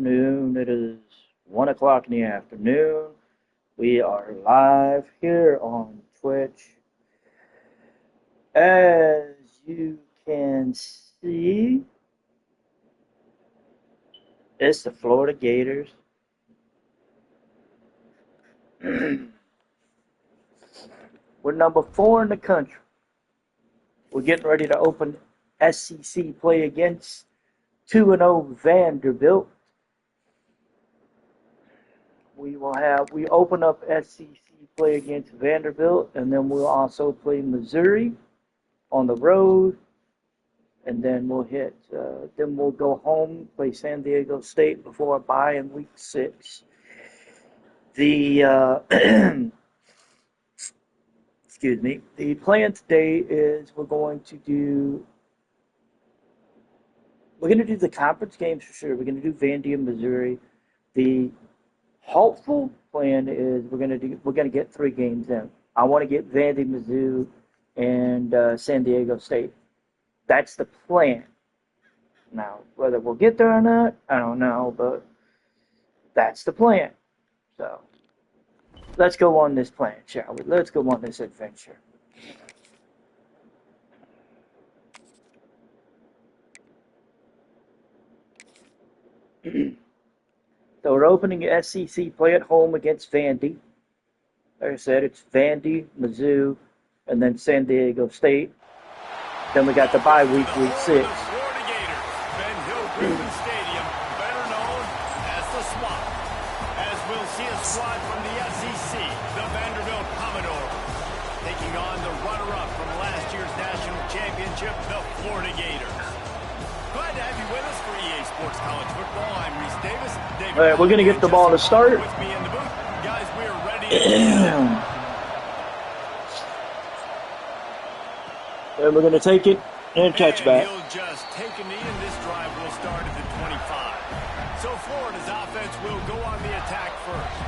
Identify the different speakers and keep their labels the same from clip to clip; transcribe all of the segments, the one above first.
Speaker 1: afternoon. It is 1 o'clock in the afternoon. We are live here on Twitch. As you can see, it's the Florida Gators. We're number 4 in the country. We're getting ready to open SEC play against 2-0 Vanderbilt. We open up SEC play against Vanderbilt, and then we'll also play Missouri on the road, and then we'll go home, play San Diego State before a bye in week 6. The excuse me. The plan today is we're going to do the conference games for sure. We're going to do Vandy and Missouri. The hopeful plan is we're going to get 3 games in. I want to get Vandy, Mizzou, and San Diego State. That's the plan. Now, whether we'll get there or not, I don't know, but that's the plan. So, let's go on this plan, shall we? Let's go on this adventure. So we're opening SEC play at home against Vandy. Like I said, it's Vandy, Mizzou, and then San Diego State. Then we got the bye week 6.
Speaker 2: Florida Gators, Ben Hill Griffin Stadium, better known as the Swamp. As we'll see a squad from the SEC, the Vanderbilt Commodores, taking on the runner-up from last year's national championship, the Florida Gators. Glad to have you with us for EA Sports College Football. I'm Reese Davis.
Speaker 1: All right, we're going to get the ball to start.
Speaker 2: With me in the booth. Guys, we are ready to
Speaker 1: and we're going to take it and touchback.
Speaker 2: He'll just take a knee, and this drive will start at the 25. So Florida's offense will go on the attack first.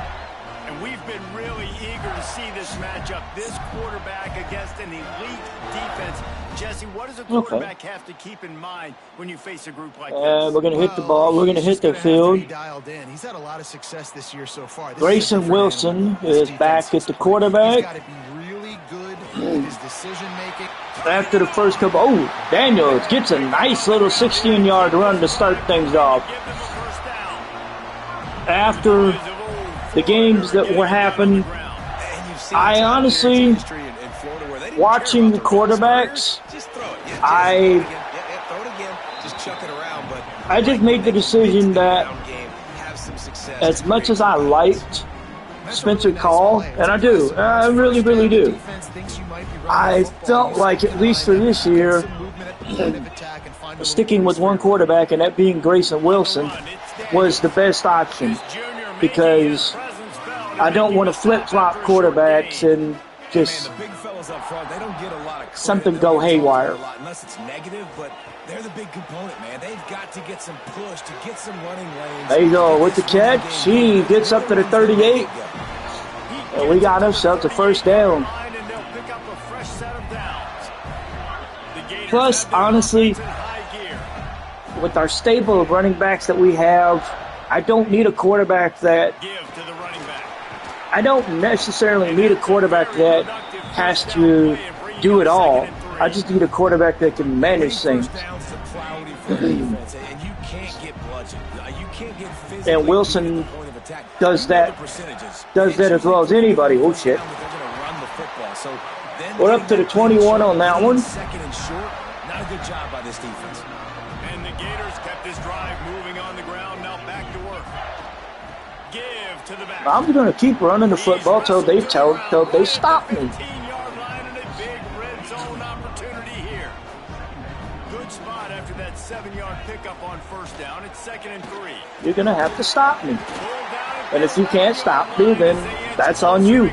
Speaker 2: And we've been really eager to see this matchup, this quarterback against an elite defense. Jesse, what does a quarterback have to keep in mind when you face a group like this?
Speaker 1: We're going to hit the ball. We're going to hit the field.
Speaker 3: He's had a lot of success this year so far.
Speaker 1: Grayson Wilson is back at the quarterback.
Speaker 3: He's got to be really good in his decision making.
Speaker 1: After the first couple, Daniels gets a nice little 16-yard run to start things off. After the games that were happening, I honestly, watching the quarterbacks, I just made the decision that as much as I liked Spencer Call, and I do, I really, really do, I felt like, at least for this year, sticking with one quarterback, and that being Grayson Wilson, was the best option, because I don't want to flip-flop quarterbacks and just something go haywire.
Speaker 4: Unless it's negative, but they're the big component, man. They've got to get some push to get some running lanes.
Speaker 1: There you go with the catch. He gets up to the 38, and we got ourselves a first down. Plus, honestly, with our stable of running backs that we have, I don't need a quarterback that. I don't necessarily need a quarterback that has to do it all. I just need a quarterback that can manage things. And Wilson does that as well as anybody. Oh shit. We're up to the 21 on that one.
Speaker 4: Second and short. Not a good job by this defense.
Speaker 2: And the Gators kept this drive moving on the ground. Now back to work. Give to the back.
Speaker 1: I'm going to keep running the football till they stop me.
Speaker 2: 15-yard line and a big red zone opportunity here. Good spot after that 7-yard pickup on first down. It's 2nd and 3.
Speaker 1: You're going to have to stop me. And if you can't stop me, then that's on you.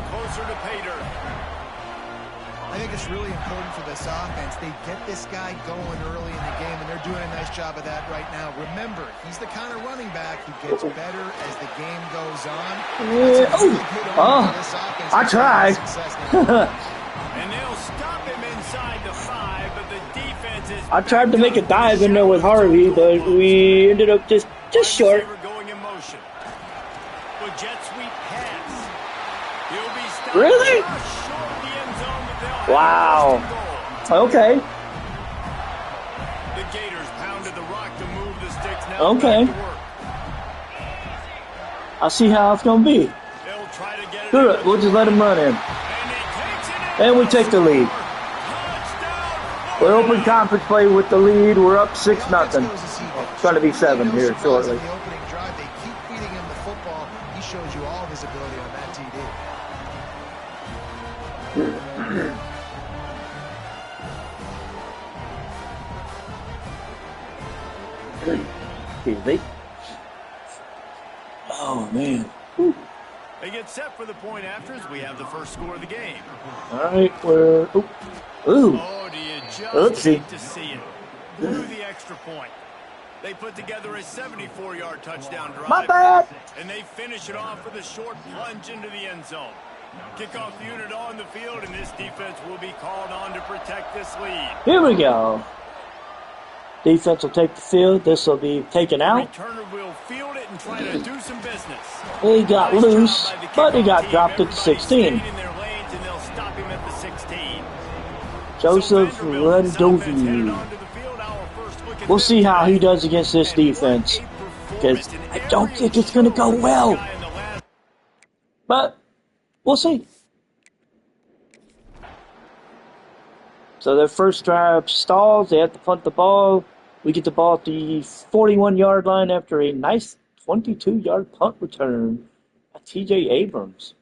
Speaker 3: I think it's really important for this offense. They get this guy going early in the game, and they're doing a nice job of that right now. Remember, he's the kind of running back who gets better as the game goes on.
Speaker 1: I tried.
Speaker 2: And they'll stop him inside the 5, but the defense is.
Speaker 1: I tried to make a dive in there with Harvey, but we ended up just short.
Speaker 2: Going in jet sweep pass. He'll be stopped
Speaker 1: Really?
Speaker 2: just short of the end zone, but they'll
Speaker 1: Wow.
Speaker 2: have first and goal.
Speaker 1: Okay.
Speaker 2: The Gators pounded the rock to move the sticks. Now
Speaker 1: Okay.
Speaker 2: back to work.
Speaker 1: I'll see how it's going to be.
Speaker 2: They'll try to get it
Speaker 1: Good.
Speaker 2: in.
Speaker 1: We'll just let him run in.
Speaker 2: And he takes it in.
Speaker 1: And we take the lead.
Speaker 2: Touchdown.
Speaker 1: We're open conference play with the lead. We're up 6-0.
Speaker 3: The offense goes as he goes.
Speaker 1: It's going to be 7 here
Speaker 3: No surprise
Speaker 1: shortly.
Speaker 3: on the opening drive, they keep feeding him the football. He shows you all of his ability on that TD.
Speaker 1: Excuse me. Oh, man.
Speaker 2: They get set for the point afters. We have the first score of the game.
Speaker 1: All right, we're... Ooh.
Speaker 2: Oh, do you just
Speaker 1: Oopsie.
Speaker 2: hate to see it? Through the extra point. They put together a 74-yard touchdown drive.
Speaker 1: My bad.
Speaker 2: And they finish it off with a short plunge into the end zone. Kickoff unit on the field, and this defense will be called on to protect this lead.
Speaker 1: Here we go. Defense will take the field. This will be taken out.
Speaker 2: Returner will field it and try to do some business.
Speaker 1: He got
Speaker 2: Nice
Speaker 1: loose,
Speaker 2: job by the
Speaker 1: but he
Speaker 2: kickoff
Speaker 1: got
Speaker 2: team.
Speaker 1: dropped at the
Speaker 2: Everybody
Speaker 1: 16.
Speaker 2: stayed in their lanes, and they'll stop him at the 16.
Speaker 1: Joseph
Speaker 2: So Vanderbilt, his offense headed
Speaker 1: Rendovi.
Speaker 2: onto the field. Our first look at
Speaker 1: We'll
Speaker 2: this
Speaker 1: see how he
Speaker 2: today.
Speaker 1: does against this defense, because I don't think it's going to go well. But we'll see. So their first drive stalls. They have to punt the ball. We get the ball at the 41-yard line after a nice 22-yard punt return by T.J. Abrams.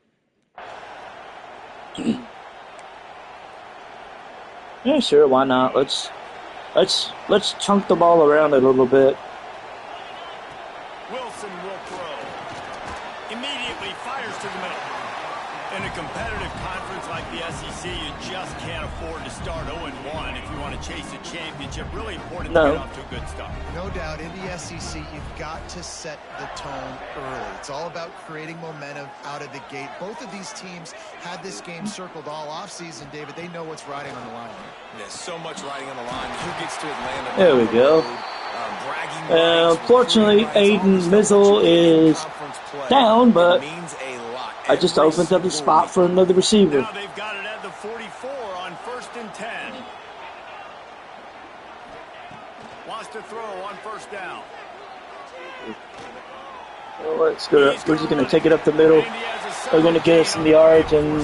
Speaker 1: Yeah, sure, why not? Let's chunk the ball around a little bit.
Speaker 2: Wilson will throw. Immediately fires to the middle. In a competitive conference like the SEC, you just can't afford to start 0-1 if you want to chase a championship. Really important to
Speaker 1: No.
Speaker 2: get off to a good start.
Speaker 3: No doubt, in the SEC, you've got to set the tone early. It's all about creating momentum out of the gate. Both of these teams had this game circled all offseason, David. They know what's riding on the line.
Speaker 4: There's so much riding on the line. Who gets to Atlanta?
Speaker 1: There we go.
Speaker 4: Bragging rights,
Speaker 1: Unfortunately,
Speaker 4: recruiting rights, all
Speaker 1: Aiden
Speaker 4: the stuff
Speaker 1: Mizzle
Speaker 4: that you get in
Speaker 1: is
Speaker 4: conference play,
Speaker 1: down, but
Speaker 4: it means a lot.
Speaker 1: I just
Speaker 4: Every
Speaker 1: opened up the
Speaker 4: single
Speaker 1: spot
Speaker 4: week.
Speaker 1: for another receiver.
Speaker 2: Now they've got it at the 44 on 1st and 10. Wants to throw on 1st down.
Speaker 1: Well, let's go. We're just going to take it up the middle. They're going to get us some yards, and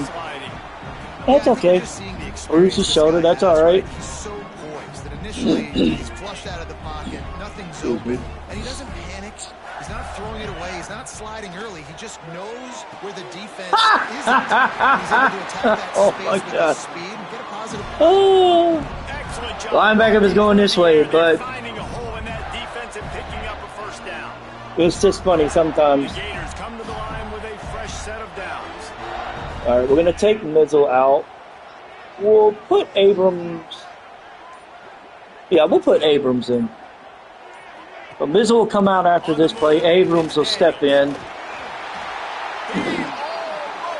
Speaker 1: that's okay. Bruce his shoulder. That's all right.
Speaker 3: He's so poised that initially he's flushed out of the pocket. Nothing's open. And he doesn't panic. He's not throwing it away. He's not sliding early. He just knows where the defense isn't. He's able to attack that
Speaker 1: Oh,
Speaker 3: space
Speaker 1: my
Speaker 3: with
Speaker 1: God.
Speaker 3: his speed and get a positive.
Speaker 1: Oh,
Speaker 2: Excellent job.
Speaker 1: linebacker is going this way, but
Speaker 2: Finding a hole in that defense and picking up a 1st down.
Speaker 1: it's just funny
Speaker 2: The
Speaker 1: sometimes.
Speaker 2: Gators come to the line with a fresh set of downs.
Speaker 1: All right, we're going to take Mizzle out. We'll put Abrams. Yeah, we'll put Abrams in. But Mizzle will come out after this play. Abrams will step in.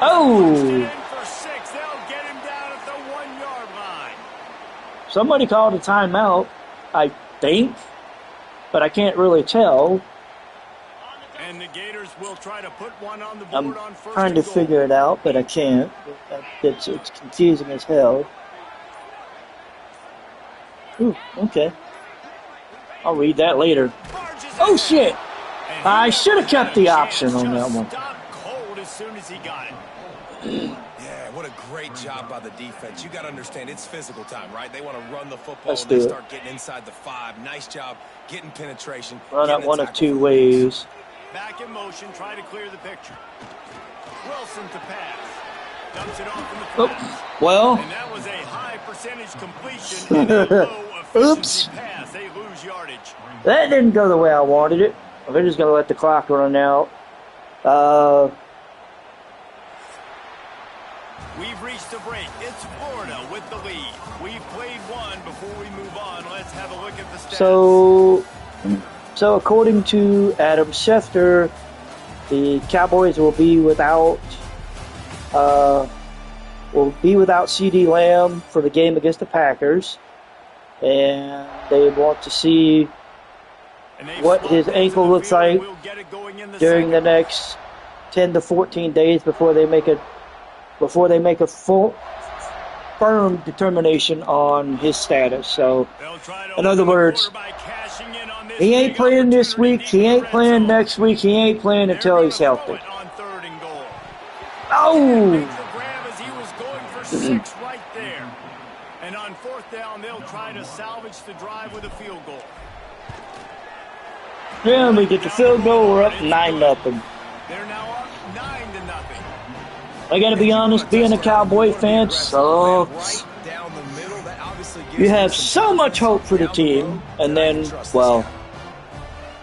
Speaker 1: Oh!
Speaker 2: In for 6. They'll get him down at the 1-yard line.
Speaker 1: Somebody called a timeout, I think, but I can't really tell.
Speaker 2: And the Gators will try to put one on the board
Speaker 1: I'm
Speaker 2: on 1st
Speaker 1: trying to
Speaker 2: and goal.
Speaker 1: figure it out, but I can't. It's confusing as hell. Ooh, okay. I'll read that later.
Speaker 2: Barges
Speaker 1: Oh,
Speaker 2: ahead.
Speaker 1: shit!
Speaker 2: And
Speaker 1: I
Speaker 2: he
Speaker 1: should have kept the
Speaker 2: had a
Speaker 1: option
Speaker 2: chance,
Speaker 1: on that
Speaker 2: just
Speaker 1: one.
Speaker 2: stopped cold as soon as he got it.
Speaker 4: Yeah, what a great job by the defense. You got to understand, it's physical time, right? They want to run the football.
Speaker 1: Let's
Speaker 4: and they
Speaker 1: do it.
Speaker 4: start getting inside the 5. Nice job getting penetration.
Speaker 1: Run
Speaker 4: getting
Speaker 1: it one
Speaker 4: a
Speaker 1: of
Speaker 4: tackle
Speaker 1: two
Speaker 4: for a gain.
Speaker 1: ways.
Speaker 2: Back in motion, try to clear the picture. Wilson to pass. Dumps it off in the
Speaker 1: Oh,
Speaker 2: flats.
Speaker 1: well,
Speaker 2: And that was a high percentage completion and a low efficiency pass. They lose yardage.
Speaker 1: that didn't go the way I wanted it. They're just going to let the clock run out.
Speaker 2: We've reached the break. It's Florida with the lead. We've played one. Before we move on, let's have a look at the stats.
Speaker 1: So according to Adam Schefter, the Cowboys will be without CeeDee Lamb for the game against the Packers, and they want to see
Speaker 2: And they've
Speaker 1: what
Speaker 2: swapped
Speaker 1: his
Speaker 2: into
Speaker 1: ankle
Speaker 2: the
Speaker 1: looks
Speaker 2: field, and
Speaker 1: like
Speaker 2: we'll get it going in the
Speaker 1: during the
Speaker 2: second.
Speaker 1: next 10 to 14 days before they make a full firm determination on his status. So, in other words, he ain't playing this week, he ain't playing next week, he ain't playing until he's healthy. Oh!
Speaker 2: Right there. And on 4th down, they'll try to salvage the drive with a field goal.
Speaker 1: Yeah, we get the field goal, we're up 9-0.
Speaker 2: They're now up 9-0.
Speaker 1: I gotta be honest, being a Cowboy fan sucks. You have so much hope for the team, and then, well,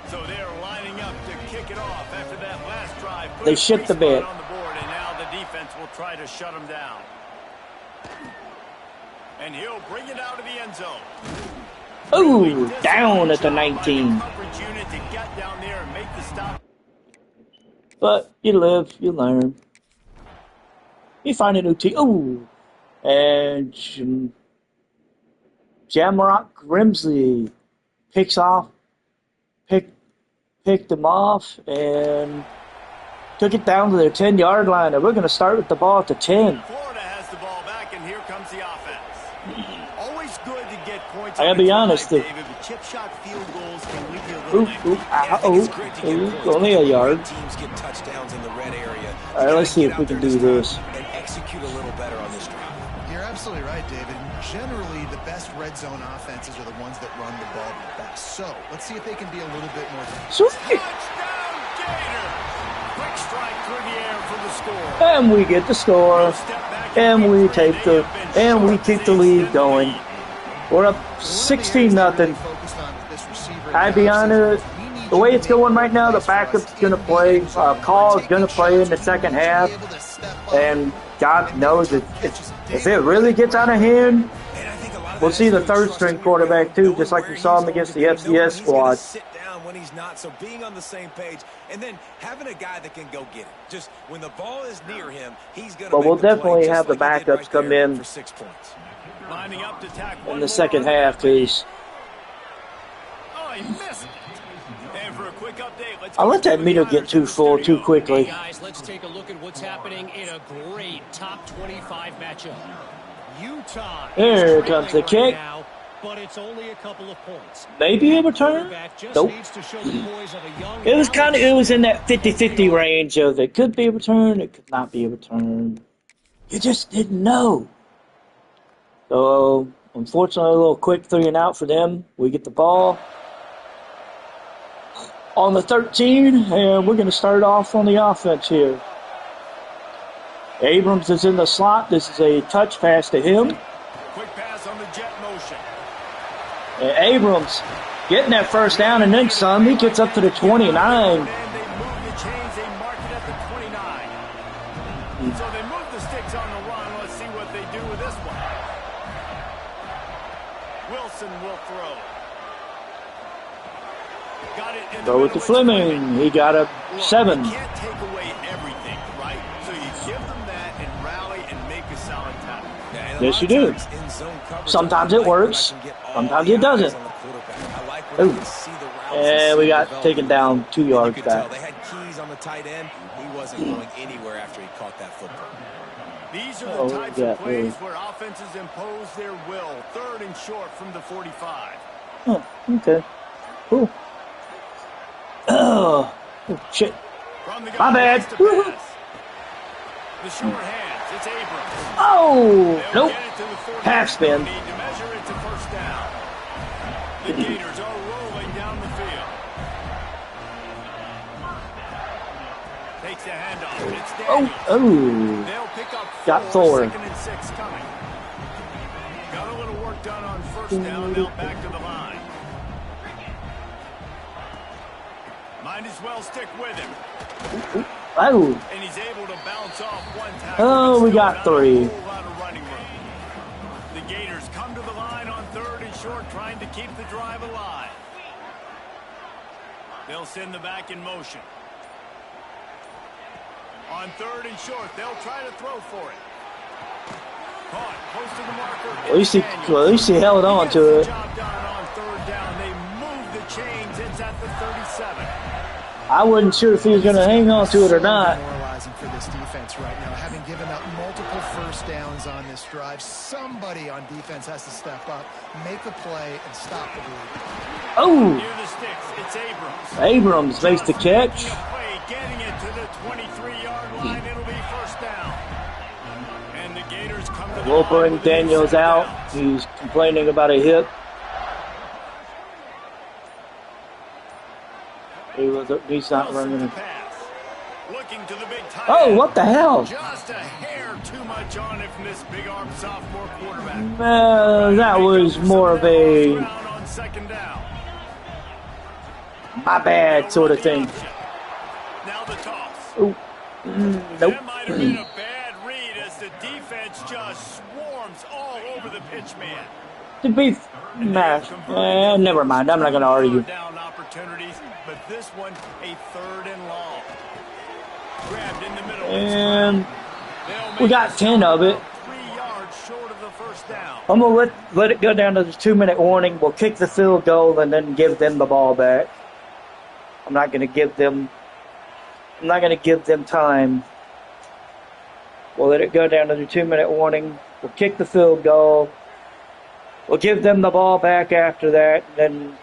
Speaker 2: so they're lining up to kick it off after that last drive.
Speaker 1: They shit the bed.
Speaker 2: On the board, and now the defense will try to shut them down. And he'll bring it out of the end zone.
Speaker 1: Ooh, down at the 19. But you live, you learn. You find a new team. Ooh, and Jamrock Grimsley picked them off and took it down to their 10-yard line. And we're going to start with the ball at the 10.
Speaker 2: Florida has the ball back, and here comes the offense. Always good to get points.
Speaker 1: I gotta be honest.
Speaker 2: David, but chip shot field goals can leave you a little
Speaker 1: only a yard.
Speaker 4: Teams get touchdowns in the red area.
Speaker 1: All right, let's see if we can do this.
Speaker 4: And execute a little better on this drive.
Speaker 3: You're absolutely right, David. Generally, the best red zone offenses are the ones that run the ball the best. So let's see if they can be a little bit more.
Speaker 1: Sweet.
Speaker 2: touchdown, Gator. Quick strike through the air for the score.
Speaker 1: And we get the score. And we keep the lead going. We're up 16-0. I'll be honest, the way it's going right now, the backup's going to play. Call is going to play in the second half. And God knows if it really gets out of hand, we'll see the third-string quarterback too, just like we saw him against the FCS squad.
Speaker 4: When he's not, so being on the same page, and then having a guy that can go get it. Just when the ball is near him, he's going to.
Speaker 1: But we'll definitely have the backups come in
Speaker 4: for 6 points.
Speaker 2: Lining up to tack
Speaker 1: in the second half, please.
Speaker 2: Oh, he missed it. And for a quick update, let's
Speaker 1: I let that meter get too full too quickly.
Speaker 5: Hey guys, let's take a look at what's happening in a great top 25 matchup. Utah.
Speaker 1: Here comes the kick.
Speaker 5: Now, but it's only a couple of points.
Speaker 1: Maybe a return? Nope. It was in that 50-50 range of it could be a return, it could not be a return. You just didn't know. So, unfortunately, a little quick 3-and-out for them. We get the ball on the 13, and we're going to start off on the offense here. Abrams is in the slot. This is a touch pass to him.
Speaker 2: Quick pass on the jet motion.
Speaker 1: And Abrams getting that first down and then some. He gets up to the 29.
Speaker 2: And they move the chains. They mark it at the 29. So they move the sticks on the run. Let's see what they do with this one. Wilson will throw. Got it in
Speaker 1: Throw it to Fleming. He got a 7.
Speaker 2: You can't take away everything, right? So you give them that and rally and make a solid tackle.
Speaker 1: Yes, you do. Sometimes it works. Sometimes it doesn't. Ooh. And we got taken down 2 yards back.
Speaker 4: They had keys on the tight end. He wasn't going anywhere after he caught that football.
Speaker 2: These are the types of plays where offenses impose their will. 3rd and short from the 45.
Speaker 1: Oh, okay. Cool. Oh, shit. My bad.
Speaker 2: The short hands. It's Abrams.
Speaker 1: Oh, nope. Half spin.
Speaker 2: Need to measure it to first down. The Gators are rolling down the field. Takes the handoff. It's Daniels.
Speaker 1: Oh.
Speaker 2: They'll pick up 4.
Speaker 1: Got 4.
Speaker 2: 2nd and 6 coming. Got a little work done on first down. Now back to the line. Might as well stick with him.
Speaker 1: Oh.
Speaker 2: And he's able to bounce off one tackle.
Speaker 1: Oh, we got 3.
Speaker 2: The Gators come to the line on 3rd and short, trying to keep the drive alive. They'll send the back in motion. On 3rd and short, they'll try to throw for it. Caught close to the marker.
Speaker 1: At least he held on to it.
Speaker 2: Job done on 3rd down. They move the chains. It's at the 37.
Speaker 1: I wasn't sure if he was going to hang on to it or not.
Speaker 3: for this defense right now, having given up multiple first downs on this drive. Somebody on defense has to step up, make a play, and stop the bleed.
Speaker 1: Oh!
Speaker 2: Near the sticks, it's Abrams.
Speaker 1: Abrams makes the catch.
Speaker 2: Getting it to the 23-yard line, it'll be first down. And the Gators come to the
Speaker 1: We'll
Speaker 2: line
Speaker 1: bring
Speaker 2: with a new
Speaker 1: Daniels
Speaker 2: set of
Speaker 1: out.
Speaker 2: downs.
Speaker 1: He's complaining about a hip. He's not
Speaker 2: Wilson to
Speaker 1: running.
Speaker 2: pass. Looking to the big tight
Speaker 1: Oh,
Speaker 2: end.
Speaker 1: what the hell?
Speaker 2: Just a hair too much on it from this big-arm sophomore quarterback.
Speaker 1: That was more of a
Speaker 2: On second down.
Speaker 1: my bad sort of thing.
Speaker 2: Now the toss.
Speaker 1: Ooh.
Speaker 2: That
Speaker 1: Nope.
Speaker 2: might have been a bad read as the defense just swarms all over the pitch man.
Speaker 1: To be never mind. I'm not going to argue.
Speaker 2: Down opportunities, but this one a third and long. Grabbed in the middle.
Speaker 1: And we got 10 of it.
Speaker 2: 3 yards short of the first down.
Speaker 1: I'm going to let it go down to the 2-minute warning. We'll kick the field goal and then give them the ball back. I'm not going to give them time. We'll let it go down to the 2-minute warning. We'll kick the field goal. We'll give them the ball back after that, and then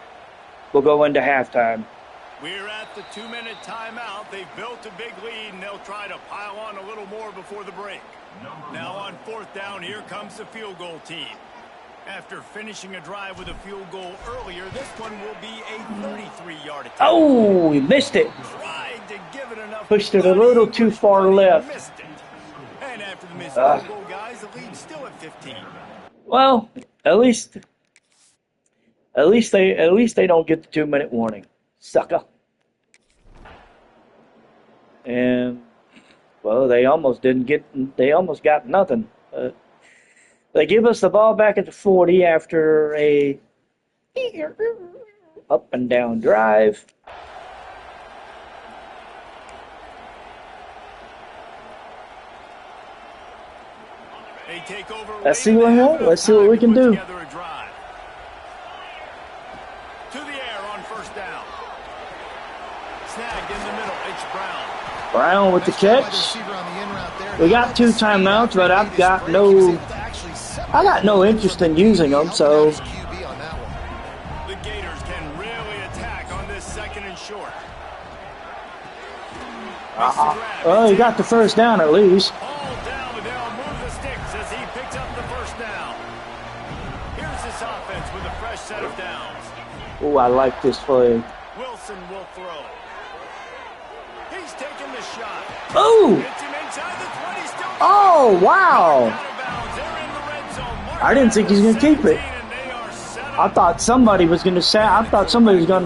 Speaker 1: we'll go into halftime.
Speaker 2: We're at the 2-minute timeout. They've built a big lead, and they'll try to pile on a little more before the break. Now on fourth down, here comes the field goal team. After finishing a drive with a field goal earlier, this one will be a 33-yard attempt.
Speaker 1: Oh, we missed it.
Speaker 2: Tried to give it enough.
Speaker 1: Pushed it a little too far left.
Speaker 2: Missed it. And after the missed field goal, guys, the lead's still at 15.
Speaker 1: Well, at least they don't get the 2-minute warning, sucker. And well, they almost got nothing. They give us the ball back at the 40 after a up and down drive.
Speaker 2: They take over.
Speaker 1: Let's see what we can do.
Speaker 2: To the air on first down. Snagged in the middle. It's Brown.
Speaker 1: Brown with the catch. We got 2 timeouts, but I got no interest in using them, so.
Speaker 2: The Gators can really attack on this second and short.
Speaker 1: Well, he got the first down at least.
Speaker 2: All down, but they'll move the sticks as he picks up the first down. Here's this offense with a fresh set of downs.
Speaker 1: Oh, I like this play.
Speaker 2: Wilson will throw. He's taking the shot.
Speaker 1: Oh!
Speaker 2: Hits him inside the 20. Still
Speaker 1: Oh, wow!
Speaker 2: out of bounds. They're in the red zone.
Speaker 1: I didn't think he was going to keep it.
Speaker 2: And they are set up.
Speaker 1: I thought somebody was going to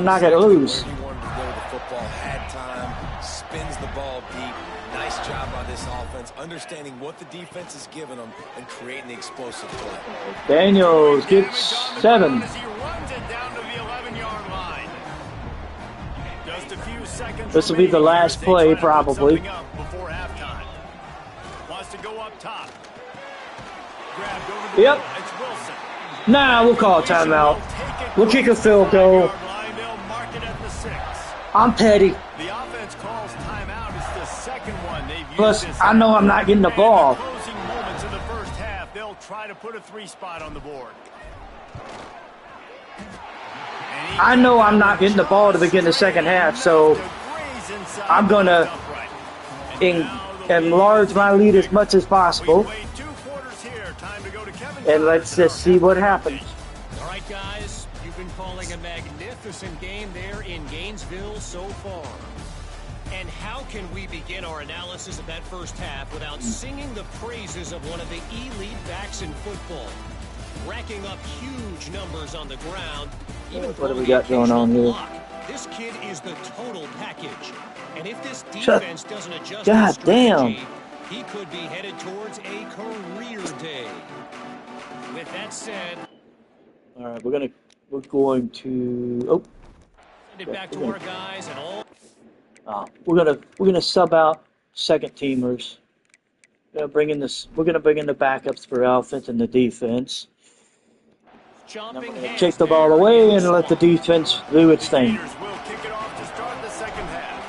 Speaker 1: knock it loose.
Speaker 4: He wanted to go to the football, had time, spins the ball deep. Nice job by this offense, understanding what the defense is giving them and creating the explosive play.
Speaker 1: Daniels gets 7.
Speaker 2: As he runs it down to the 11-yard line. Just a few seconds.
Speaker 1: This will be the
Speaker 2: remaining
Speaker 1: last
Speaker 2: as they
Speaker 1: play,
Speaker 2: try to put
Speaker 1: probably.
Speaker 2: something up before halftime. Wants to go up top. Grabbed over the
Speaker 1: Yep.
Speaker 2: middle. It's Wilson.
Speaker 1: Nah, we'll call a timeout. We'll kick a field goal.
Speaker 2: They'll mark it at the 6.
Speaker 1: I'm petty.
Speaker 2: The offense calls timeout. It's the second one they've used.
Speaker 1: Plus,
Speaker 2: this
Speaker 1: I know I'm not getting the
Speaker 2: And
Speaker 1: ball.
Speaker 2: in the closing moments of the first half, they'll try to put a 3 spot on the board.
Speaker 1: I know I'm not getting the ball to begin the second half, so I'm going to enlarge my lead as much as possible. And let's just see what happens.
Speaker 5: All right, guys, you've been calling a magnificent game there in Gainesville so far. And how can we begin our analysis of that first half without singing the praises of one of the elite backs in football? Racking up huge numbers on the ground. Even
Speaker 1: What do we got going on here?
Speaker 5: block. This kid is the total package. And if this defense doesn't adjust
Speaker 1: God
Speaker 5: its strategy,
Speaker 1: damn.
Speaker 5: he could be headed towards a career day. With that said,
Speaker 1: All right, we're going to. Oh,
Speaker 5: send it back to our guys and all.
Speaker 1: we're gonna sub out second teamers. We're gonna bring in the backups for offense and the defense. Take the ball away and let the defense do its thing.
Speaker 2: Gators will kick it off to start the second half.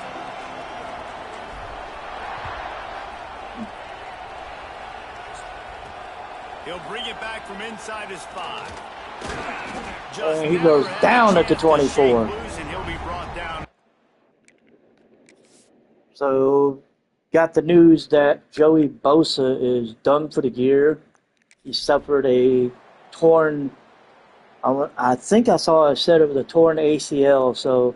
Speaker 2: He'll bring it back from inside his 5.
Speaker 1: He goes down at the 24. So, got the news that Joey Bosa is done for the year. He suffered a torn, I think I saw it said it was a torn ACL. So,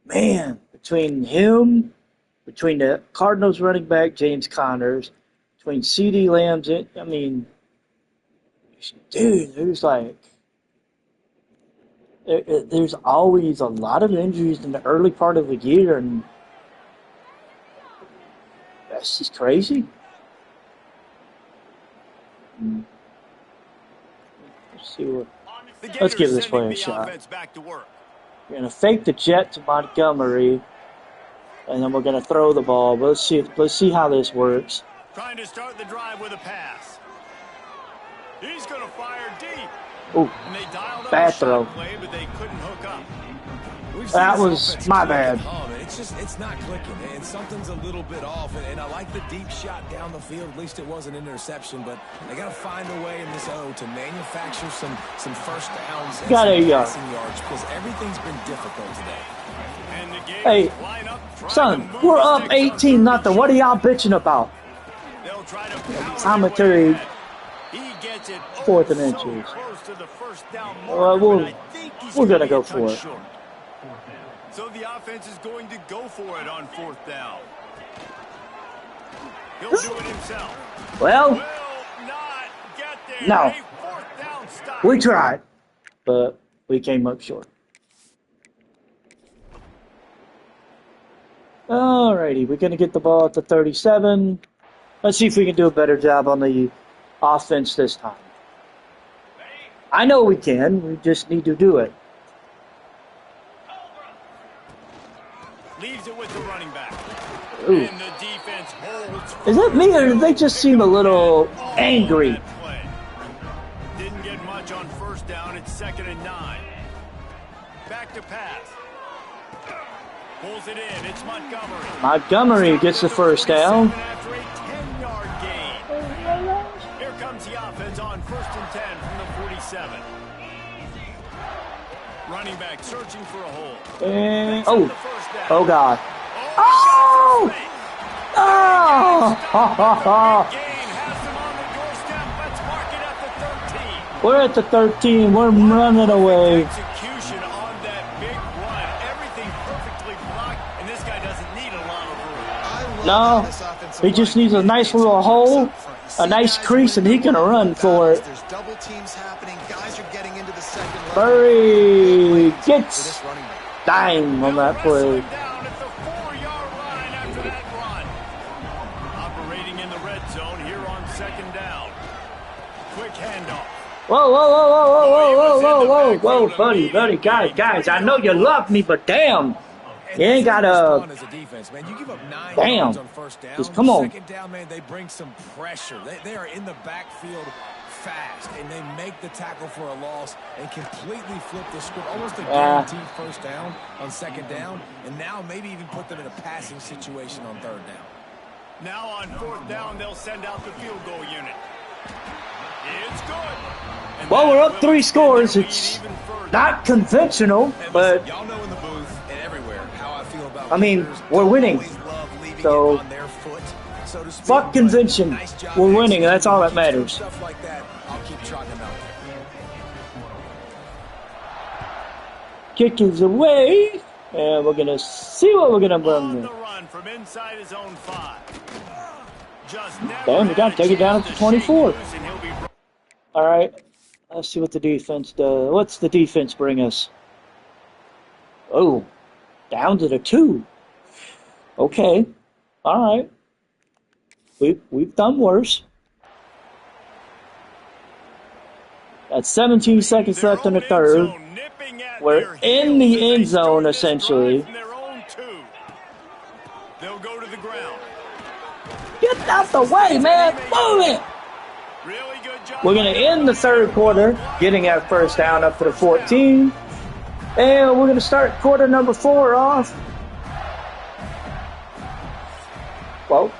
Speaker 1: man, between him, between the Cardinals running back James Connors, between CeeDee Lamb's, I mean, dude, there's always a lot of injuries in the early part of the year, and that's just crazy. Let's give this play a shot. We're going to fake the jet to Montgomery, and then we're going to throw the ball. But let's see how this works.
Speaker 2: Trying to start the drive with a pass. He's going to fire deep.
Speaker 1: Ooh, bad throw.
Speaker 2: Play, but they couldn't hook up.
Speaker 1: That was my bad.
Speaker 4: It's not clicking, and something's a little bit off. And I like the deep shot down the field. At least it wasn't an interception, but they got to find a way in this to manufacture some first downs and passing yards, because everything's been difficult today.
Speaker 2: And the game
Speaker 1: hey, son, we're up 18-0. What are y'all bitching about?
Speaker 2: They'll try to
Speaker 1: commentary.
Speaker 2: He gets it
Speaker 1: 4th and inches. Well, we're going to go for it.
Speaker 2: So the offense is going to go for it on 4th down. He'll do it himself.
Speaker 1: Well,
Speaker 2: Will not get there.
Speaker 1: no.
Speaker 2: A 4th down stop.
Speaker 1: We tried, but we came up short. Alrighty, we're going to get the ball at the 37. Let's see if we can do a better job on the offense this time. I know we can. We just need to do it.
Speaker 2: Leaves it with the running back.
Speaker 1: Ooh.
Speaker 2: And the defense holds.
Speaker 1: Is it me, or do they just seem a little angry?
Speaker 2: Didn't get much on 1st down. It's 2nd and 9. Back to pass. Pulls it in. It's Montgomery.
Speaker 1: Montgomery gets the 1st down.
Speaker 2: After a 10-yard gain. Here comes the offense on 1st and 10 from the 47. Running back searching for a hole.
Speaker 1: And, oh God. Oh! Oh! We're at the 13. We're running away.
Speaker 2: Execution on that big run. Everything perfectly blocked, and this guy doesn't need a lot of room.
Speaker 1: No, he just needs a nice little hole, a nice crease, and he can run for it.
Speaker 3: There's double teams happening. Guys are getting into the second level.
Speaker 1: Murray gets dime on that play.
Speaker 2: Down at the 4-yard line after that run. Operating in the red zone here on 2nd down. Quick handoff.
Speaker 1: Whoa, buddy, guys, I know you love me, but damn, you ain't gotta, damn, just come on.
Speaker 4: 2nd down, man, they bring some pressure. They are in the backfield fast, and they make the tackle for a loss and completely flip the script. Almost a guaranteed 1st down on 2nd down, and now maybe even put them in a passing situation on 3rd down.
Speaker 2: Now on 4th down, they'll send out the field goal unit. It's good.
Speaker 1: Well, we're up 3 scores. It's not conventional, but
Speaker 4: y'all know in the booth and everywhere how I feel about.
Speaker 1: I mean, we're winning. So fuck convention. We're winning, and that's all that matters.
Speaker 4: Stuff like that, I'll keep trotting them out there.
Speaker 1: Kick is away, and we're gonna see what we're gonna run.
Speaker 2: On the run from inside his own 5.
Speaker 1: Damn, we gotta take it down at the 24. All right, let's see what the defense does. What's the defense bring us? Oh, down to the 2. Okay, all right. We've done worse. That's 17 seconds left in the 3rd. We're in the end zone, essentially.
Speaker 2: They'll go to the ground.
Speaker 1: Get out the way, man! Move it!
Speaker 2: Really good job.
Speaker 1: We're going to end the 3rd quarter, getting our 1st down up to the 14. And we're going to start quarter number 4 off. Well,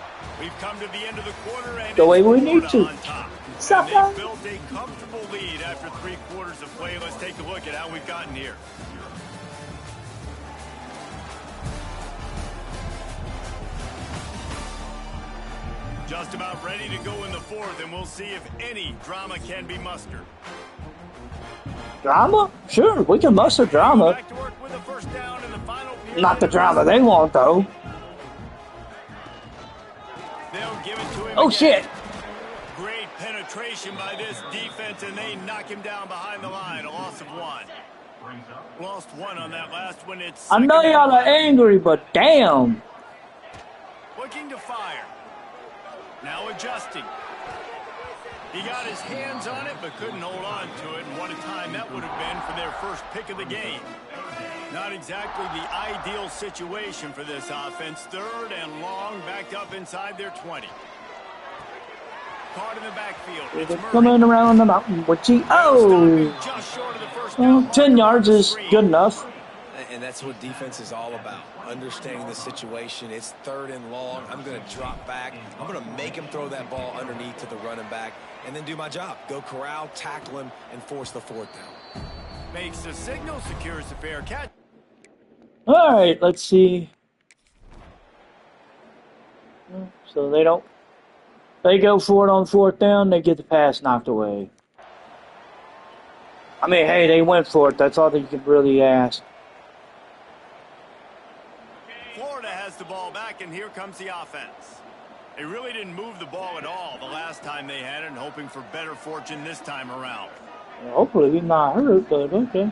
Speaker 2: We've come to the end of the quarter, and
Speaker 1: The way we
Speaker 2: it's
Speaker 1: need
Speaker 2: Florida
Speaker 1: to.
Speaker 2: on top.
Speaker 1: Stop
Speaker 2: And they've
Speaker 1: that.
Speaker 2: built a comfortable lead after 3 quarters of play. Let's take a look at how we've gotten here. Just about ready to go in the 4th, and we'll see if any drama can be mustered.
Speaker 1: Drama? Sure, we can muster drama.
Speaker 2: Back to work with a first down in the final period.
Speaker 1: Not the drama they want, though.
Speaker 2: They'll give it to him
Speaker 1: Oh,
Speaker 2: again.
Speaker 1: shit.
Speaker 2: Great penetration by this defense, and they knock him down behind the line. A loss of 1. Lost 1 on that last one. It's
Speaker 1: I know
Speaker 2: second
Speaker 1: y'all are
Speaker 2: and
Speaker 1: angry, but damn.
Speaker 2: looking to fire. Now adjusting. He got his hands on it, but couldn't hold on to it. And what a time that would have been for their first pick of the game. Not exactly the ideal situation for this offense. 3rd and long, backed up inside their 20. Caught in the backfield. It's Murray.
Speaker 1: Coming around the mountain with G. Oh!
Speaker 2: Just short of the first
Speaker 1: Well,
Speaker 2: down.
Speaker 1: 10 yards is good enough.
Speaker 4: And that's what defense is all about, understanding the situation. It's 3rd and long. I'm going to drop back. I'm going to make him throw that ball underneath to the running back and then do my job. Go corral, tackle him, and force the 4th down.
Speaker 2: Makes the signal, secures the fair catch.
Speaker 1: All right, let's see. So they don't. They go for it on 4th down. They get the pass knocked away. I mean, hey, they went for it. That's all that you can really ask.
Speaker 2: Florida has the ball back, and here comes the offense. They really didn't move the ball at all the last time they had it, and hoping for better fortune this time around.
Speaker 1: Hopefully he's not hurt, but okay.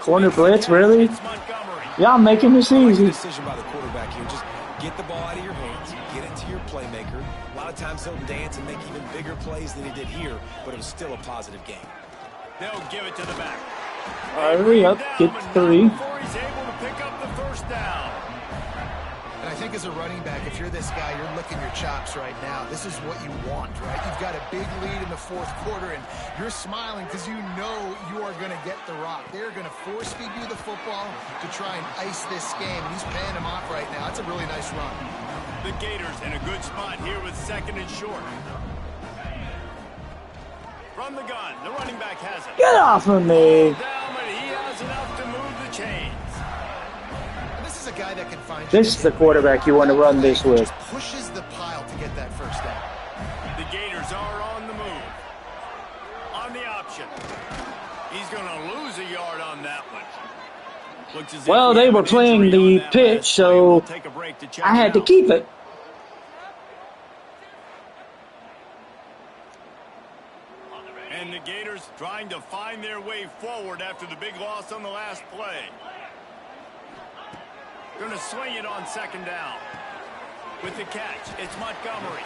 Speaker 1: Corner blitz, really?
Speaker 2: It's Montgomery.
Speaker 1: Y'all making this
Speaker 4: I like the
Speaker 1: easy.
Speaker 4: decision by the quarterback here. Just get the ball out of your hands, get it to your playmaker. A lot of times he'll dance and make even bigger plays than he did here, but it was still a positive game.
Speaker 2: They'll give it to the back.
Speaker 1: Hurry up, get
Speaker 2: Down, but
Speaker 1: 3.
Speaker 2: not before he's able to pick up the first down.
Speaker 3: And I think as a running back, if you're this guy, you're licking your chops right now. This is what you want, right? You've got a big lead in the 4th quarter, and you're smiling because you know you are going to get the rock. They're going to force feed you the football to try and ice this game, and he's paying him off right now. That's a really nice run.
Speaker 2: The Gators in a good spot here with 2nd and short. From the gun, the running back has it.
Speaker 1: Get off of me.
Speaker 2: Down, but he has enough to move the chains.
Speaker 3: And this is a guy that can find.
Speaker 1: This is the quarterback you want to run this with.
Speaker 3: Just pushes the pile to get that first down.
Speaker 2: The Gators are on the move. On the option. He's going to lose a yard on that one. Looks as if
Speaker 1: Well,
Speaker 2: we
Speaker 1: they
Speaker 2: have
Speaker 1: were
Speaker 2: an
Speaker 1: playing
Speaker 2: injury
Speaker 1: the
Speaker 2: on that
Speaker 1: pitch,
Speaker 2: last play. We'll
Speaker 1: so
Speaker 2: take a break to check
Speaker 1: I had
Speaker 2: it
Speaker 1: to
Speaker 2: out.
Speaker 1: keep it.
Speaker 2: And the Gators trying to find their way forward after the big loss on the last play. Going to swing it on 2nd down. With the catch, it's Montgomery.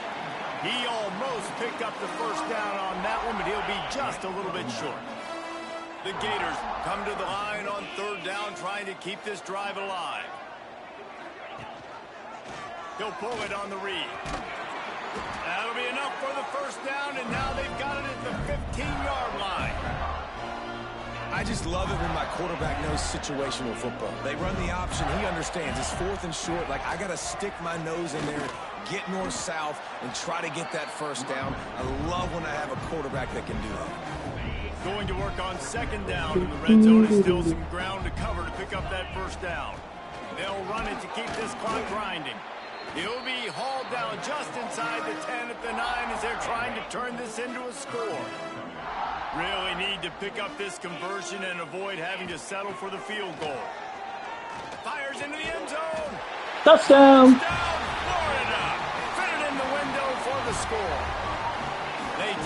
Speaker 2: He almost picked up the first down on that one, but he'll be just a little bit short. The Gators come to the line on 3rd down, trying to keep this drive alive. He'll pull it on the read. That'll be enough for the first down, and now they've got it at the 15-yard line.
Speaker 4: I just love it when my quarterback knows situational football. They run the option. He understands. It's 4th and short. Like, I got to stick my nose in there, get north-south, and try to get that first down. I love when I have a quarterback that can do that.
Speaker 2: Going to work on 2nd down in the red zone. Is still some ground to cover to pick up that first down. They'll run it to keep this clock grinding. He'll be hauled down just inside the 10 at the 9 as they're trying to turn this into a score. Really need to pick up this conversion and avoid having to settle for the field goal. Fires into the end zone.
Speaker 1: Touchdown.
Speaker 2: Down, Florida. Fit it in the window for the score.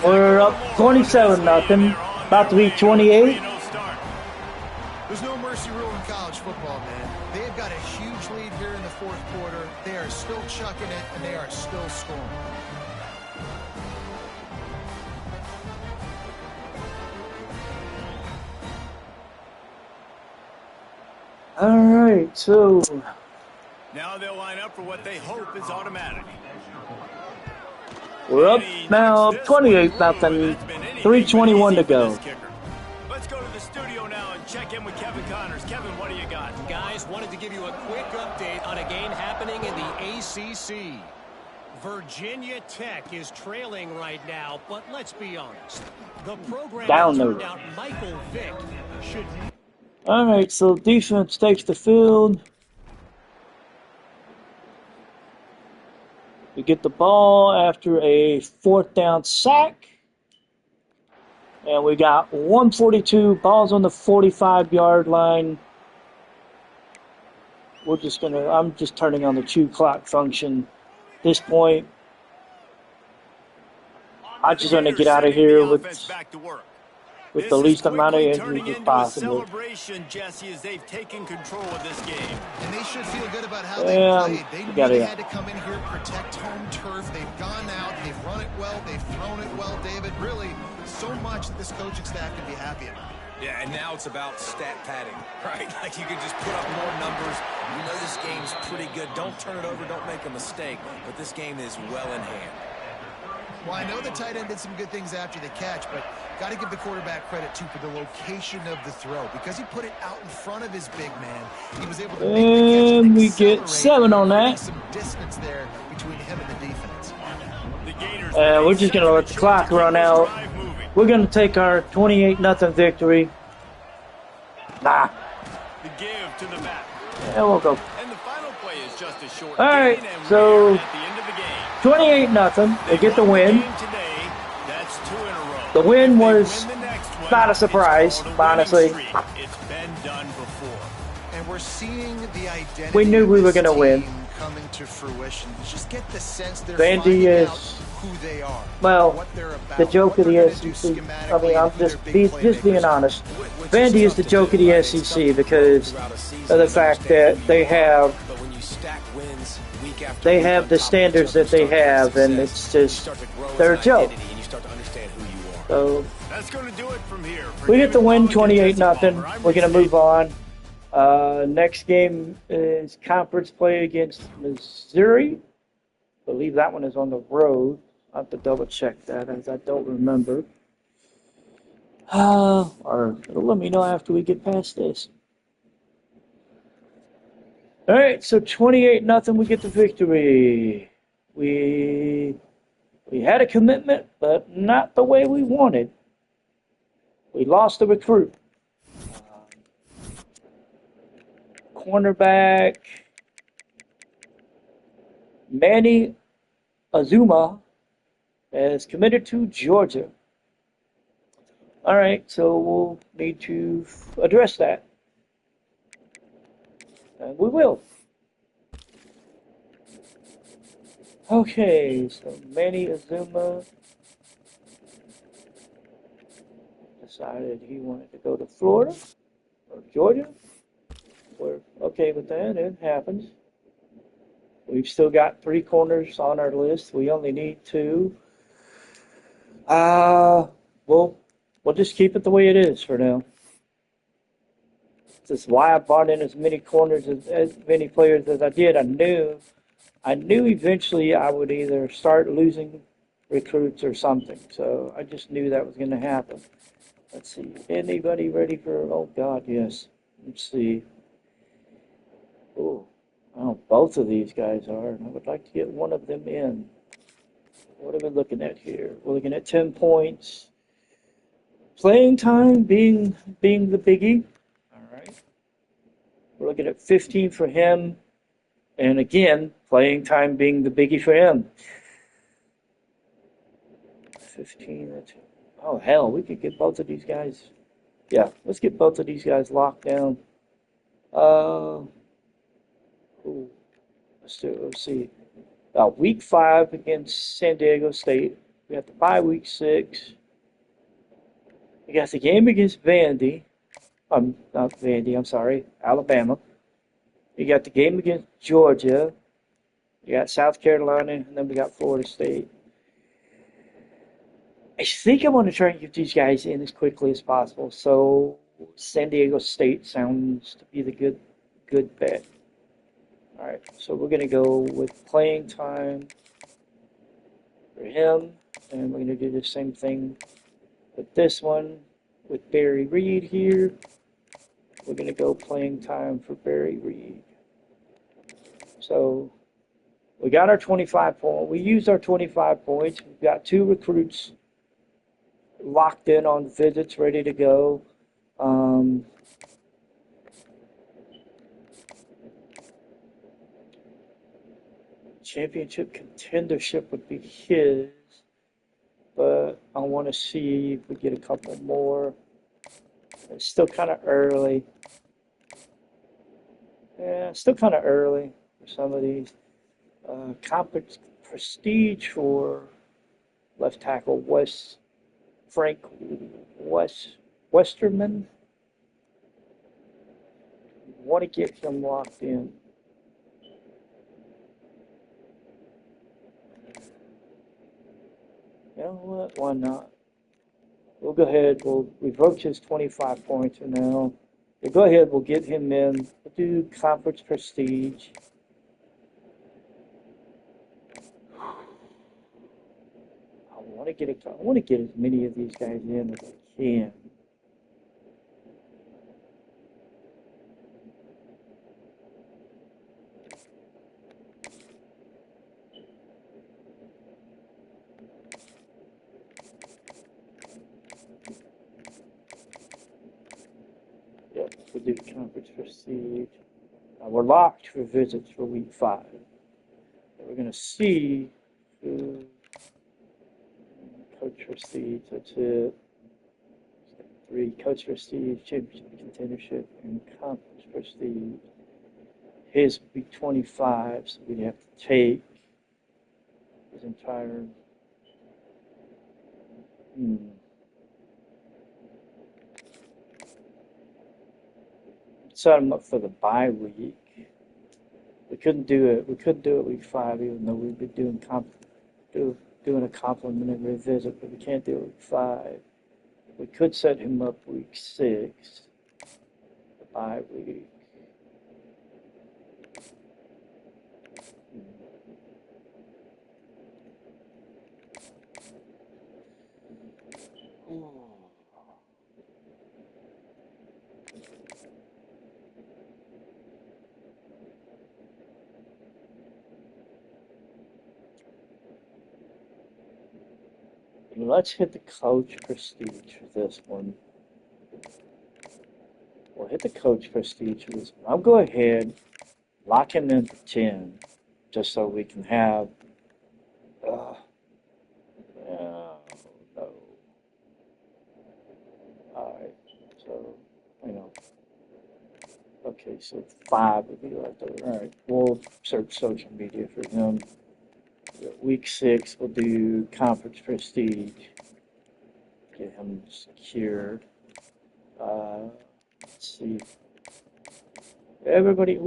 Speaker 1: We're up 27-0. About to be 28.
Speaker 3: There's no mercy rule in college football, man. They've got a huge lead here in the 4th quarter. They are still chucking it, and they are still scoring.
Speaker 1: All right, so
Speaker 2: Now they'll line up for what they hope is automatic.
Speaker 1: we're up now 28-0. 3:21 to go.
Speaker 2: Let's go to the studio now and check in with Kevin Connors. Kevin, what do you got?
Speaker 5: Guys, wanted to give you a quick update on a game happening in the ACC. Virginia Tech is trailing right now, but let's be honest. The program that turned out Michael Vick should...
Speaker 1: All right, so defense takes the field. We get the ball after a 4th down sack. And we got 142, balls on the 45-yard line. I'm just turning on the chew clock function at this point. I'm just going to get out of here with the least amount of injuries as possible.
Speaker 2: Celebration, Jesse, as they've taken control of this game.
Speaker 3: And they should feel good about how they played. They really had to come in here, protect home turf. They've gone out, they've run it well, they've thrown it well, David. Really, so much that this coaching staff can be happy about.
Speaker 4: Yeah, and now it's about stat padding, right? Like you can just put up more numbers. You know this game's pretty good. Don't turn it over, don't make a mistake. But this game is well in hand.
Speaker 3: Well, I know the tight end did some good things after the catch, but got to give the quarterback credit, too, for the location of the throw. Because he put it out in front of his big man, he was able to make the catch and
Speaker 1: we get 7 on that.
Speaker 3: Some distance there between him and the defense.
Speaker 1: We're just going to let the clock run out. We're going to take our 28-0 victory. Nah.
Speaker 2: The give to the back.
Speaker 1: Yeah, we'll go.
Speaker 2: And the final play is just a short
Speaker 1: All right,
Speaker 2: gain, and
Speaker 1: so
Speaker 2: we're at the end of the game.
Speaker 1: 28-0. They get the win.
Speaker 2: Today, that's 2 in a row.
Speaker 1: The win was
Speaker 2: Win the next one,
Speaker 1: not a surprise,
Speaker 2: it's called a winning
Speaker 1: honestly.
Speaker 2: streak. It's been done before.
Speaker 3: And we're seeing the identity
Speaker 1: We knew we were
Speaker 3: going to
Speaker 1: win.
Speaker 3: coming to fruition. Just get the sense they're
Speaker 1: Vandy
Speaker 3: finding
Speaker 1: is,
Speaker 3: out who they are,
Speaker 1: well,
Speaker 3: what they're about,
Speaker 1: the joke of
Speaker 3: what
Speaker 1: the
Speaker 3: they're gonna do
Speaker 1: SEC. I mean,
Speaker 3: schematically,
Speaker 1: I'm
Speaker 3: and who
Speaker 1: just
Speaker 3: their big
Speaker 1: being
Speaker 3: playmakers are.
Speaker 1: honest. Vandy is the joke of the SEC because of the fact that they have the standards that they have, and it's just they're a joke. So
Speaker 2: That's going to do it from here.
Speaker 1: we get the win, 28-0. We're going to move on. Next game is conference play against Missouri. I believe that one is on the road. I have to double check that as I don't remember. Or it'll let me know after we get past this. All right, so 28-0, we get the victory. We had a commitment, but not the way we wanted. We lost the recruit. Cornerback Manny Azuma is committed to Georgia. All right, so we'll need to address that. And we will. Okay, so Manny Azuma decided he wanted to go to Florida or Georgia. We're okay with that. It happens. We've still got 3 corners on our list. We only need 2. We'll just keep it the way it is for now. This is why I brought in as many corners, as many players as I did. I knew eventually I would either start losing recruits or something. So I just knew that was going to happen. Let's see. Anybody ready for? Oh God, yes. Let's see. Oh, both of these guys are. And I would like to get one of them in. What are we looking at here? We're looking at 10 points. Playing time being the biggie. All right. We're looking at 15 for him. And again, playing time being the biggie for him. 15. Oh, hell, we could get both of these guys. Yeah, let's get both of these guys locked down. Let's see. Week 5 against San Diego State. We got the bye week 6. We got the game against Vandy. Not Vandy, I'm sorry. Alabama. You got the game against Georgia. You got South Carolina, and then we got Florida State. I think I'm going to try and get these guys in as quickly as possible. So San Diego State sounds to be the good bet. All right, so we're going to go with playing time for him, and we're going to do the same thing with this one with Barry Reed here. we're going to go playing time for Barry Reed. So we got our 25 points. We used our 25 points. We've got 2 recruits locked in on visits, ready to go. Championship contendership would be his, but I want to see if we get a couple more. It's still kind of early. Yeah, still kind of early for some of these. Conference prestige for left tackle Frank Westerman. Want to get him locked in. You know what? Why not? We'll go ahead. We'll revoke his 25 points for now. We'll go ahead. We'll get him in. We'll do conference prestige. I want to get as many of these guys in as I can. Yep, we'll do conference prestige. We're locked for visits for week 5. We're going to see who coach prestige. That's it. 3 coach prestige, championship contendership, and conference prestige. His would be 25, so we'd have to take his entire. Set him up for the bye week. We couldn't do it. We couldn't do it week 5, even though we'd be doing a complimentary visit, but we can't do it week 5. We could set him up week 6, the bye week. Let's hit the coach prestige for this one. We'll hit the coach prestige for this one. I'll go ahead, lock him in for 10, just so we can have. No. Alright, so, Okay, so 5 would be right there. Alright, we'll search social media for him. Week 6, we'll do conference prestige. Get him secured. Let's see. Everybody.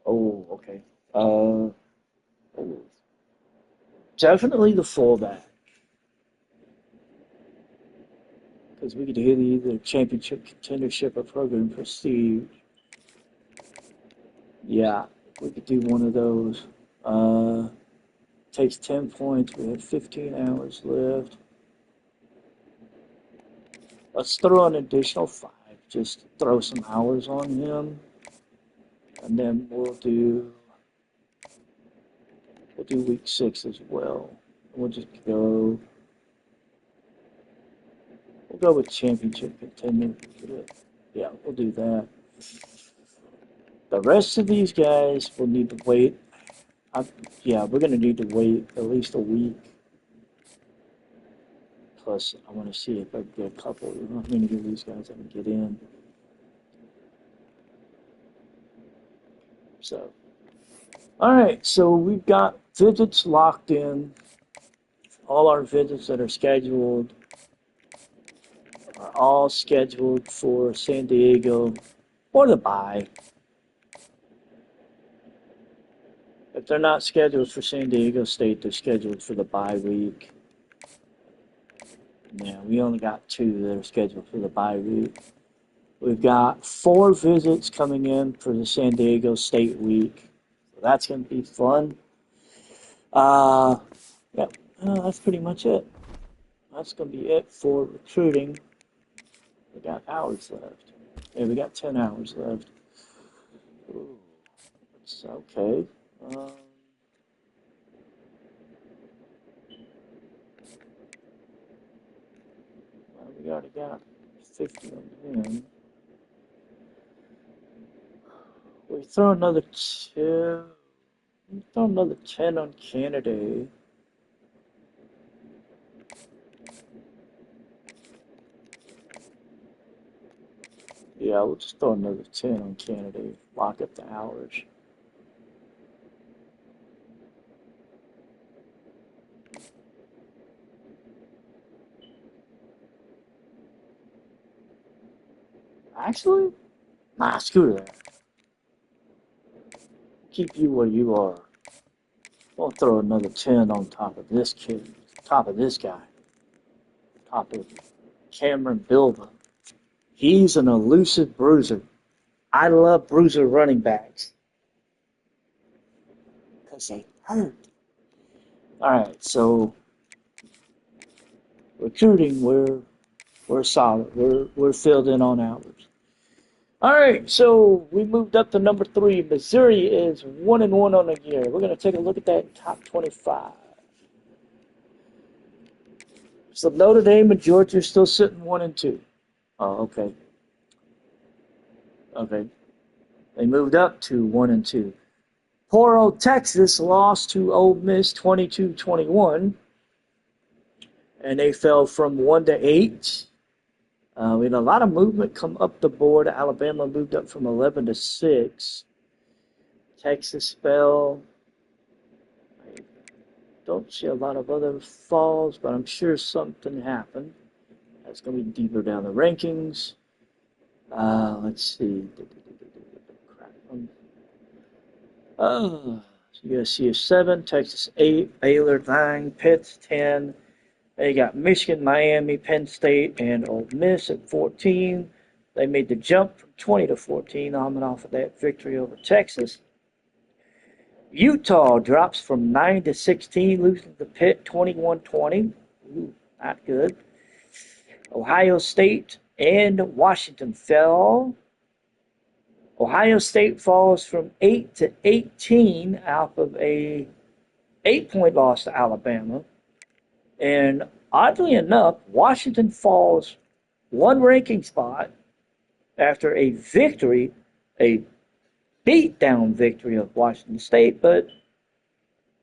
Speaker 1: Okay. Definitely the fullback. Because we could hit either championship contendership or program prestige. Yeah, we could do one of those. Takes 10 points. We have 15 hours left. Let's throw an additional 5. Just throw some hours on him. And then we'll do week 6 as well. We'll just go. We'll go with championship contender. Yeah, we'll do that. The rest of these guys will need to wait. We're going to need to wait at least a week. Plus, I want to see if I can get a couple. How many of these guys I can get in. So, all right. So we've got visits locked in. All our visits that are scheduled are all scheduled for San Diego or the bye. If they're not scheduled for San Diego State, they're scheduled for the bye week. Yeah, we only got 2 that are scheduled for the bye week. We've got 4 visits coming in for the San Diego State week. So that's going to be fun. That's pretty much it. That's going to be it for recruiting. We got hours left. Yeah, we got 10 hours left. Ooh, it's okay. Well, we already got 50 on him. We throw another 2. We throw another 10 on Kennedy. Yeah, we'll just throw another 10 on Kennedy. Lock up the hours. Actually, nah, screw that. Keep you where you are. We'll throw another 10 on top of this kid, top of this guy, top of Cameron Bilba. He's an elusive bruiser. I love bruiser running backs because they hurt. All right, so recruiting, we're solid. We're filled in on hours. All right, so we moved up to number 3. Missouri is 1-1 on the year. We're gonna take a look at that top 25. So Notre Dame and Georgia are still sitting 1-2. Oh, okay. Okay. They moved up to 1-2. Poor old Texas lost to Ole Miss 22-21, and they fell from 1-8. We had a lot of movement come up the board. Alabama moved up from 11-6. Texas fell. I don't see a lot of other falls, but I'm sure something happened. That's going to be deeper down the rankings. Let's see. USC is 7, Texas 8, Baylor 9, Pitt 10. They got Michigan, Miami, Penn State, and Ole Miss at 14. They made the jump from 20-14, coming off of that victory over Texas. Utah drops from 9-16, losing to Pitt 21-20. Ooh, not good. Ohio State and Washington fell. Ohio State falls from 8-18 out of a 8-point loss to Alabama. And oddly enough, Washington falls one ranking spot after a victory, a beat-down victory of Washington State, but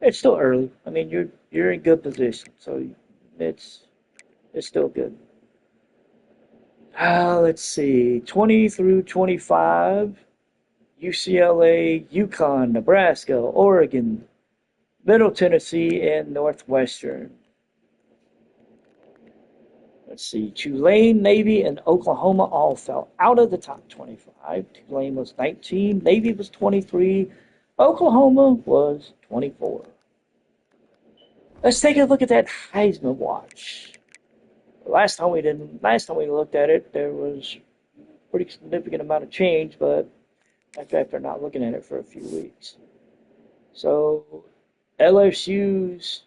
Speaker 1: it's still early. I mean, you're in good position, so it's still good. Let's see, 20-25, UCLA, UConn, Nebraska, Oregon, Middle Tennessee, and Northwestern. Let's see, Tulane, Navy, and Oklahoma all fell out of the top 25. Tulane was 19, Navy was 23, Oklahoma was 24. Let's take a look at that Heisman watch. Last time we looked at it, there was a pretty significant amount of change, but after not looking at it for a few weeks. So LSU's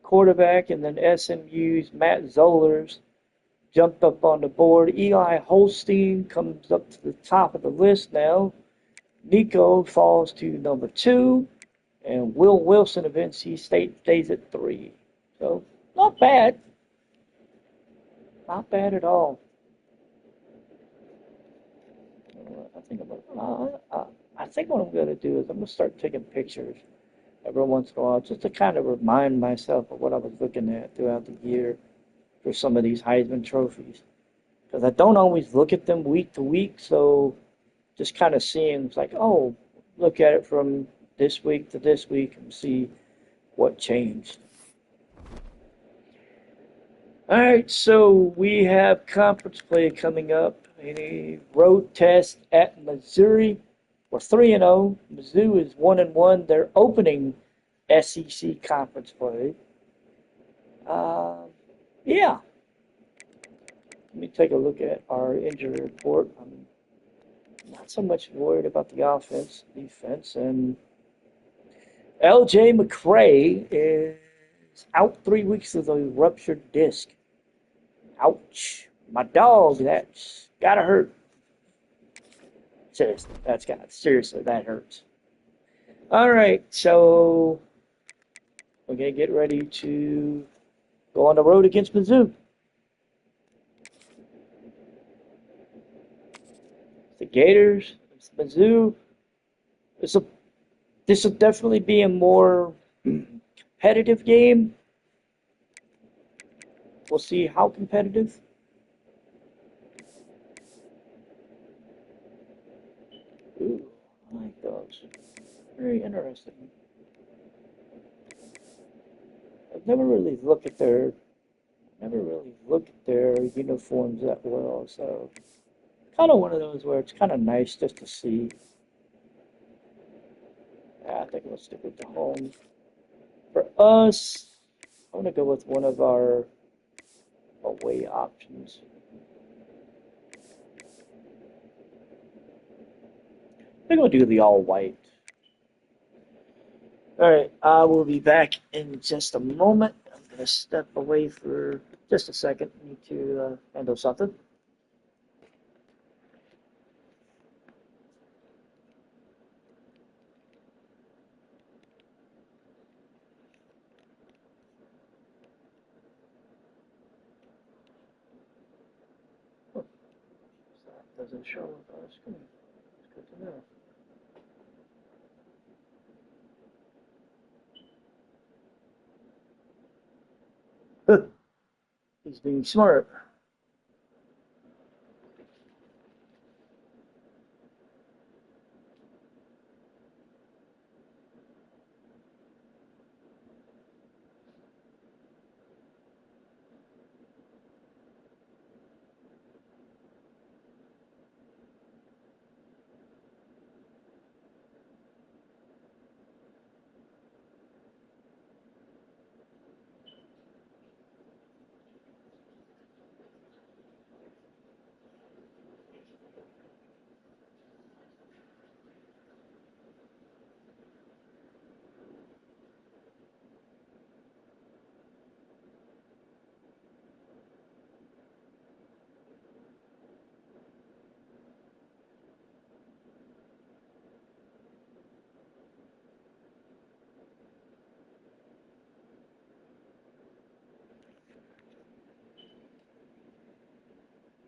Speaker 1: quarterback and then SMU's Matt Zollers jumped up on the board. Eli Holstein comes up to the top of the list now. Nico falls to number 2, and Will Wilson of NC State stays at 3. So not bad. Not bad at all. I think what I'm going to do is I'm going to start taking pictures every once in a while just to kind of remind myself of what I was looking at throughout the year for some of these Heisman trophies. Because I don't always look at them week to week, so just kind of seeing, it's like, oh, look at it from this week to this week and see what changed. All right, so we have conference play coming up. A road test at Missouri. We're 3-0. Mizzou is 1-1. They're opening SEC conference play. Yeah. Let me take a look at our injury report. I'm not so much worried about the offense, defense, and L.J. McCray is out 3 weeks with a ruptured disc. Ouch. My dog, that's gotta hurt. Seriously, seriously, that hurts. All right, so we're gonna get ready to go on the road against Mizzou. The Gators, it's Mizzou. This will definitely be a more competitive game. We'll see how competitive. Ooh, I like those. Very interesting. I've never really looked at their uniforms that well, so kind of one of those where it's kind of nice just to see. I think we'll stick with the home. For us, I'm gonna go with one of our away options. I think we'll do the all white. Alright, I will be back in just a moment. I'm going to step away for just a second. I need to handle something. Oh, that doesn't show up on the screen. It's good to know. He's being smart.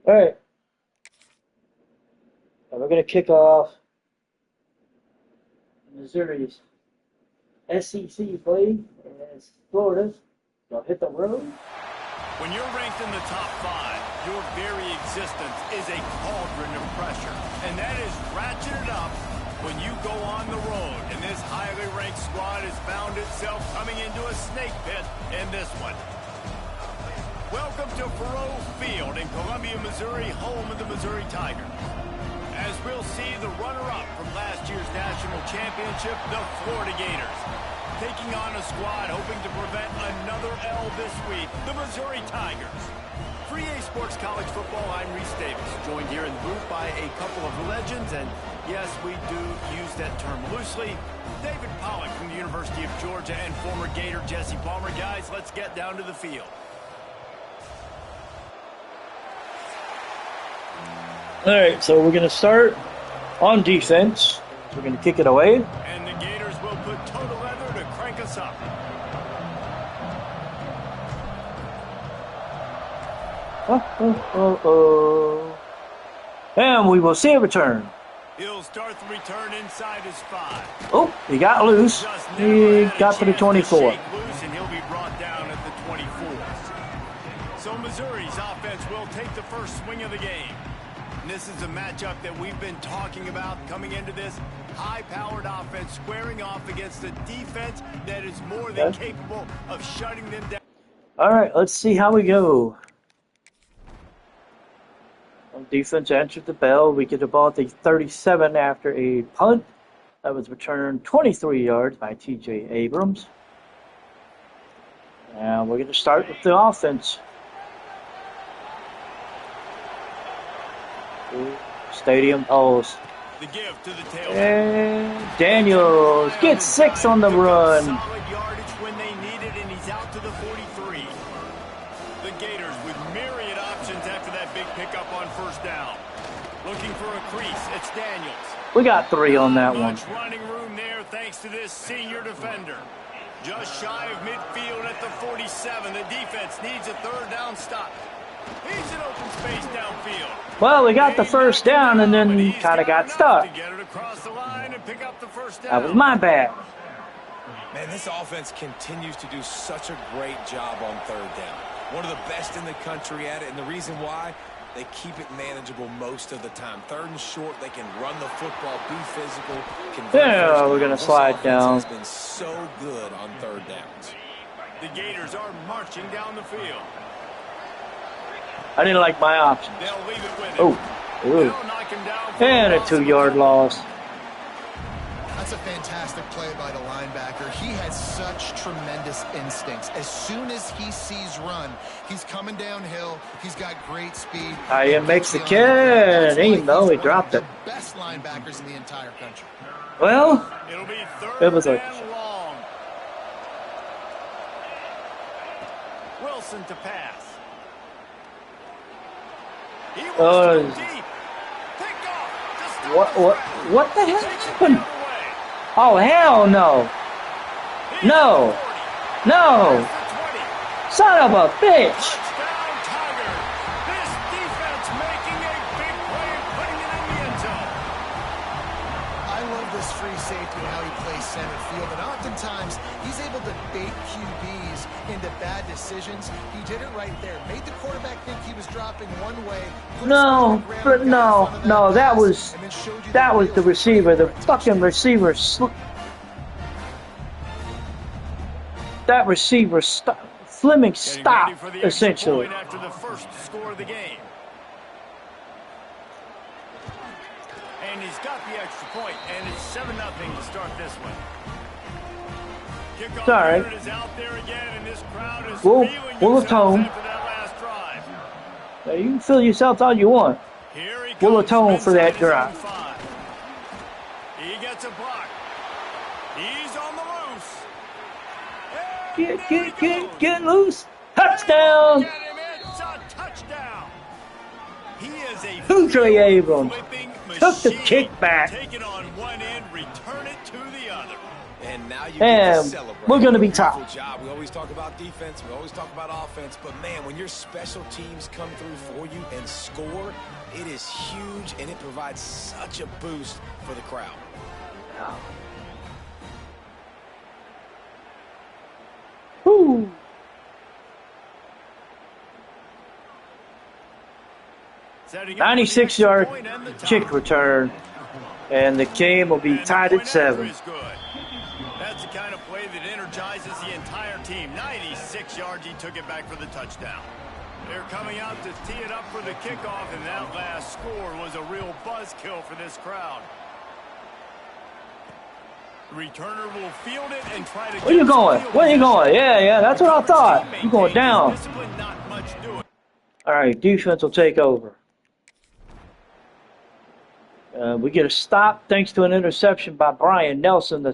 Speaker 1: Alright. We're going to kick off Missouri's SEC play as Florida. They'll hit the road.
Speaker 2: When you're ranked in the top 5, your very existence is a cauldron of pressure. And that is ratcheted up when you go on the road. And this highly ranked squad has found itself coming into a snake pit in this one. Welcome to Faurot Field in Columbia, Missouri, home of the Missouri Tigers. As we'll see the runner-up from last year's national championship, the Florida Gators, taking on a squad hoping to prevent another L this week, the Missouri Tigers. For EA Sports College Football, I'm Reese Davis, joined here in the booth by a couple of legends, and yes, we do use that term loosely. David Pollack from the University of Georgia and former Gator Jesse Palmer. Guys, let's get down to the field.
Speaker 1: All right, so we're going to start on defense. We're going to kick it away.
Speaker 2: And the Gators will put total leather to crank us up.
Speaker 1: And we will see a return.
Speaker 2: He'll start the return inside his 5.
Speaker 1: Oh, he got loose. He got to the 24.
Speaker 2: Loose, and he'll be brought down at the 24. So Missouri's offense will take the first swing of the game. And this is a matchup that we've been talking about coming into this high-powered offense, squaring off against a defense that is more than capable of shutting them down.
Speaker 1: All right, let's see how we go. Defense answered the bell. We get the ball at the 37 after a punt that was returned 23 yards by T.J. Abrams. And we're going to start with the offense. Stadium Pulse.
Speaker 2: The give to the tail.
Speaker 1: And Daniels gets 6 on the run.
Speaker 2: Solid yardage when they need it, and he's out to the 43. The Gators with myriad options after that big pickup on first down. Looking for a crease. It's Daniels.
Speaker 1: We got 3 on that
Speaker 2: Not
Speaker 1: one.
Speaker 2: much running room there thanks to this senior defender. Just shy of midfield at the 47. The defense needs a third down stop. He's in open space downfield.
Speaker 1: Well, we got the first down and then kind of got stuck.
Speaker 2: To get it across the line and pick up the first down.
Speaker 1: That was my bad.
Speaker 4: Man, this offense continues to do such a great job on third down. One of the best in the country at it, and the reason why, they keep it manageable most of the time. Third and short, they can run the football, be physical.
Speaker 1: Yeah, we're going to slide down.
Speaker 4: This offense has been so good on third downs.
Speaker 2: The Gators are marching down the field.
Speaker 1: I didn't like my options.
Speaker 2: They'll leave it with him.
Speaker 1: Oh, ooh.
Speaker 2: They'll knock him down for
Speaker 1: And a
Speaker 2: loss.
Speaker 1: 2-yard loss.
Speaker 3: That's a fantastic play by the linebacker. He has such tremendous instincts. As soon as he sees run, he's coming downhill. He's got great speed.
Speaker 1: He makes the kid, even though he dropped it.
Speaker 3: The best linebackers in the entire country.
Speaker 1: Well,
Speaker 2: It'll be third
Speaker 1: it was a
Speaker 2: and long. Wilson to pass. He wants to go deep. Pick off to stop
Speaker 1: what the heck
Speaker 2: Take it
Speaker 1: happened?
Speaker 2: the other way.
Speaker 1: Oh, hell no.
Speaker 2: He's
Speaker 1: No.
Speaker 2: at the 40.
Speaker 1: No.
Speaker 2: There's the 20.
Speaker 1: Son of a bitch.
Speaker 2: Touchdown, Tiger. This defense making a big play and putting it in the end zone.
Speaker 3: I love this free safety and how he plays center field. And oftentimes, he's able to bait QBs into bad decisions. He did it right there. Made the quarterback think he was dropping one way.
Speaker 1: No, but no, that was the receiver. The fucking receiver. That receiver Fleming
Speaker 2: Getting ready
Speaker 1: stopped,
Speaker 2: for the extra
Speaker 1: essentially.
Speaker 2: point after the first score of the game. And he's got the extra point, and it's 7-0 to start this one. Kickoff
Speaker 1: It's all right.
Speaker 2: unit is out there again, and this crowd is
Speaker 1: We'll
Speaker 2: feeling
Speaker 1: atone.
Speaker 2: themselves after that last drive.
Speaker 1: Now, you can feel yourself all you want.
Speaker 2: Here he
Speaker 1: We'll
Speaker 2: comes,
Speaker 1: atone for that
Speaker 2: inside his own
Speaker 1: drive.
Speaker 2: 5. He gets a block. He's on the loose. And
Speaker 1: Get loose. Touchdown.
Speaker 2: Get him, it's a touchdown. He is a
Speaker 1: Hugely Abrams
Speaker 2: flipping
Speaker 1: took the
Speaker 2: machine.
Speaker 1: kick back.
Speaker 2: Take it on one end, return it to the other.
Speaker 4: And now you
Speaker 1: And
Speaker 4: get to celebrate.
Speaker 1: we're gonna be
Speaker 4: Beautiful
Speaker 1: top.
Speaker 4: job. We always talk about defense. We always talk about offense. But, man, when your special teams come through for you and score, it is huge, and it provides such a boost for the crowd.
Speaker 1: Woo.
Speaker 2: Setting up for the
Speaker 1: 96-yard
Speaker 2: extra point and the tie.
Speaker 1: kick return. And the game will be
Speaker 2: And the
Speaker 1: tied
Speaker 2: point
Speaker 1: at
Speaker 2: after
Speaker 1: 7.
Speaker 2: is good. That's the kind of play that energizes the entire team. 96 yards, he took it back for the touchdown. They're coming out to tee it up for the kickoff, and that last score was a real buzzkill for this crowd. The returner will field it and try to
Speaker 1: Where you going? Where you going? Yeah, that's what I thought. You going down.
Speaker 2: Discipline, not much doing.
Speaker 1: All right, defense will take over. We get a stop thanks to an interception by Brian Nelson,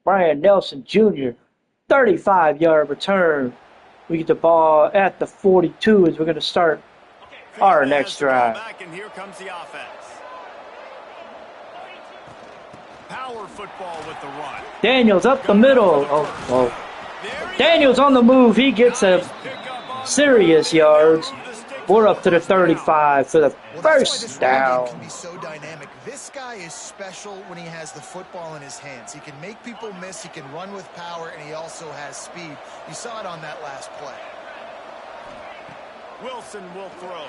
Speaker 1: Brian Nelson Jr. 35-yard return. We get the ball at the 42 as we're going to start our next drive.
Speaker 2: Back, and here comes the offense. Power football with the run.
Speaker 1: Daniels up the middle. Oh. Daniels on the move. He gets a serious yards. We're up to the 35 for the first down.
Speaker 3: Can be so dynamic. This guy is special when he has the football in his hands. He can make people miss. He can run with power, and he also has speed. You saw it on that last play.
Speaker 2: Wilson will throw.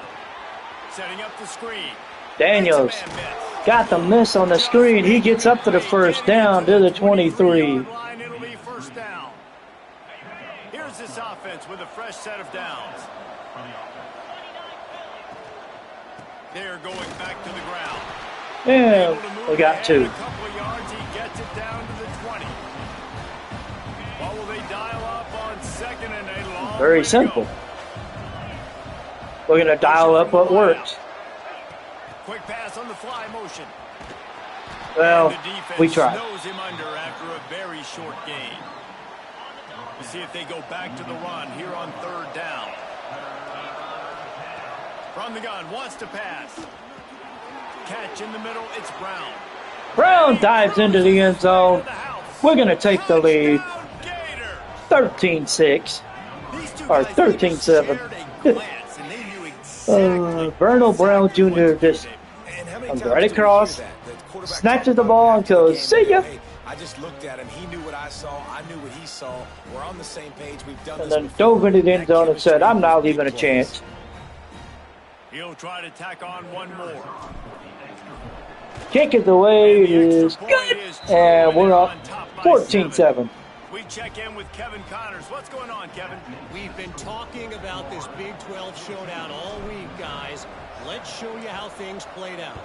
Speaker 2: Setting up the screen.
Speaker 1: Daniels got the miss on the screen. He gets up to the first down to the 23.
Speaker 2: It'll be first down. Here's this offense with a fresh set of downs. They're going back to the ground.
Speaker 1: Yeah, we got 2.
Speaker 2: A couple of yards, he gets it down to the 20. What will they dial up on second and a long
Speaker 1: Very
Speaker 2: way to
Speaker 1: simple.
Speaker 2: go?
Speaker 1: We're going to dial up what works.
Speaker 2: Quick pass on the fly motion.
Speaker 1: Well,
Speaker 2: And the defense
Speaker 1: we tried.
Speaker 2: snows him under after a very short game. We'll see if they go back to the run here on third down. From the gun, wants to pass. Catch in the middle, it's Brown.
Speaker 1: Brown dives into the end zone. We're going to take the lead. 13-6. Or 13-7. Vernal Brown Jr. just right across, snatches the ball and goes, see ya.
Speaker 4: I just looked at him. He knew what I saw. I knew what he saw. We're on the same page. We've done
Speaker 1: and
Speaker 4: this
Speaker 1: then
Speaker 4: before.
Speaker 1: dove into the end zone and said, I'm not leaving a chance.
Speaker 2: He'll try to tack on one more.
Speaker 1: Kick is away. It is good. And we're up 14-7.
Speaker 2: We check in with Kevin Connors. What's going on, Kevin?
Speaker 5: We've been talking about this Big 12 showdown all week, guys. Let's show you how things played out.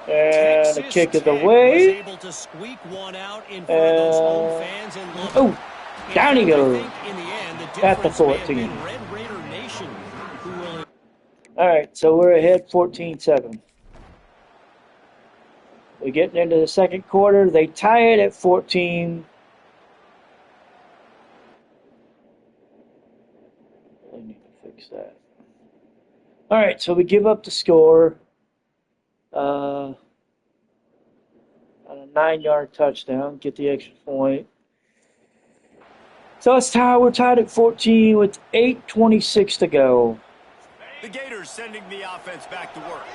Speaker 1: And the
Speaker 5: Texas
Speaker 1: kick is
Speaker 5: Tech
Speaker 1: away.
Speaker 5: was able to squeak one out in front of those home fans in Lubbock.
Speaker 1: Oh, down he
Speaker 5: And
Speaker 1: goes.
Speaker 5: I think in the end, the
Speaker 1: At the
Speaker 5: difference may have
Speaker 1: 14.
Speaker 5: been Red Raider Nation, who will.
Speaker 1: All right, so we're ahead 14-7. We're getting into the second quarter. They tie it at 14. I need to fix that. All right, so we give up the score. On a 9-yard touchdown, get the extra point. So it's tied. We're tied at 14 with 8:26 to go.
Speaker 2: The Gators sending the offense back to work.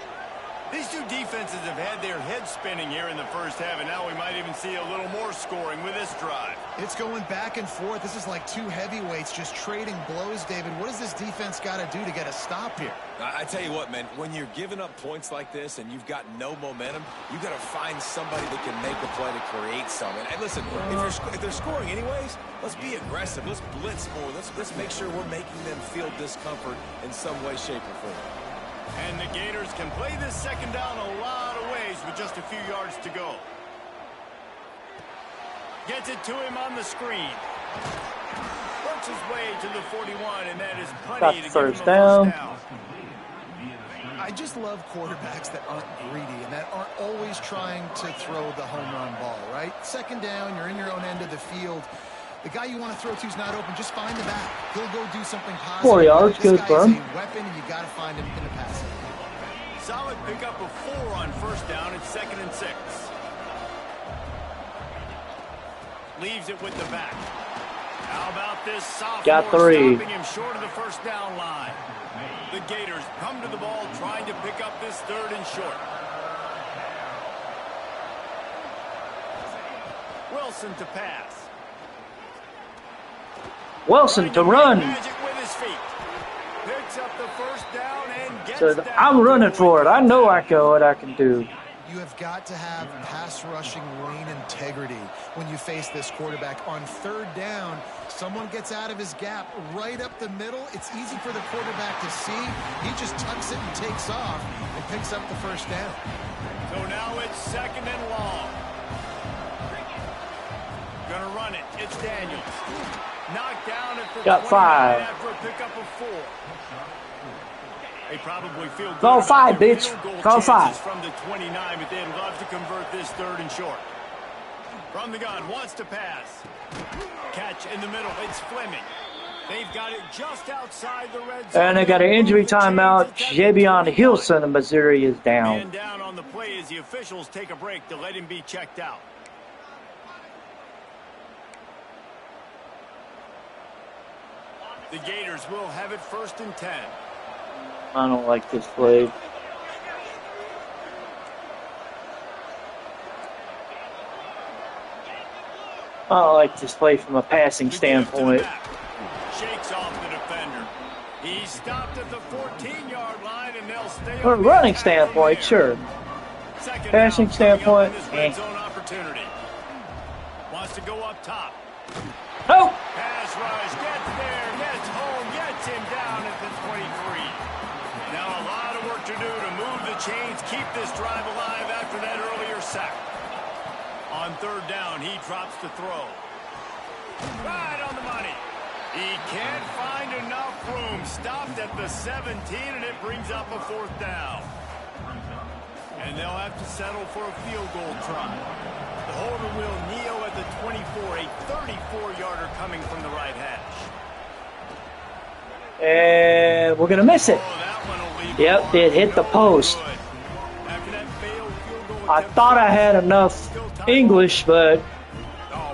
Speaker 2: These two defenses have had their heads spinning here in the first half, and now we might even see a little more scoring with this drive.
Speaker 3: It's going back and forth. This is like two heavyweights just trading blows, David. What does this defense got to do to get a stop here?
Speaker 4: I tell you what, man, when you're giving up points like this and you've got no momentum, you got to find somebody that can make a play to create something. And listen, if they're scoring anyways, let's be aggressive. Let's blitz more. Let's make sure we're making them feel discomfort in some way, shape, or form.
Speaker 2: And the Gators can play this second down a lot of ways with just a few yards to go. Gets it to him on the screen. Works his way to the 41, and that is plenty to give him a first down.
Speaker 3: I just love quarterbacks that aren't greedy and that aren't always trying to throw the home run ball, right? Second down, you're in your own end of the field. The guy you want to throw to is not open. Just find the back. He'll go do something positive.
Speaker 1: 4 yards, good for him.
Speaker 3: This guy is a weapon, and you got to find him in the passing.
Speaker 2: Solid pickup of 4 on first down. It's 2nd and 6. Leaves it with the back. How about this sophomore
Speaker 1: Got 3.
Speaker 2: stopping him short of the first down line? The Gators come to the ball trying to pick up this 3rd and short. Wilson to pass.
Speaker 1: Wilson to run. So I'm running for it. I know I got what I can do.
Speaker 3: You have got to have pass rushing lane integrity when you face this quarterback. On 3rd down, someone gets out of his gap right up the middle. It's easy for the quarterback to see. He just tucks it and takes off and picks up the first down.
Speaker 2: So now it's 2nd and long. Gonna run it. It's Daniels. Knocked down at the
Speaker 1: got 5
Speaker 2: after a pickup of 4. They probably feel good.
Speaker 1: Go 5, bitch. Go 5.
Speaker 2: From the 29, but they'd love to convert this 3rd and short. From the gun, wants to pass. Catch in the middle. It's Fleming. They've got it just outside the red zone.
Speaker 1: And they got an injury timeout. Javion Hilson of Missouri is down.
Speaker 2: Man down on the play as the officials take a break to let him be checked out. The Gators will have it 1st and 10.
Speaker 1: I don't like this play. I don't like this play from a passing standpoint.
Speaker 2: Shakes off the defender. He stopped at the 14-yard line, and they'll stay.
Speaker 1: From a running standpoint, sure. Passing standpoint,
Speaker 2: red zone opportunity. Wants to go up top.
Speaker 1: Oh!
Speaker 2: Pass rush, gets there, gets home, gets him down at the 23. Now a lot of work to do to move the chains, keep this drive alive after that earlier sack. On 3rd down, he drops to throw. Right on the money. He can't find enough room. Stopped at the 17, and it brings up a 4th down. And they'll have to settle for a field goal try. The holder will kneel at the 24, a 34-yarder coming from the right hash.
Speaker 1: And we're going to miss it.
Speaker 2: Oh, that one will leave
Speaker 1: Yep, it hit the post.
Speaker 2: After that failed
Speaker 1: I thought I had enough English, but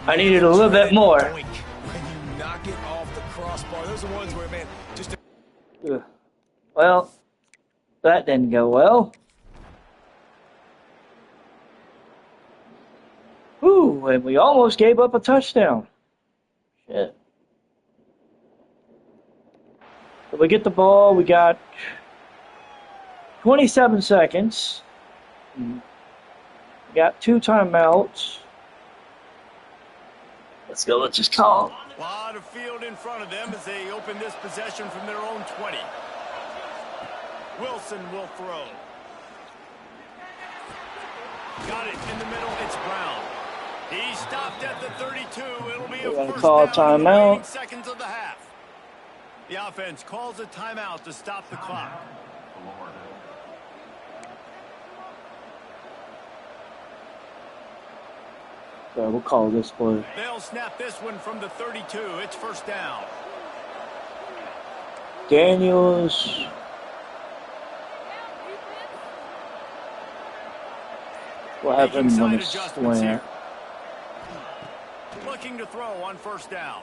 Speaker 1: I needed a little bit more.
Speaker 4: When you knock it off the crossbar, those are ones where, man, just...
Speaker 1: Well, that didn't go well. Ooh, and we almost gave up a touchdown. Shit. So we get the ball. We got 27 seconds. We got 2 timeouts. Let's go. Let's just call.
Speaker 2: A lot of field in front of them as they open this possession from their own 20. Wilson will throw. Got it in the middle. It's Brown. He stopped at the 32. It'll be a first
Speaker 1: call
Speaker 2: down in the
Speaker 1: timeout.
Speaker 2: remaining seconds of the half. The offense calls a timeout to stop the clock.
Speaker 1: So we'll call this play.
Speaker 2: They'll snap this one from the 32. It's first down.
Speaker 1: Daniels. We'll have him
Speaker 2: Making
Speaker 1: on
Speaker 2: side
Speaker 1: the
Speaker 2: adjustments
Speaker 1: slant.
Speaker 2: here. Looking to throw on first down.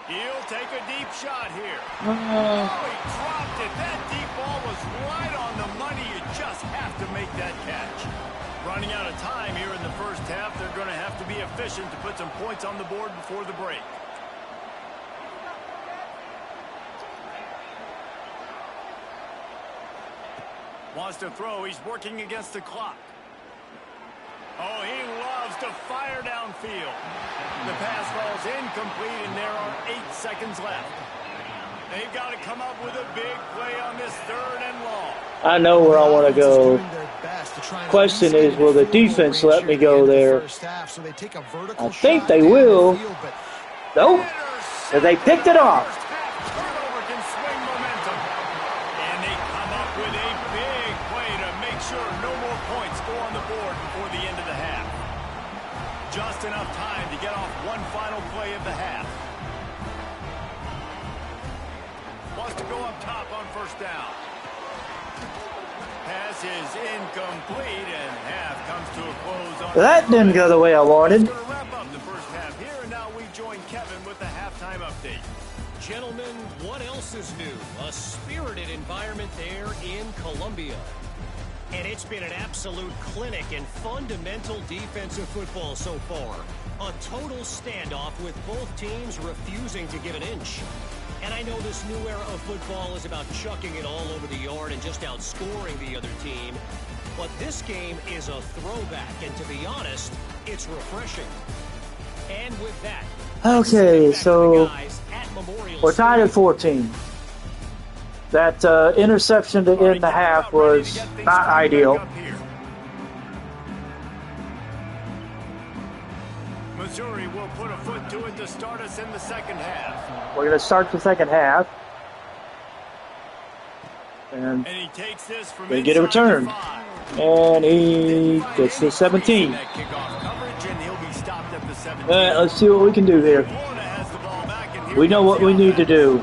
Speaker 2: He'll take a deep shot here. Oh, he dropped it. That deep ball was right on the money. You just have to make that catch. Running out of time here in the first half. They're going to have to be efficient to put some points on the board before the break. Wants to throw. He's working against the clock. Oh, he loves to fire downfield. The pass falls incomplete, and there are 8 seconds left. They've got to come up with a big play on this 3rd and long.
Speaker 1: I know where I want to go. Question is, will the defense let me go there? I think they will. Nope. Because they picked it off.
Speaker 2: Turnover can swing momentum. And they come up with a big play to make sure no more points go on the board before the end of the half. Just enough time to get off one final play of the half. Wants to go up top on first down. Pass is incomplete, and half comes to a close. On
Speaker 1: That didn't go the way I wanted.
Speaker 2: We're going to wrap up the first half here, and now we join Kevin with the halftime update.
Speaker 5: Gentlemen, what else is new? A spirited environment there in Columbia. And it's been an absolute clinic in fundamental defensive football so far. A total standoff with both teams refusing to give an inch. And I know this new era of football is about chucking it all over the yard and just outscoring the other team. But this game is a throwback, and to be honest, it's refreshing. And with that,
Speaker 1: Okay, so we're tied at 14. That interception to end the half was not ideal.
Speaker 2: Missouri will put a foot to it to start us in the second half.
Speaker 1: We're going to start the second half. And
Speaker 2: he takes this from
Speaker 1: they get a return. And he gets to 17. All right, let's see what we can do here. We know what we need to do.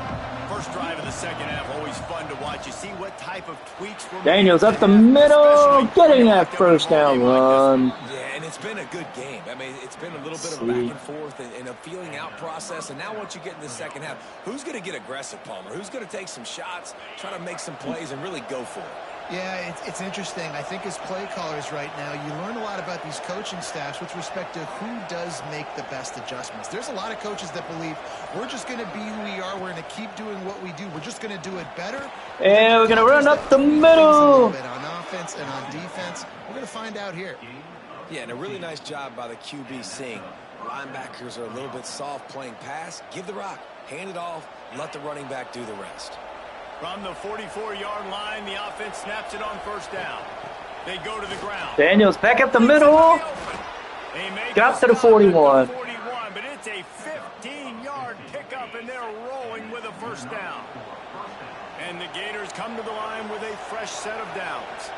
Speaker 2: First drive of the second half, always fun to watch. You see what type of tweaks were
Speaker 1: Daniels up the middle, getting that first down run.
Speaker 4: Yeah, and it's been a good game. I mean, it's been a little bit of a back and forth and a feeling out process. And now once you get in the second half, who's going to get aggressive, Palmer? Who's going to take some shots, try to make some plays, and really go for it?
Speaker 3: Yeah, it's interesting. I think as play callers right now, you learn a lot about these coaching staffs with respect to who does make the best adjustments. There's a lot of coaches that believe we're just going to be who we are. We're going to keep doing what we do. We're just going to do it better.
Speaker 1: And we're going to run up the middle.
Speaker 3: On offense and on defense. We're going to find out here.
Speaker 4: Yeah, and a really nice job by the QB seeing linebackers are a little bit soft playing pass. Give the rock, hand it off, let the running back do the rest.
Speaker 2: From the 44-yard line, the offense snaps it on first down. They go to the ground.
Speaker 1: Daniels back up the middle. Got to the 41.
Speaker 2: But it's a 15-yard pickup, and they're rolling with a first down. And the Gators come to the line with a fresh set of downs.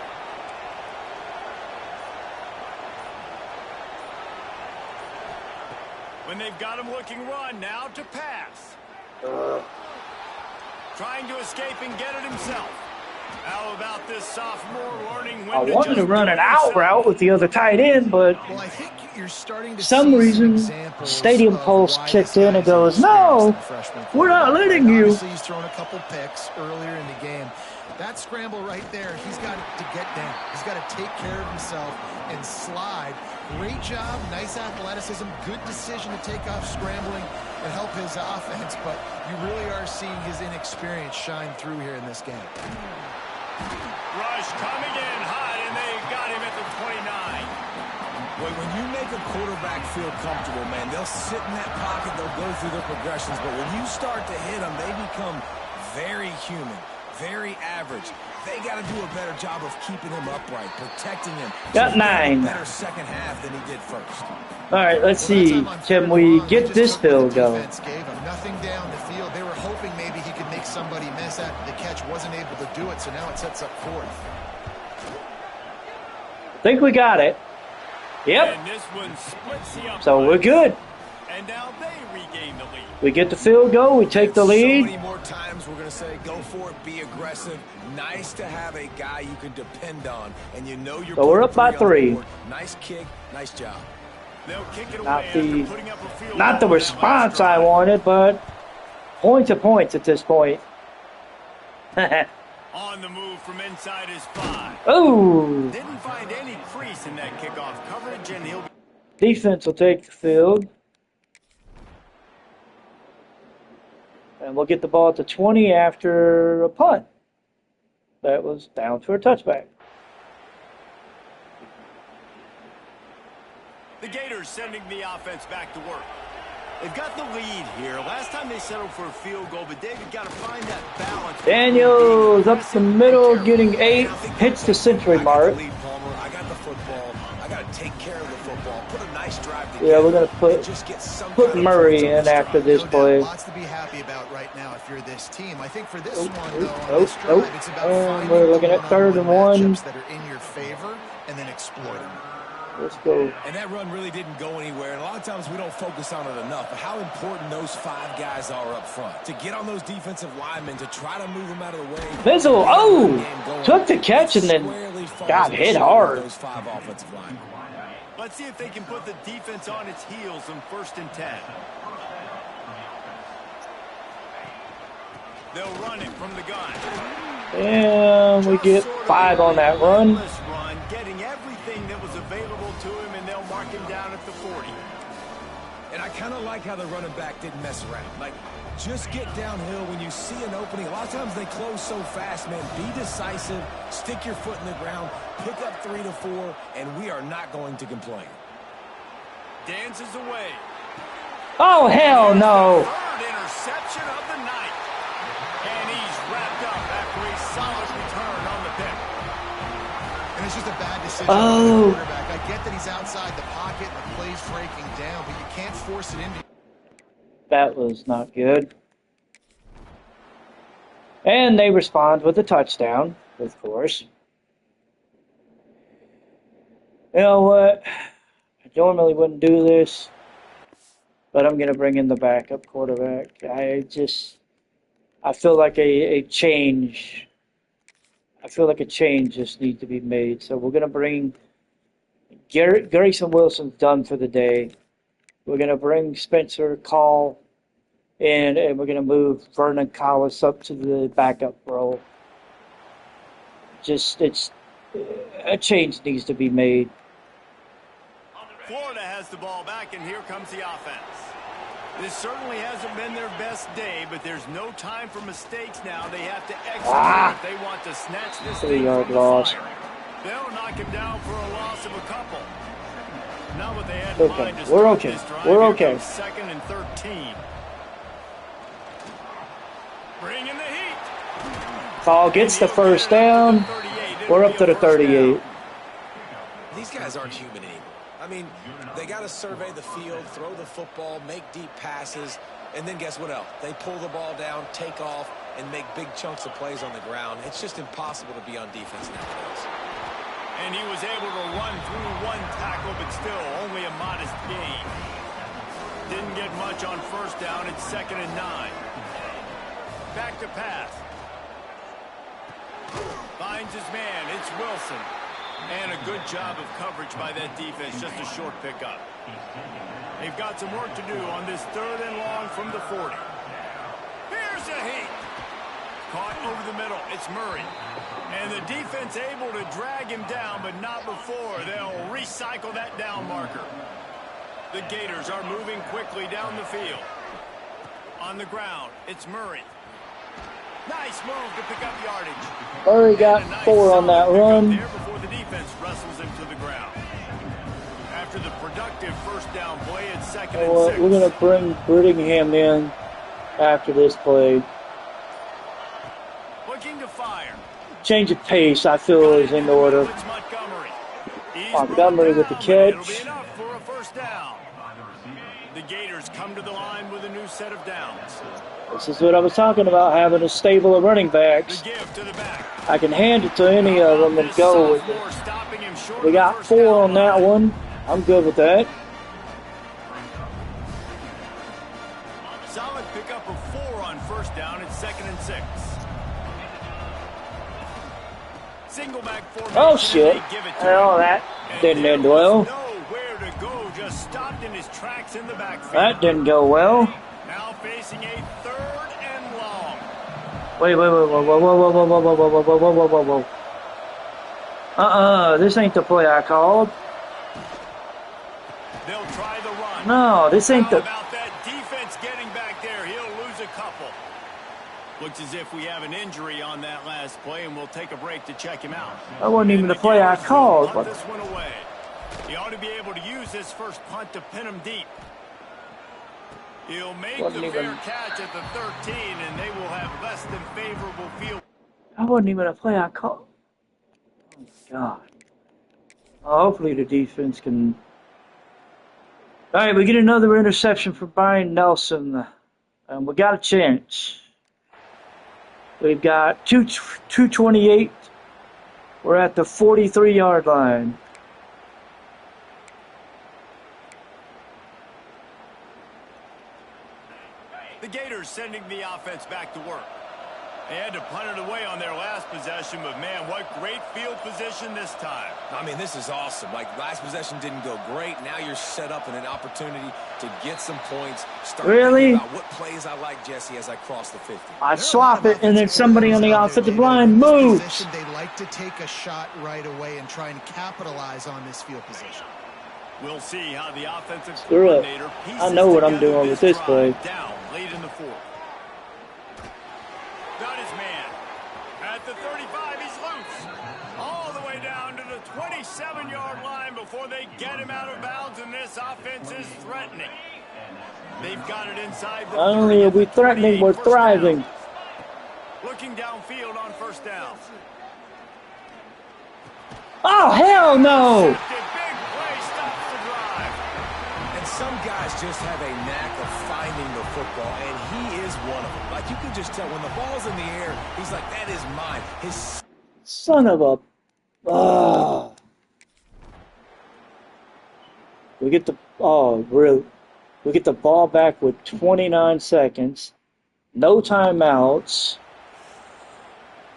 Speaker 2: When they've got him looking run, now to pass. Trying to escape and get it himself. How about this sophomore learning when
Speaker 1: I wanted to
Speaker 2: just
Speaker 1: run
Speaker 2: do
Speaker 1: an
Speaker 2: it
Speaker 1: out
Speaker 2: himself?
Speaker 1: route with the other tight end, but
Speaker 3: Well, I think you're starting to
Speaker 1: some
Speaker 3: see
Speaker 1: reason,
Speaker 3: examples
Speaker 1: Stadium
Speaker 3: of
Speaker 1: Pulse
Speaker 3: why
Speaker 1: kicked
Speaker 3: this
Speaker 1: in and
Speaker 3: guy's
Speaker 1: goes,
Speaker 3: inexperienced
Speaker 1: "No,
Speaker 3: at freshman
Speaker 1: we're not
Speaker 3: quarterback,
Speaker 1: letting
Speaker 3: right?
Speaker 1: you."
Speaker 3: Obviously, he's thrown a couple picks earlier in the game. That scramble right there, he's got to get down. He's got to take care of himself and slide. Great job, nice athleticism, good decision to take off scrambling and help his offense, but you really are seeing his inexperience shine through here in this game.
Speaker 2: Rush coming in hot, and they got him at the 29.
Speaker 4: When you make a quarterback feel comfortable, man, they'll sit in that pocket, they'll go through their progressions, but when you start to hit them, they become very human, very average. They got to do a better job of keeping him upright, protecting him.
Speaker 1: Got 9.
Speaker 4: A better second half than he did first.
Speaker 1: All right, let's see. Can we get this field goal?
Speaker 3: Gave him nothing down the field. They were hoping maybe he could make somebody miss after the catch. Wasn't able to do it, so now it sets up fourth.
Speaker 1: I think we got it. Yep.
Speaker 2: And this one splits the upright.
Speaker 1: So we're good.
Speaker 2: And now they regain the lead.
Speaker 1: We get the field goal. We take the
Speaker 4: So
Speaker 1: lead.
Speaker 4: many more times we're going to say, go for it, be aggressive. Nice to have a guy you can depend on, and you know you're.
Speaker 1: So we're up by
Speaker 4: putting
Speaker 1: 3.
Speaker 4: on the board. Nice kick, nice job.
Speaker 2: They'll kick it
Speaker 1: Not
Speaker 2: away
Speaker 1: the-
Speaker 2: after putting up a field
Speaker 1: Not the
Speaker 2: goal on that
Speaker 1: response
Speaker 2: last
Speaker 1: I
Speaker 2: drive.
Speaker 1: wanted, but points are points at this point.
Speaker 2: On the move from inside his 5.
Speaker 1: Oh,
Speaker 2: Didn't find any crease in that kickoff coverage, and he'll
Speaker 1: defense will take the field. And we'll get the ball at the 20 after a punt. That was down for a touchback.
Speaker 2: The Gators sending the offense back to work. They've got the lead here. Last time they settled for a field goal, but David got to find that balance.
Speaker 1: Daniels up the middle, getting 8, hits the century mark.
Speaker 4: I got the football. I got to take care of the football. Put a nice drive together.
Speaker 1: Yeah, we're going to
Speaker 4: Just get some
Speaker 1: put
Speaker 4: kind of
Speaker 1: Murray
Speaker 4: points on
Speaker 1: in
Speaker 4: this
Speaker 1: after
Speaker 4: drive.
Speaker 1: this
Speaker 3: No doubt,
Speaker 1: play.
Speaker 3: lots to be happy about right now if you're this team. I think for this one, though, on
Speaker 1: oh,
Speaker 3: this drive, it's about
Speaker 1: and
Speaker 3: finding
Speaker 1: we're looking
Speaker 3: the
Speaker 1: at 3rd and 1.
Speaker 3: matchups that are in your favor and then exploiting.
Speaker 1: Let's go.
Speaker 4: And that run really didn't go anywhere. And a lot of times we don't focus on it enough. But how important those 5 guys are up front. To get on those defensive linemen, to try to move them out of the way.
Speaker 1: Mizzle, took the catch and then got hit hard.
Speaker 4: Those 5 offensive linemen.
Speaker 2: Let's see if they can put the defense on its heels on 1st and 10. They'll run it from the gun.
Speaker 1: And we get 5 on that run.
Speaker 2: Run, getting everything that was available to him, and they'll mark him down at the 40.
Speaker 4: And I kind of like how the running back didn't mess around. Like, just get downhill when you see an opening. A lot of times they close so fast, man. Be decisive. Stick your foot in the ground. Pick up 3 to 4, and we are not going to complain.
Speaker 2: Dances away.
Speaker 1: Oh, hell no.
Speaker 2: Third interception of the night. And he's wrapped up after a solid return on the pick.
Speaker 3: And it's just a bad decision
Speaker 1: Oh.
Speaker 3: by the quarterback. I get that he's outside the pocket and the play's breaking down, but you can't force it into.
Speaker 1: That was not good. And they respond with a touchdown, of course. You know what? I normally wouldn't do this, but I'm going to bring in the backup quarterback. I feel like a change. I feel like a change just needs to be made. So we're going to bring Grayson Wilson's done for the day. We're going to bring Spencer Call in, and we're going to move Vernon Collis up to the backup role. It's a change needs to be made.
Speaker 2: Florida has the ball back, and here comes the offense. This certainly hasn't been their best day, but there's no time for mistakes now. They have to execute if they want to snatch this thing
Speaker 1: 3-yard
Speaker 2: from the
Speaker 1: loss.
Speaker 2: fire. They'll knock him down for a loss of a couple. Not what they had in
Speaker 1: Okay,
Speaker 2: mind to
Speaker 1: we're
Speaker 2: start
Speaker 1: okay.
Speaker 2: this drive.
Speaker 1: We're
Speaker 2: Here
Speaker 1: okay.
Speaker 2: comes 2nd and 13. Bring in the heat.
Speaker 1: Call gets the first down. We're up to the 38.
Speaker 4: These guys aren't human anymore. I mean, they got to survey the field, throw the football, make deep passes, and then guess what else? They pull the ball down, take off, and make big chunks of plays on the ground. It's just impossible to be on defense nowadays.
Speaker 2: And he was able to run through 1 tackle, but still only a modest gain. Didn't get much on 1st down. It's 2nd and 9. Back to pass. finds his man. It's Wilson. And a good job of coverage by that defense. Just a short pickup. They've got some work to do on this 3rd and long from the 40. Here's a heat. Caught over the middle. It's Murray. And the defense able to drag him down, but not before they'll recycle that down marker. The Gators are moving quickly down the field. On the ground, it's Murray. Nice move to pick up yardage.
Speaker 1: Murray got 4 on that run.
Speaker 2: There before the defense wrestles him to the ground. After the productive first down play, it's 2nd and 6.
Speaker 1: We're going to bring Brittingham in after this play.
Speaker 2: Looking to fire.
Speaker 1: Change of pace, I feel, is in order.
Speaker 2: It's Montgomery.
Speaker 1: Montgomery with the
Speaker 2: It'll be
Speaker 1: catch.
Speaker 2: enough for a first down. The Gators come to the line with a new set of downs.
Speaker 1: This is what I was talking about, having a stable of running
Speaker 2: The
Speaker 1: backs.
Speaker 2: give to the back.
Speaker 1: I can hand it to any of them and go with it.
Speaker 2: Stopping him short
Speaker 1: We
Speaker 2: of the
Speaker 1: got
Speaker 2: first
Speaker 1: 4
Speaker 2: down
Speaker 1: on that
Speaker 2: line.
Speaker 1: one. I'm good with that.
Speaker 2: Solid pickup of 4 on first down. It's 2nd and 6. Single back formation.
Speaker 1: Oh,
Speaker 2: and
Speaker 1: shit.
Speaker 2: they give it to
Speaker 1: Well,
Speaker 2: him.
Speaker 1: that
Speaker 2: And
Speaker 1: didn't
Speaker 2: there
Speaker 1: end
Speaker 2: was
Speaker 1: well.
Speaker 2: nowhere to go. Just stopped in his tracks in the backfield.
Speaker 1: That didn't go well.
Speaker 2: Now facing a 3rd and long.
Speaker 1: Wait, whoa, whoa, whoa, whoa, whoa, whoa, whoa, whoa, whoa, whoa, whoa, whoa, whoa, whoa. This ain't the play I called.
Speaker 2: They'll try the run.
Speaker 1: No, this ain't
Speaker 2: How
Speaker 1: the...
Speaker 2: about that defense getting back there? He'll lose a couple. Looks as if we have an injury on that last play, and we'll take a break to check him out.
Speaker 1: That wasn't even
Speaker 2: And
Speaker 1: the play I
Speaker 2: Gators will
Speaker 1: called.
Speaker 2: punt
Speaker 1: What?
Speaker 2: this one away. He ought to be able to use this first punt to pin him deep. He'll make
Speaker 1: Wasn't
Speaker 2: the
Speaker 1: even-
Speaker 2: fair catch at the 13, and they will have less than favorable field.
Speaker 1: That wasn't even a play I called. Oh, God. Hopefully the defense can... All right, we get another interception for Brian Nelson. We got a chance. We've got 2:28. We're at the 43-yard line.
Speaker 2: The Gators sending the offense back to work. They had to punt it away on their last possession, but man, what great field position this time.
Speaker 4: I mean, this is awesome. Like, last possession didn't go great. Now you're set up in an opportunity to get some points. Start
Speaker 1: Really?
Speaker 4: thinking about what plays I like, Jesse, as I cross the 50.
Speaker 1: I swap it, and then somebody on the offensive line moves.
Speaker 3: Position, they like to take a shot right away and try and capitalize on this field position.
Speaker 2: We'll see how the offensive
Speaker 1: Screw it.
Speaker 2: coordinator pieces
Speaker 1: I know what I'm
Speaker 2: together
Speaker 1: doing with this
Speaker 2: drive
Speaker 1: play.
Speaker 2: Down late in the 4th. Got his man. At the 35, he's loose. All the way down to the 27-yard line before they get him out of bounds, and this offense is threatening. They've got it inside the
Speaker 1: Not only
Speaker 2: 30
Speaker 1: are
Speaker 2: at
Speaker 1: we
Speaker 2: the
Speaker 1: threatening,
Speaker 2: 28,
Speaker 1: we're
Speaker 2: first down.
Speaker 1: thriving.
Speaker 2: Looking downfield on first down.
Speaker 1: Oh, hell no!
Speaker 2: Big play stops the drive.
Speaker 4: And some guys just have a knack of finding the football, and he is one of them. Like, you can just tell when the ball's in the air, he's like, that is mine. His
Speaker 1: Son of a... Ah. We get the... Oh, really? We get the ball back with 29 seconds. No timeouts.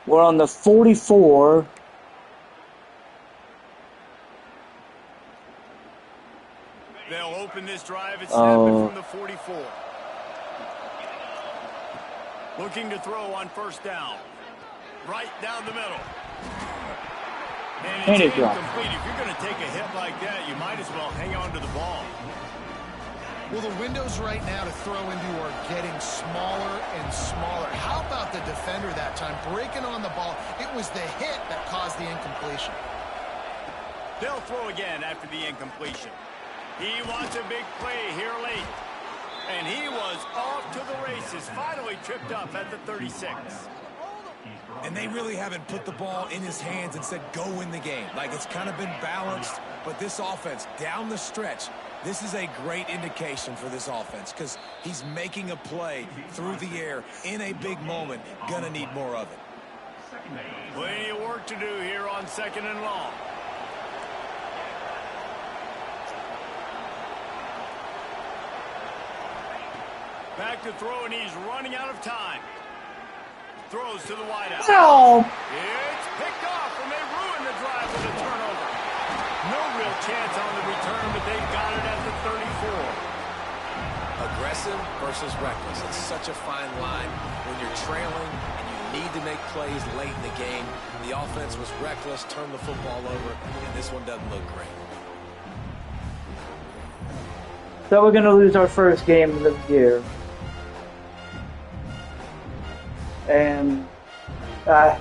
Speaker 1: We're on the 44.
Speaker 2: They'll open this drive and snap it from the 44. Looking to throw on first down. Right down the middle. And it's incomplete. If you're going to take a hit like that, you might as well hang on to the ball.
Speaker 3: Well, the windows right now to throw into are getting smaller and smaller. How about the defender that time breaking on the ball? It was the hit that caused the incompletion.
Speaker 2: They'll throw again after the incompletion. He wants a big play here late. And he was off to the races, finally tripped up at the 36.
Speaker 4: And they really haven't put the ball in his hands and said, go win the game. Like, it's kind of been balanced, but this offense, down the stretch, this is a great indication for this offense because he's making a play through the air in a big moment. Gonna need more of it.
Speaker 2: Plenty of work to do here on 2nd and long. Back to throw, and he's running out of time. Throws to the wideout.
Speaker 1: No!
Speaker 2: It's picked off, and they ruin the drive with a turnover. No real chance on the return, but they've got it at the 34.
Speaker 4: Aggressive versus reckless. It's such a fine line when you're trailing and you need to make plays late in the game. The offense was reckless, turned the football over, and this one doesn't look great.
Speaker 1: So we're going to lose our first game of the year. And I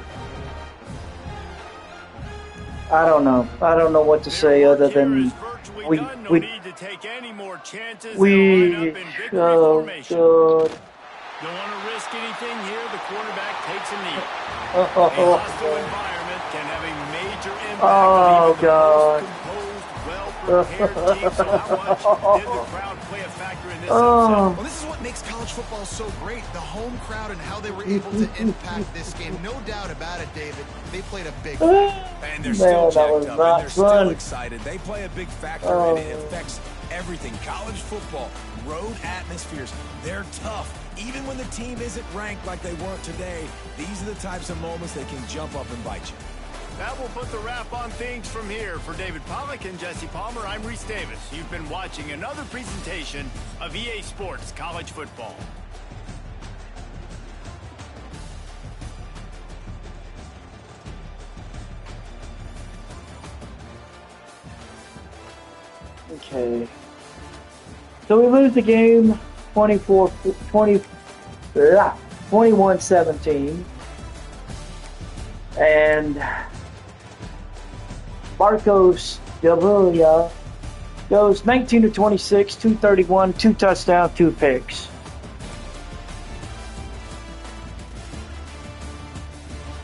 Speaker 1: don't know. I don't know what to say other than we oh God.
Speaker 2: Don't want to risk anything here. The quarterback takes a knee.
Speaker 1: Oh,
Speaker 2: A hostile environment can have a major impact
Speaker 1: oh
Speaker 2: on
Speaker 1: God.
Speaker 2: even the most composed, well-prepared team. So how much did the crowd play a factor in this upset?
Speaker 1: Oh.
Speaker 3: Well, this is what makes college football so great. The home crowd and how they were able to impact this game. No doubt about it, David. They played a big part.
Speaker 4: And they're still
Speaker 1: Man, that was
Speaker 4: jacked up,
Speaker 1: not
Speaker 4: and they're still
Speaker 1: fun.
Speaker 4: excited. They play a big factor,
Speaker 1: Oh.
Speaker 4: and it affects everything. College football, road atmospheres, they're tough. Even when the team isn't ranked like they weren't today, these are the types of moments that can jump up and bite you.
Speaker 2: That will put the wrap on things from here. For David Pollack and Jesse Palmer, I'm Reese Davis. You've been watching another presentation of EA Sports College Football.
Speaker 1: Okay. So we lose the game 21-17. And Marcos Gaviria goes 19 to 26, 231, 2 touchdowns, 2 picks.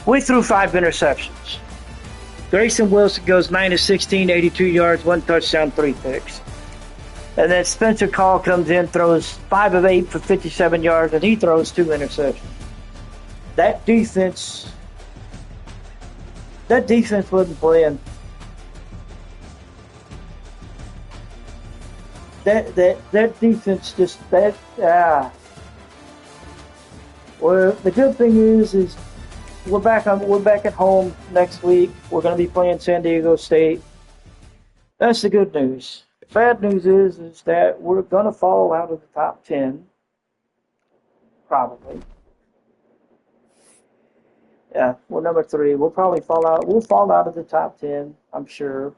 Speaker 1: We threw 5 interceptions. Grayson Wilson goes 9 to 16, 82 yards, 1 touchdown, 3 picks. And then Spencer Call comes in, throws 5 of 8 for 57 yards, and he throws 2 interceptions. That defense wasn't playing. That defense just Well, the good thing is we're back at home next week. We're going to be playing San Diego State. That's the good news. The bad news is that we're going to fall out of the top 10, probably. Yeah, we're number 3. We'll probably fall out. We'll fall out of the top 10, I'm sure.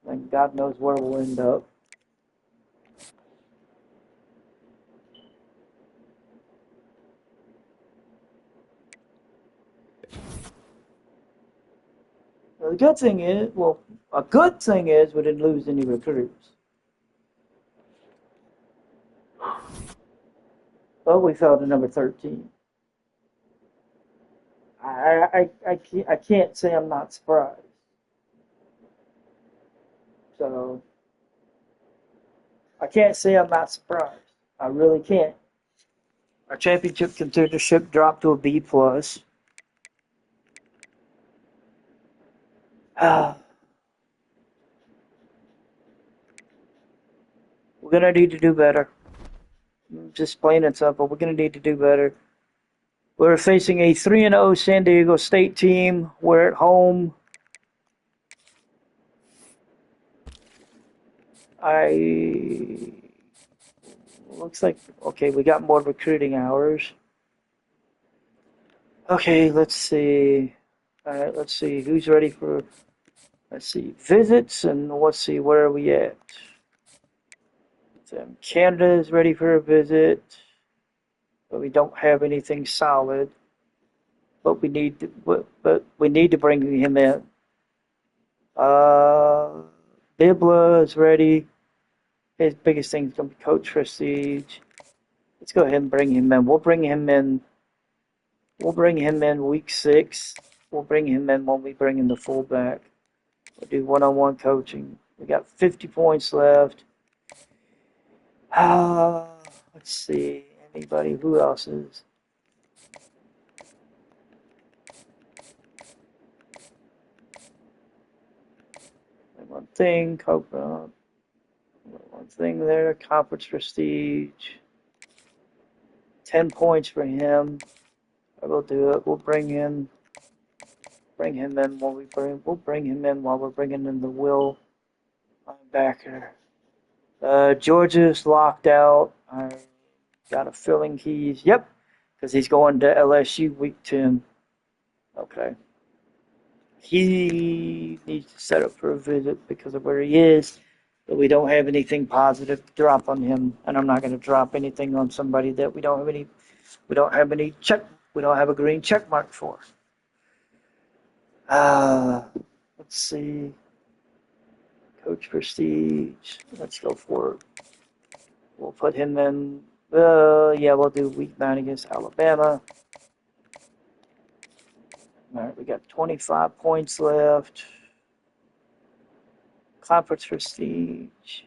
Speaker 1: And God knows where we'll end up. Well, a good thing is we didn't lose any recruits. But we fell to number 13. I can't say I'm not surprised. So I can't say I'm not surprised. I really can't. Our championship contendership dropped to a B plus. We're gonna need to do better. Just plain and simple. We're gonna need to do better. We're facing a 3-0 San Diego State team. We're at home. Looks like, okay, we got more recruiting hours. Okay, let's see. All right, let's see who's ready for, let's see, visits, and let's see, where are we at? Canada is ready for a visit, but we don't have anything solid. But we need to bring him in. Bibla is ready. His biggest thing is going to be coach prestige. Let's go ahead and bring him in. We'll bring him in week 6. We'll bring him in when we bring in the fullback. We'll do one-on-one coaching. We got 50 points left. Let's see. Anybody? Who else is? One thing, Cobra. One thing there, conference prestige. 10 points for him. I will do it. We'll bring in bring him in while we'll bring him in while we're bringing in the Will linebacker. Georgia's locked out. I got a feeling yep, because he's going to LSU week 10. Okay. He needs to set up for a visit because of where he is, but we don't have anything positive to drop on him, and I'm not going to drop anything on somebody that we don't have a green check mark for. Let's see. Coach Prestige. Let's go for it. We'll put him in. We'll do week 9 against Alabama. All right, we got 25 points left. Conference Prestige.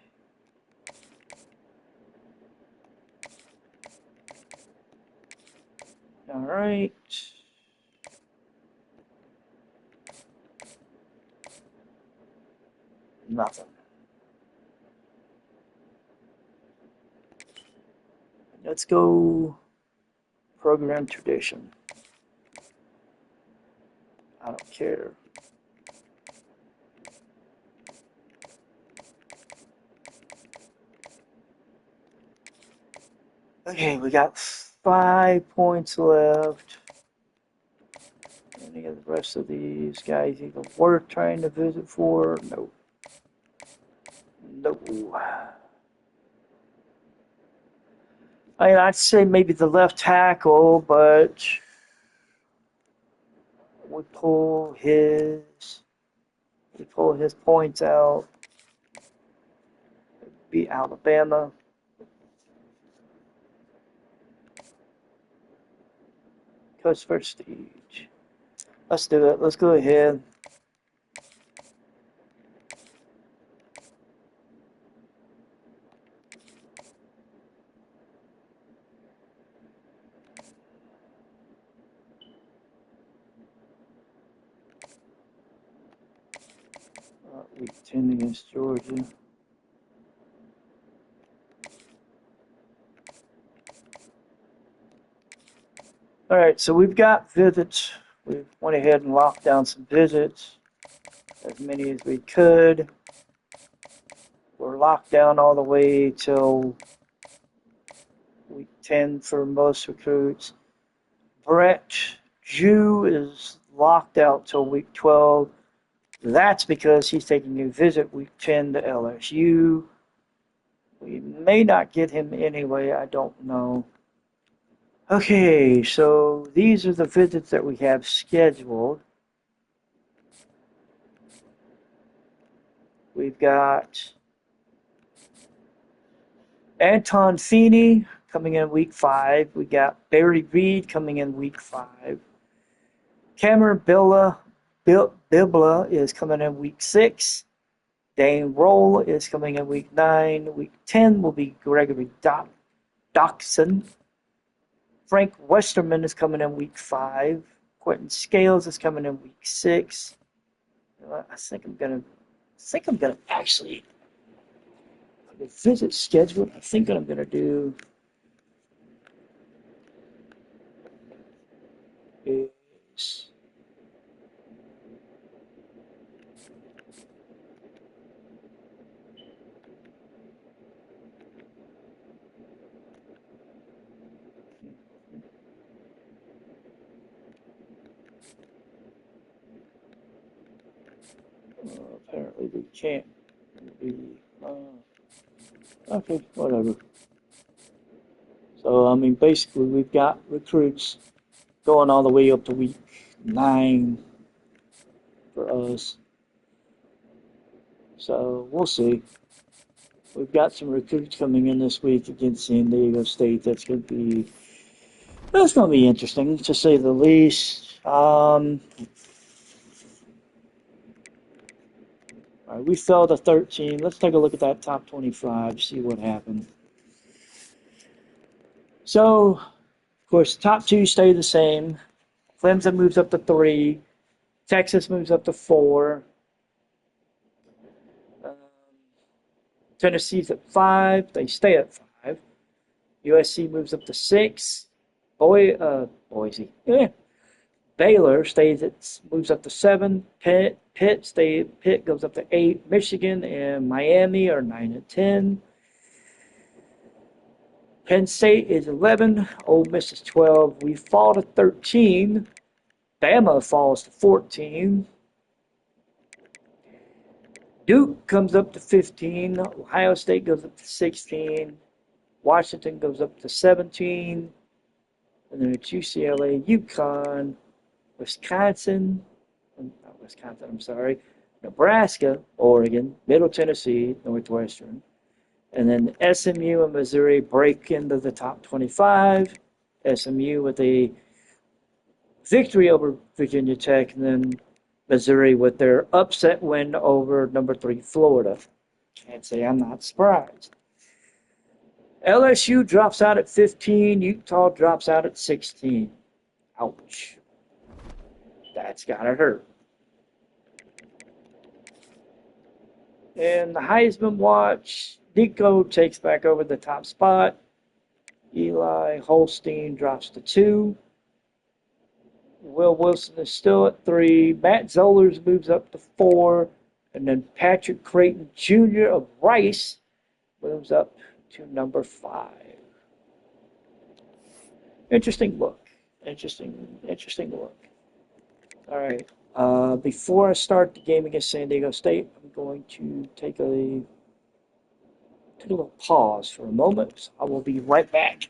Speaker 1: All right. Nothing. Let's go program tradition. I don't care. Okay, we got 5 points left. Any of the rest of these guys even worth trying to visit for? No. I'd say maybe the left tackle, but we pull his points out. Beat Alabama. Coach Prestige. Let's do it. Let's go ahead. Week 10 against Georgia. All right, so we've got visits. We went ahead and locked down some visits, as many as we could. We're locked down all the way till week 10 for most recruits. Brett Jew is locked out till week 12. That's because he's taking a visit week 10 to LSU. We may not get him anyway, I don't know. Okay, so these are the visits that we have scheduled. We've got Anton Feeney coming in week 5. We got Barry Reed coming in week 5. Cameron Bibla is coming in week 6. Dane Roll is coming in week 9. Week 10 will be Gregory Doxson. Frank Westerman is coming in week 5. Quentin Scales is coming in week 6. I think I'm gonna actually the visit schedule. I think what I'm gonna do is apparently we can't be okay, whatever. So I mean basically we've got recruits going all the way up to week 9 for us. So we'll see. We've got some recruits coming in this week against San Diego State. That's going to be interesting to say the least. All right, we fell to 13. Let's take a look at that top 25, see what happened. So, of course, the top 2 stay the same. Clemson moves up to 3. Texas moves up to 4. Tennessee's at 5. They stay at 5. USC moves up to 6. Boise. Baylor moves up to 7. Pitt goes up to 8. Michigan and Miami are 9 and 10. Penn State is 11. Ole Miss is 12. We fall to 13. Bama falls to 14. Duke comes up to 15. Ohio State goes up to 16. Washington goes up to 17. And then it's UCLA, UConn, Wisconsin, not Wisconsin, I'm sorry, Nebraska, Oregon, Middle Tennessee, Northwestern. And then SMU and Missouri break into the top 25. SMU with a victory over Virginia Tech, and then Missouri with their upset win over number 3 Florida. Can't say I'm not surprised. LSU drops out at 15. Utah drops out at 16. Ouch. That's gotta hurt. And the Heisman watch, Nico takes back over the top spot. Eli Holstein drops to 2. Will Wilson is still at 3. Matt Zollers moves up to 4. And then Patrick Creighton Jr. of Rice moves up to number 5. Interesting look. Interesting look. All right. Before I start the game against San Diego State, I'm going to take a little pause for a moment. I will be right back.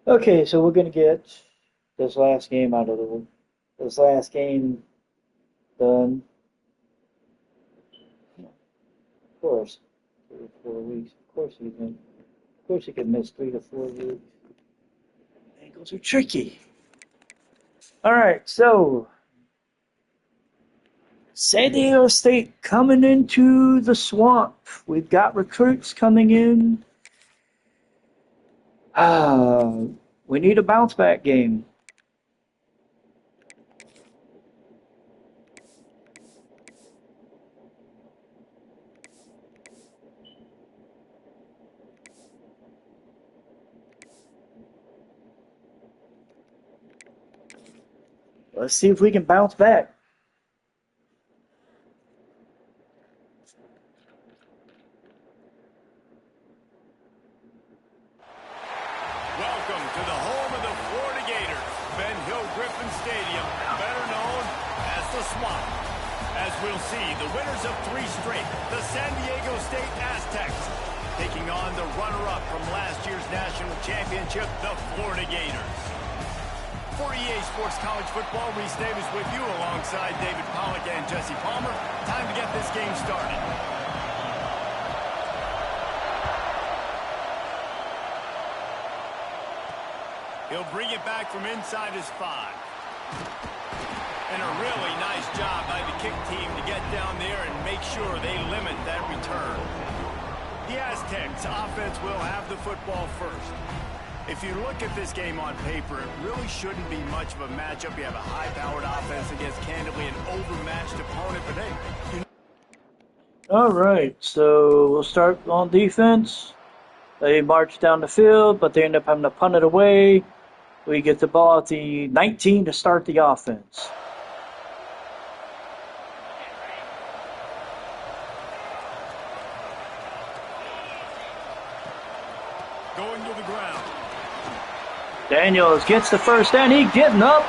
Speaker 1: Okay, so we're going to get this last game out of the way. This last game done. Of course, 3 or 4 weeks. Of course you can miss 3 to 4 weeks. Angles are tricky. All right, so San Diego State coming into the swamp. We've got recruits coming in. We need a bounce back game. Let's see if we can bounce back.
Speaker 2: Griffin Stadium, better known as the Swamp. As we'll see, the winners of 3 straight, the San Diego State Aztecs, taking on the runner-up from last year's national championship, the Florida Gators. For EA Sports College Football, Reese Davis with you alongside David Pollack and Jesse Palmer. Time to get this game started. He'll bring it back from inside his 5. And a really nice job by the kick team to get down there and make sure they limit that return. The Aztecs offense will have the football first. If you look at this game on paper, it really shouldn't be much of a matchup. You have a high-powered offense against candidly an overmatched opponent, but hey.
Speaker 1: All right, so we'll start on defense. They march down the field, but they end up having to punt it away. We get the ball at the 19 to start the offense.
Speaker 2: Going to the ground.
Speaker 1: Daniels gets the first down. He getting up.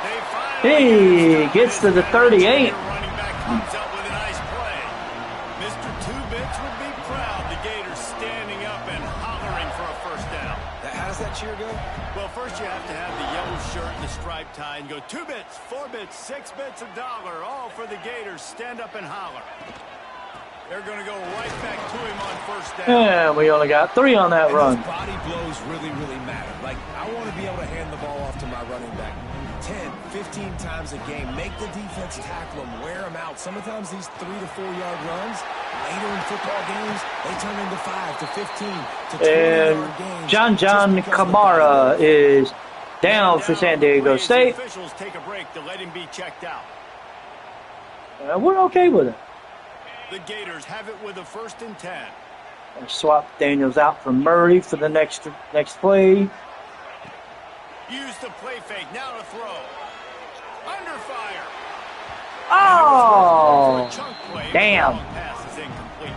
Speaker 1: He gets to the 38.
Speaker 2: Running back comes up with a nice play. Mr. Two-Bits would be proud. The Gators standing up and hollering for a first down.
Speaker 4: How does that cheer go?
Speaker 2: Well, first you have to have the yellow shirt and the striped tie and go 2 bits, 4 bits, 6 bits, $1, all for the Gators. Stand up and holler. They're going to go right back to him on first down.
Speaker 1: And we only got 3 on that run.
Speaker 4: Those body blows really, really matter. Like, I want to be able to hand the ball off to my running back 10, 15 times a game. Make the defense tackle them, wear them out. Sometimes these 3 to 4 yard runs, later in football games, they turn into 5 to 15 to 20 yard games.
Speaker 1: John Kamara is down for San Diego State.
Speaker 2: Officials take a break to let him be checked out.
Speaker 1: We're okay with it.
Speaker 2: The Gators have it with a 1st and 10.
Speaker 1: Swap Daniels out for Murray for the next play.
Speaker 2: Use the play fake. Now to throw. Under fire.
Speaker 1: Oh,
Speaker 2: Chunk play.
Speaker 1: damn.
Speaker 2: Pass is incomplete.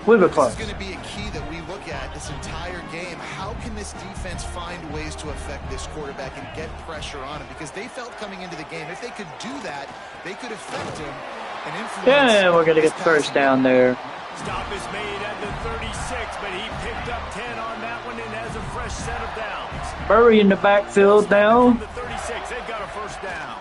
Speaker 1: We were
Speaker 3: This
Speaker 1: close.
Speaker 3: is going to be a key that we look at this entire game. How can this defense find ways to affect this quarterback and get pressure on him? Because they felt coming into the game, if they could do that, they could affect him and influence.
Speaker 1: Yeah, we're going to get the first down there.
Speaker 2: Stop is made at the 36, but he picked up 10 on that one and has a fresh set of downs.
Speaker 1: Murray in the backfield now.
Speaker 2: From the 36, they've got a first down.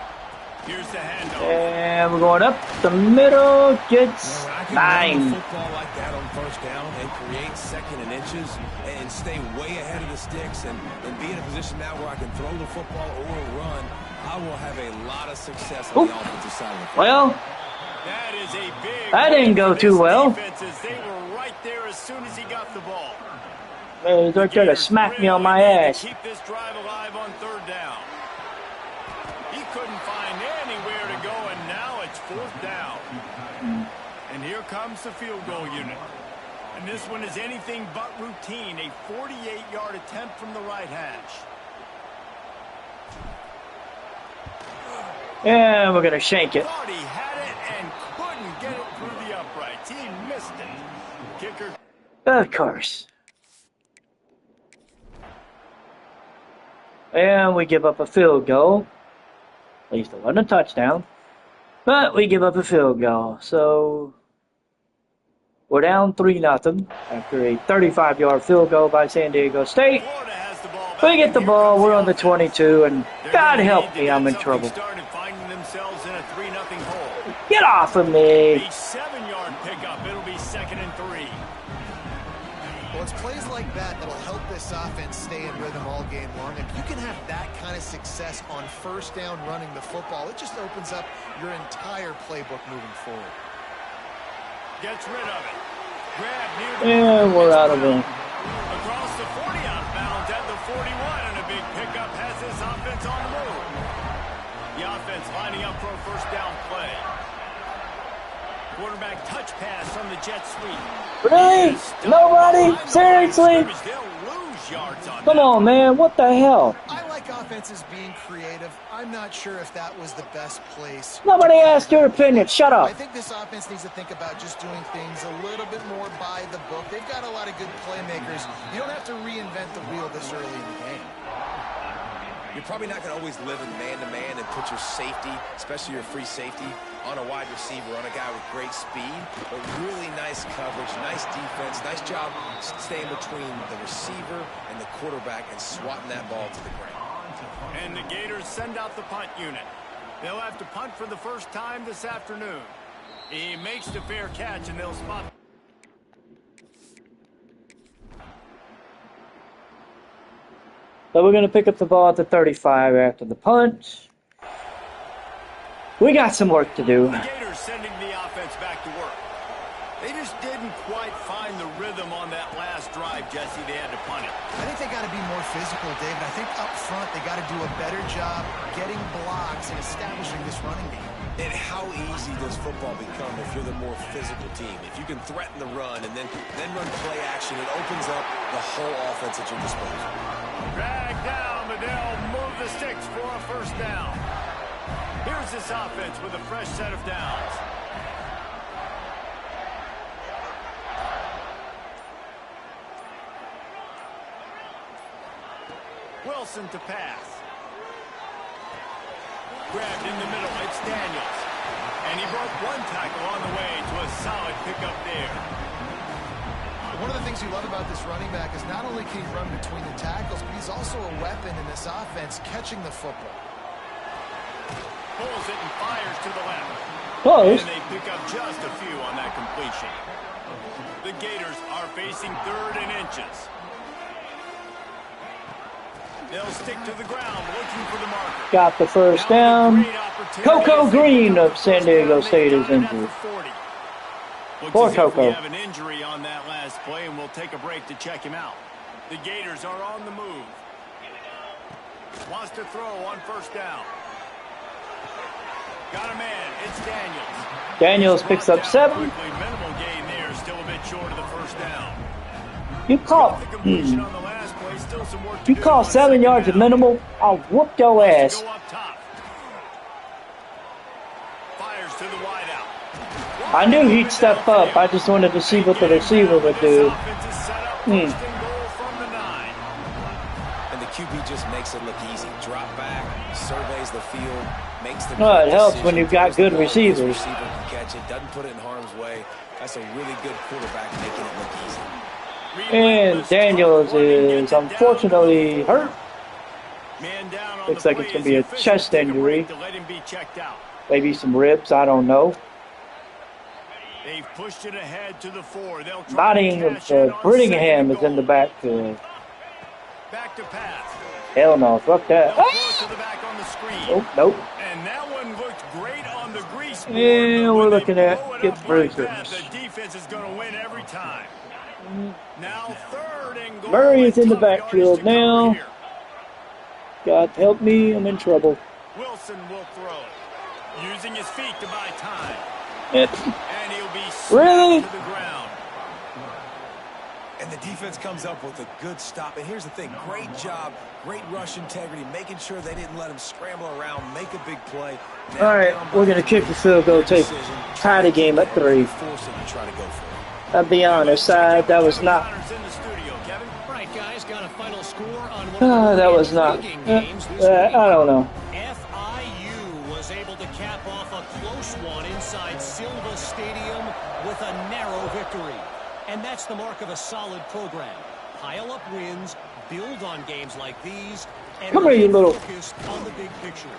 Speaker 2: Here's the handoff.
Speaker 1: And we're going up the middle. Gets
Speaker 4: When I can run
Speaker 1: 9.
Speaker 4: the football like that on first down and create 2nd and inches and stay way ahead of the sticks and be in a position now where I can throw the football or run, I will have a lot of success on the offensive side of the football.
Speaker 1: Well,
Speaker 2: That is a big
Speaker 1: that didn't go too well.
Speaker 2: defenses. They were right there as soon as he got the ball.
Speaker 1: He's right there to smack me on my ass.
Speaker 2: Keep this drive alive on 3rd down. He couldn't find anywhere to go, and now it's 4th down. And here comes the field goal unit. And this one is anything but routine. A 48-yard attempt from the right hash.
Speaker 1: And we're going to shank it.
Speaker 2: Thought he had it and couldn't get it through the uprights. He missed it. Kicker.
Speaker 1: Of course. And we give up a field goal. At least it wasn't a touchdown. But we give up a field goal. So we're down 3-0 after a 35-yard field goal by San Diego State.
Speaker 2: Florida has the ball back.
Speaker 1: We get the ball. We're on the 22. And God help me, I'm in trouble.
Speaker 2: Started finding themselves in a 3-0 hole.
Speaker 1: Get off of me.
Speaker 2: A 7-yard pickup. It'll be 2nd and 3.
Speaker 3: Well, it's plays like that that'll help this offense stay in rhythm all game long. If you can have that kind of success on first down running the football, it just opens up your entire playbook moving forward.
Speaker 2: Gets rid of it. Grab near the
Speaker 1: And we're out of it.
Speaker 2: across the 40 out of bounds at the 41, and a big pickup has this offense on the move. The offense lining up for a first down play. Quarterback touch pass from the jet sweep.
Speaker 1: Really? Nobody? Seriously?
Speaker 2: They'll lose yards on
Speaker 1: Come
Speaker 2: that.
Speaker 1: on, man. What the hell?
Speaker 3: I like offenses being creative. I'm not sure if that was the best place.
Speaker 1: Nobody asked your opinion. Shut
Speaker 3: I
Speaker 1: up.
Speaker 3: think this offense needs to think about just doing things a little bit more by the book. They've got a lot of good playmakers. You don't have to reinvent the wheel this early in the game.
Speaker 4: You're probably not going to always live in man-to-man and put your safety, especially your free safety, on a wide receiver, on a guy with great speed, but really nice coverage, nice defense, nice job staying between the receiver and the quarterback and swatting that ball to the ground.
Speaker 2: And the Gators send out the punt unit. They'll have to punt for the first time this afternoon. He makes the fair catch, and they'll spot.
Speaker 1: So we're going to pick up the ball at the 35 after the punt. We got some work to do.
Speaker 2: The Gators sending the offense back to work. They just didn't quite find the rhythm on that last drive, Jesse. They had to punt it.
Speaker 3: I think they got to be more physical, David. I think up front they got to do a better job getting blocks and establishing this running game.
Speaker 4: And how easy does football become if you're the more physical team? If you can threaten the run and then run play action, it opens up the whole offense at your disposal.
Speaker 2: Drag down, but they'll move the sticks for a first down. Here's this offense with a fresh set of downs. Wilson to pass. Grabbed in the middle, it's Daniels. And he broke one tackle on the way to a solid pickup there.
Speaker 3: One of the things you love about this running back is not only can he run between the tackles, but he's also a weapon in this offense catching the football.
Speaker 2: Pulls it and fires to the left.
Speaker 1: Close.
Speaker 2: And they pick up just a few on that completion. The Gators are facing 3rd and inches. They'll stick to the ground, looking for the marker.
Speaker 1: Got the first down. Coco Green of San Diego State is injured. Poor Coco.
Speaker 2: We have an injury on that last play, and we'll take a break to check him out. The Gators are on the move. Wants to throw on first down. Got a man. It's Daniels.
Speaker 1: Daniels picks up 7.
Speaker 2: Minimal gain there, still a bit short of the first down.
Speaker 1: You call you call 7 yards a minimal, I'll whoop your ass. I knew he'd step up. I just wanted to see what the receiver would do.
Speaker 4: And the QB just makes it look easy. Drop back, surveys the field, makes the.
Speaker 1: No, it helps when you've got good receivers.
Speaker 4: Receiver can catch it, doesn't put it in harm's way. That's a really good quarterback making it look easy.
Speaker 1: And Daniels is unfortunately hurt. Looks like it's going to be a chest injury. Maybe some ribs, I don't know.
Speaker 2: They've pushed it ahead to the 4.
Speaker 1: Brittingham is in the backfield.
Speaker 2: Back to pass.
Speaker 1: Hell no, fuck that. Oh, nope.
Speaker 2: And that one looked great on the grease board.
Speaker 1: And we're looking at get bruisers.
Speaker 2: The defense is going to win every time. Now 3rd and goal.
Speaker 1: Murray is in the backfield now. God help me, I'm in trouble.
Speaker 2: Wilson will throw it, using his feet to buy time. And he'll be
Speaker 1: really
Speaker 2: to the ground.
Speaker 4: And the defense comes up with a good stop. And here's the thing, great job, great rush integrity, making sure they didn't let him scramble around, make a big play.
Speaker 1: All right, we're going to kick the field goal, tie the game at 3. I'll be honest, that was not. That was not. I don't know.
Speaker 5: FIU was able to cap off a close one inside Silva Stadium with a narrow victory. And that's the mark of a solid program. Pile up wins, build on games like these, and
Speaker 1: come here, you little.
Speaker 5: Focused on the big picture.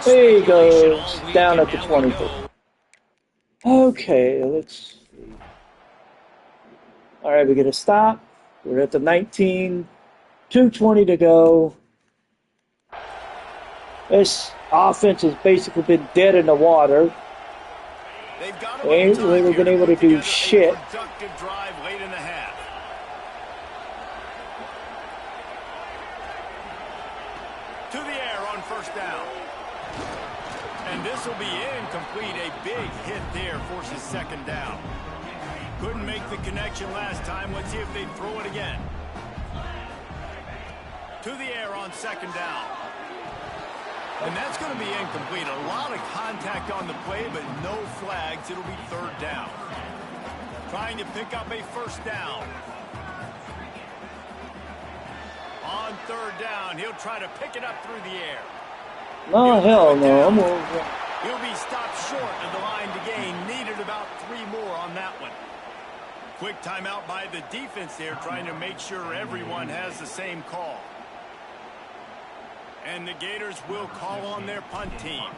Speaker 1: There he goes, down at the 24. Okay, let's see. All right, we get a stop. We're at the 19. 2:20 to go. This offense has basically been dead in the water. They ain't really been able to do shit.
Speaker 2: Drive late in the half. To the air on first down. And this will be incomplete. A big hit there forces 2nd down. Couldn't make the connection last time. Let's see if they throw it again. To the air on 2nd down. And that's going to be incomplete. A lot of contact on the play, but no flags. It'll be 3rd down. Trying to pick up a 1st down. On third down. He'll try to pick it up through the air.
Speaker 1: No, hell no. I'm over.
Speaker 2: He'll be stopped short of the line to gain. Needed about 3 more on that one. Quick timeout by the defense there, trying to make sure everyone has the same call. And the Gators will call on their punt team.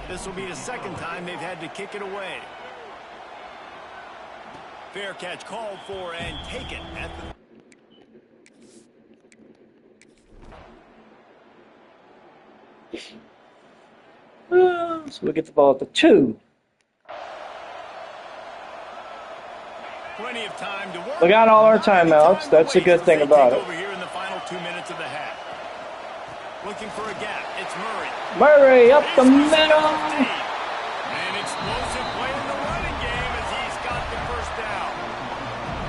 Speaker 2: This will be the second time they've had to kick it away. Fair catch called for and taken at
Speaker 1: the... So we get the ball at the 2.
Speaker 2: Plenty of time to work.
Speaker 1: We got all our timeouts. That's a good thing about it.
Speaker 2: Over here in the final 2 minutes of the half. Looking for a gap. It's Murray.
Speaker 1: Murray up the middle.
Speaker 2: An explosive play in the running game as he's got the first down.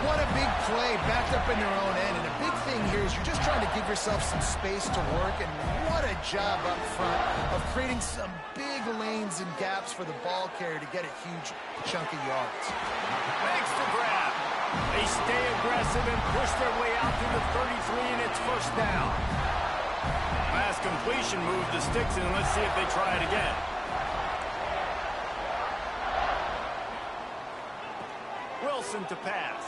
Speaker 3: What a big play, backed up in their own end. And a big thing here is you're just trying to give yourself some space to work. And what a job up front of creating some big lanes and gaps for the ball carrier to get a huge chunk of yards.
Speaker 2: Thanks to grab. They stay aggressive and push their way out to the 33, and it's first down. Last completion moved the sticks, and let's see if they try it again. Wilson to pass.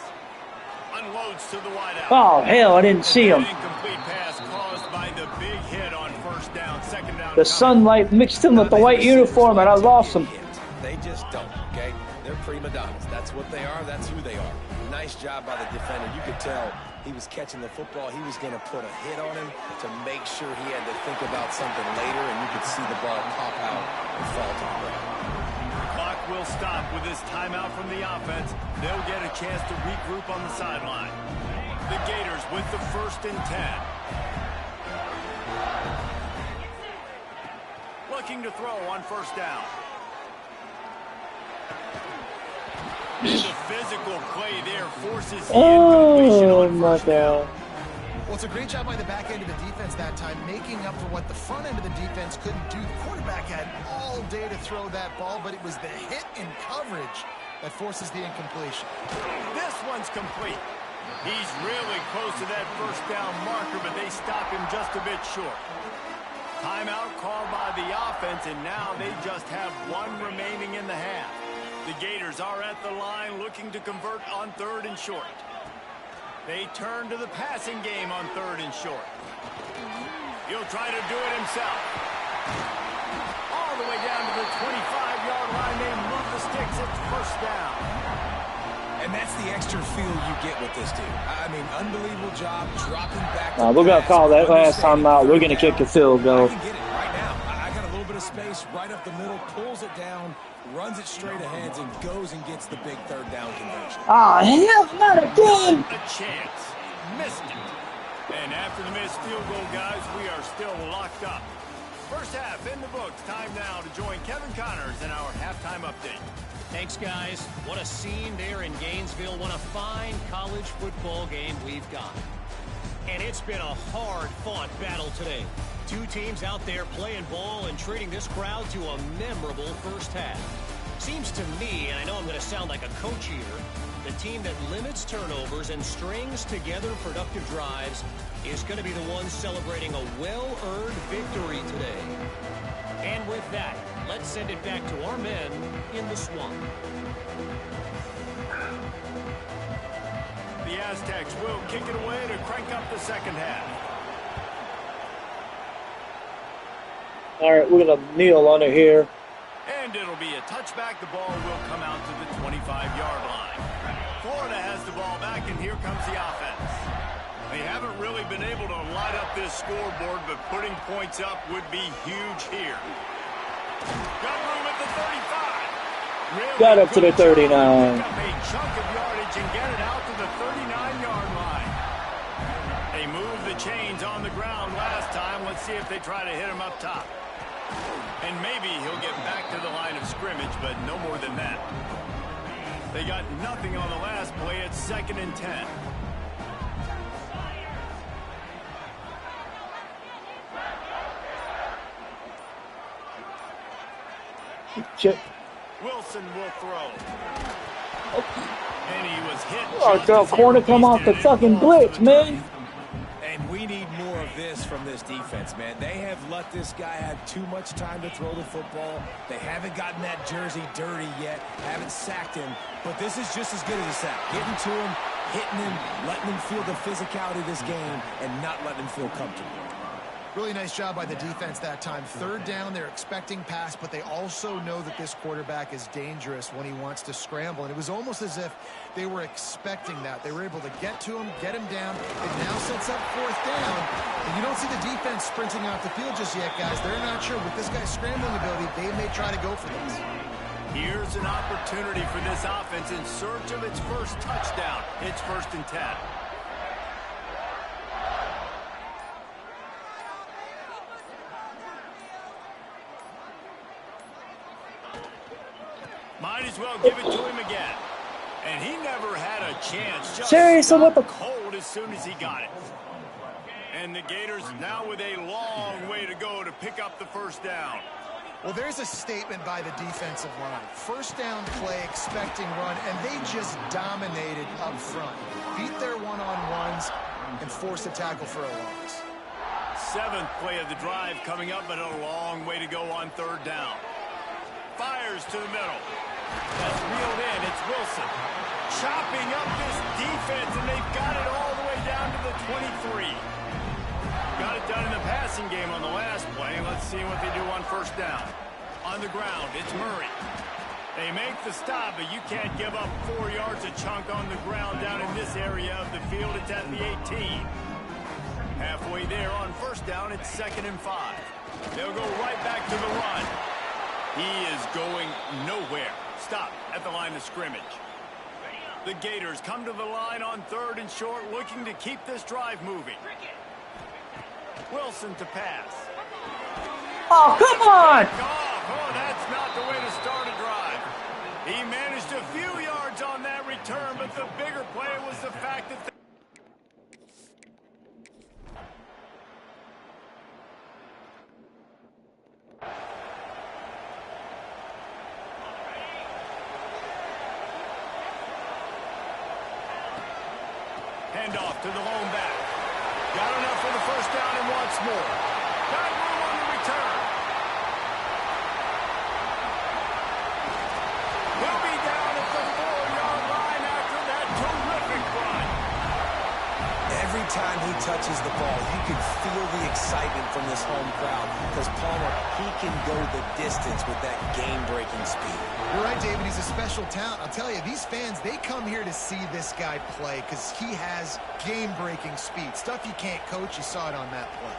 Speaker 2: Unloads to the wideout.
Speaker 1: Oh, hell, I didn't see him.
Speaker 2: Incomplete pass caused by the big hit on first down, second down.
Speaker 1: The sunlight mixed in with the white uniform, and I lost him.
Speaker 4: They just don't, okay? They're prima donnas. That's what they are. That's who they are. Nice job by the defender. You could tell he was catching the football. He was going to put a hit on him to make sure he had to think about something later, and you could see the ball pop out and fall to the ground.
Speaker 2: The clock will stop with this timeout from the offense. They'll get a chance to regroup on the sideline. The Gators with the 1st and 10. Looking to throw on first down. And the physical play there forces the incompletion on first down.
Speaker 3: Well, it's a great job by the back end of the defense that time, making up for what the front end of the defense couldn't do. The quarterback had all day to throw that ball, but it was the hit in coverage that forces the incompletion.
Speaker 2: This one's complete. He's really close to that first down marker, but they stop him just a bit short. Timeout called by the offense, and now they just have 1 remaining in the half. The Gators are at the line looking to convert on 3rd and short. They turn to the passing game on 3rd and short. He'll try to do it himself. All the way down to the 25-yard line. They move the sticks. It's first down.
Speaker 4: And that's the extra feel you get with this dude. I mean, unbelievable job dropping back.
Speaker 1: We're going to call that last time out. We're going to kick the field goal.
Speaker 4: I can get it right now. I got a little bit of space right up the middle, pulls it down, runs it straight ahead, and goes and gets the big 3rd down conversion.
Speaker 1: Oh, hell, not again.
Speaker 2: A chance. Missed it. And after the missed field goal, guys, we are still locked up. First half in the books. Time now to join Kevin Connors in our halftime update.
Speaker 5: Thanks, guys. What a scene there in Gainesville. What a fine college football game we've got. And it's been a hard-fought battle today. 2 teams out there playing ball and treating this crowd to a memorable first half. Seems to me, and I know I'm going to sound like a coach here, the team that limits turnovers and strings together productive drives is going to be the one celebrating a well-earned victory today. And with that, let's send it back to our men in the swamp.
Speaker 2: The Aztecs will kick it away to crank up the second half.
Speaker 1: All right, we're going to kneel on it here.
Speaker 2: And it'll be a touchback. The ball will come out to the 25-yard line. Florida has the ball back, and here comes the offense. They haven't really been able to light up this scoreboard, but putting points up would be huge here. Got room at the 35. Really
Speaker 1: got up to the 39.
Speaker 2: Pick up a chunk of yardage and get it out to the 39-yard line. They moved the chains on the ground last time. Let's see if they try to hit him up top. And maybe he'll get back to the line of scrimmage, but no more than that. They got nothing on the last play. It's 2nd and 10.
Speaker 1: Check.
Speaker 2: Wilson will throw. And he was hit.
Speaker 1: Oh, girl, corner come off the fucking blitz, man.
Speaker 4: And we need more of this from this defense, man. They have let this guy have too much time to throw the football. They haven't gotten that jersey dirty yet, haven't sacked him, but this is just as good as a sack. Getting to him, hitting him, letting him feel the physicality of this game, and not letting him feel comfortable.
Speaker 3: Really nice job by the defense that time. Third down, they're expecting pass, but they also know that this quarterback is dangerous when he wants to scramble. And it was almost as if they were expecting that. They were able to get to him, get him down. It now sets up fourth down. And you don't see the defense sprinting off the field just yet, guys. They're not sure. With this guy's scrambling ability, they may try to go for this.
Speaker 2: Here's an opportunity for this offense in search of its first touchdown. It's 1st and 10. Might as well give it to him again. And he never had a chance. Just
Speaker 1: Seriously, what the...
Speaker 2: cold as soon as he got it. And the Gators now with a long way to go to pick up the first down.
Speaker 3: Well, there's a statement by the defensive line. First down play, expecting run, and they just dominated up front. Beat their one-on-ones and forced a tackle for a loss.
Speaker 2: 7th play of the drive coming up, but a long way to go on 3rd down. Fires to the middle. That's reeled in. It's Wilson. Chopping up this defense, and they've got it all the way down to the 23. Got it done in the passing game on the last play. Let's see what they do on 1st down. On the ground, it's Murray. They make the stop, but you can't give up 4 yards a chunk on the ground down in this area of the field. It's at the 18. Halfway there on 1st down, it's 2nd and 5. They'll go right back to the run. He is going nowhere. Stop at the line of scrimmage. The Gators come to the line on 3rd and short, looking to keep this drive moving. Wilson to pass.
Speaker 1: Oh, come on!
Speaker 2: Oh, that's not the way to start a drive. He managed a few yards on that return, but the bigger play was the fact that... Handoff to the lone back. Got enough for the 1st down and wants more. Got room on the return. He'll be down at the 4-yard line after that terrific run.
Speaker 4: Every time he touches the ball, you can feel the excitement from this home crowd because Palmer, he can go the distance with that game-breaking speed.
Speaker 3: You're right, David. He's a special talent. I'll tell you, these fans, they come here to see this guy play because he has game-breaking speed. Stuff you can't coach. You saw it on that play.